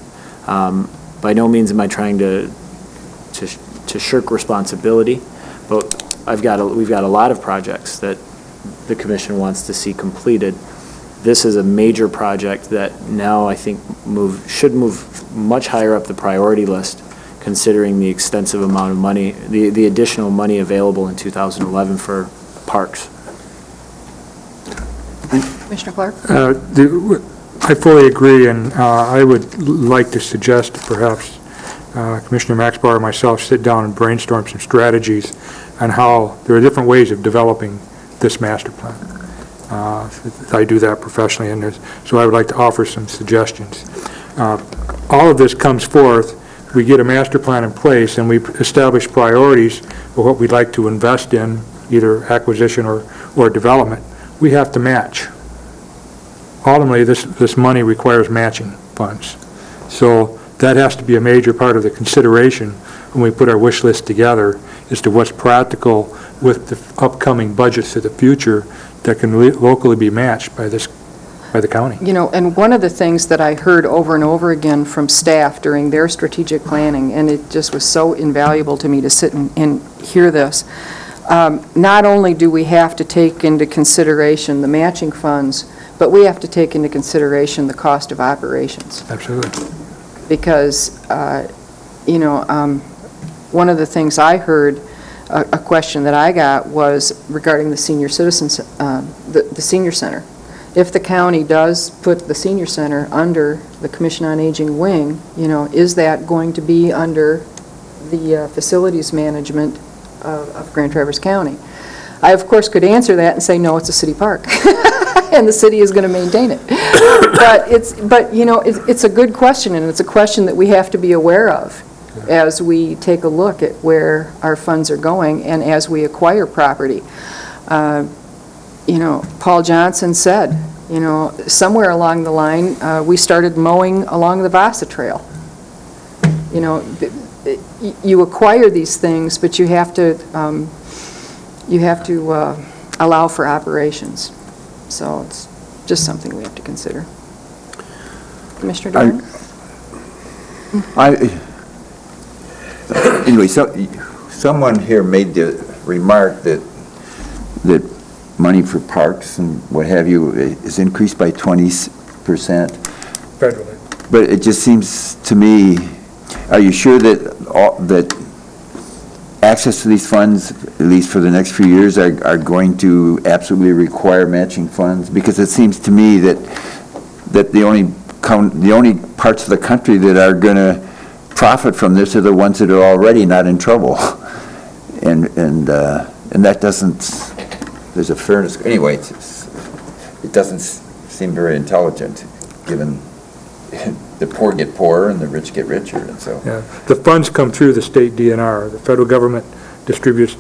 By no means am I trying to shirk responsibility, but we've got a lot of projects that the commission wants to see completed. This is a major project that now I think should move much higher up the priority list, considering the extensive amount of money, the additional money available in 2011 for parks. Commissioner Clark? I fully agree, and I would like to suggest perhaps Commissioner Maxbauer and myself sit down and brainstorm some strategies on how there are different ways of developing this master plan. I do that professionally, and so I would like to offer some suggestions. All of this comes forth, we get a master plan in place, and we establish priorities for what we'd like to invest in, either acquisition or development. We have to match. Ultimately, this money requires matching funds. So that has to be a major part of the consideration when we put our wish list together as to what's practical with the upcoming budgets of the future that can locally be matched by the county. You know, and one of the things that I heard over and over again from staff during their strategic planning, and it just was so invaluable to me to sit and hear this, not only do we have to take into consideration the matching funds, but we have to take into consideration the cost of operations. Absolutely. Because, you know, one of the things I heard, a question that I got was regarding the senior citizens, the senior center. If the county does put the senior center under the Commission on Aging wing, you know, is that going to be under the facilities management of Grand Traverse County? I, of course, could answer that and say, no, it's a city park, and the city is going to maintain it. But you know, it's a good question, and it's a question that we have to be aware of as we take a look at where our funds are going and as we acquire property. You know, Paul Johnson said, you know, somewhere along the line, we started mowing along the Vasa Trail. You know, you acquire these things, but you have to allow for operations. So it's just something we have to consider. Commissioner Doran? Anyway, someone here made the remark that money for parks and what have you is increased by 20%. Federally. But it just seems to me, are you sure that access to these funds, at least for the next few years, are going to absolutely require matching funds? Because it seems to me that the only parts of the country that are going to profit from this are the ones that are already not in trouble, and that doesn't. There's a fairness. Anyway, it doesn't seem very intelligent, given the poor get poorer and the rich get richer, and so. Yeah, the funds come through the state DNR. The federal government distributes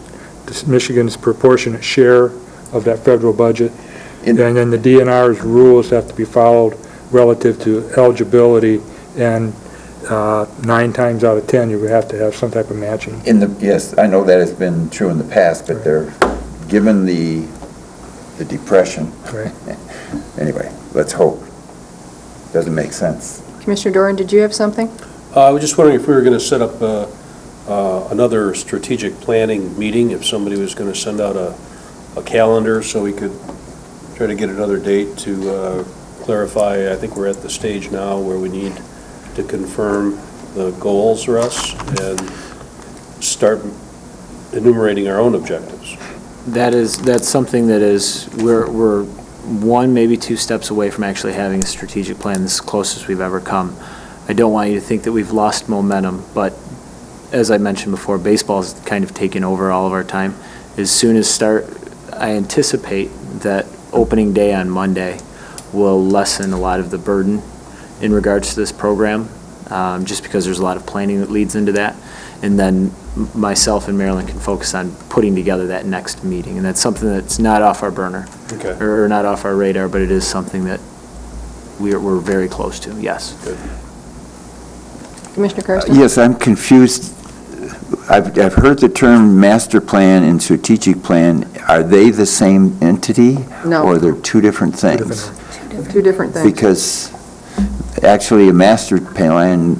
Michigan's proportionate share of that federal budget. And then the DNR's rules have to be followed relative to eligibility, and 9 times out of 10, you would have to have some type of matching. Yes, I know that has been true in the past, but given the depression. Right. Anyway, let's hope. Doesn't make sense. Commissioner Doran, did you have something? I was just wondering if we were going to set up another strategic planning meeting, if somebody was going to send out a calendar so we could try to get another date to clarify. I think we're at the stage now where we need to confirm the goals for us and start enumerating our own objectives. That's something that is, we're 1, maybe 2 steps away from actually having a strategic plan, this is the closest we've ever come. I don't want you to think that we've lost momentum, but as I mentioned before, baseball's kind of taken over all of our time. As soon as I anticipate that opening day on Monday will lessen a lot of the burden in regards to this program, just because there's a lot of planning that leads into that. And then myself and Marilyn can focus on putting together that next meeting. And that's something that's not off our burner, or not off our radar, but it is something that we're very close to, yes. Good. Commissioner Carson? Yes, I'm confused. I've heard the term master plan and strategic plan. Are they the same entity? No. Or they're two different things? Two different things. Because actually a master plan,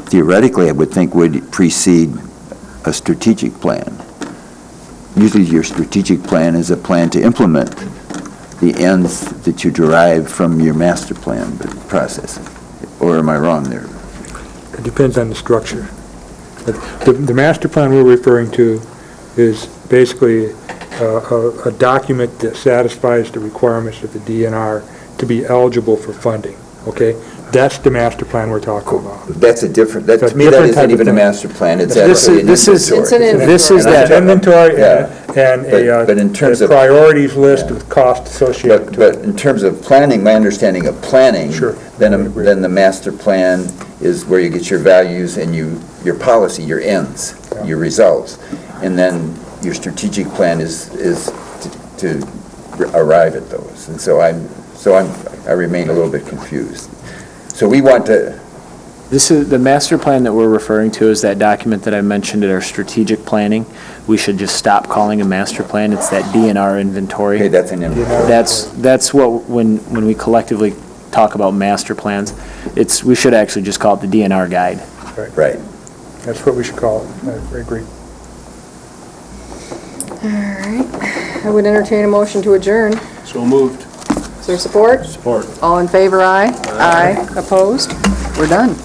theoretically, I would think would precede a strategic plan. Usually your strategic plan is a plan to implement the ends that you derive from your master plan process. Or am I wrong there? It depends on the structure. But the master plan we're referring to is basically a document that satisfies the requirements of the DNR to be eligible for funding, okay? That's the master plan we're talking about. That's a different, It's a to me, that different isn't type of even a thing. master plan, it's This actually an is- this is- inventory. It's an inventory. This is And that Inventory Yeah. and But in terms a of- priorities list Yeah. with cost associated to But it. in terms of planning, my understanding of planning, Sure. then the master plan is where you get your values and your policy, your ends, your results. And then your strategic plan is to arrive at those. And so I remain a little bit confused. So we want to, This is, the master plan that we're referring to is that document that I mentioned at our strategic planning. We should just stop calling a master plan, it's that DNR inventory. okay, that's an inventory. That's what, when we collectively talk about master plans, we should actually just call it the DNR guide. Right. That's what we should call it. I agree. All right. I would entertain a motion to adjourn. So moved. Is there support? Support. All in favor, aye. Aye. Opposed? We're done.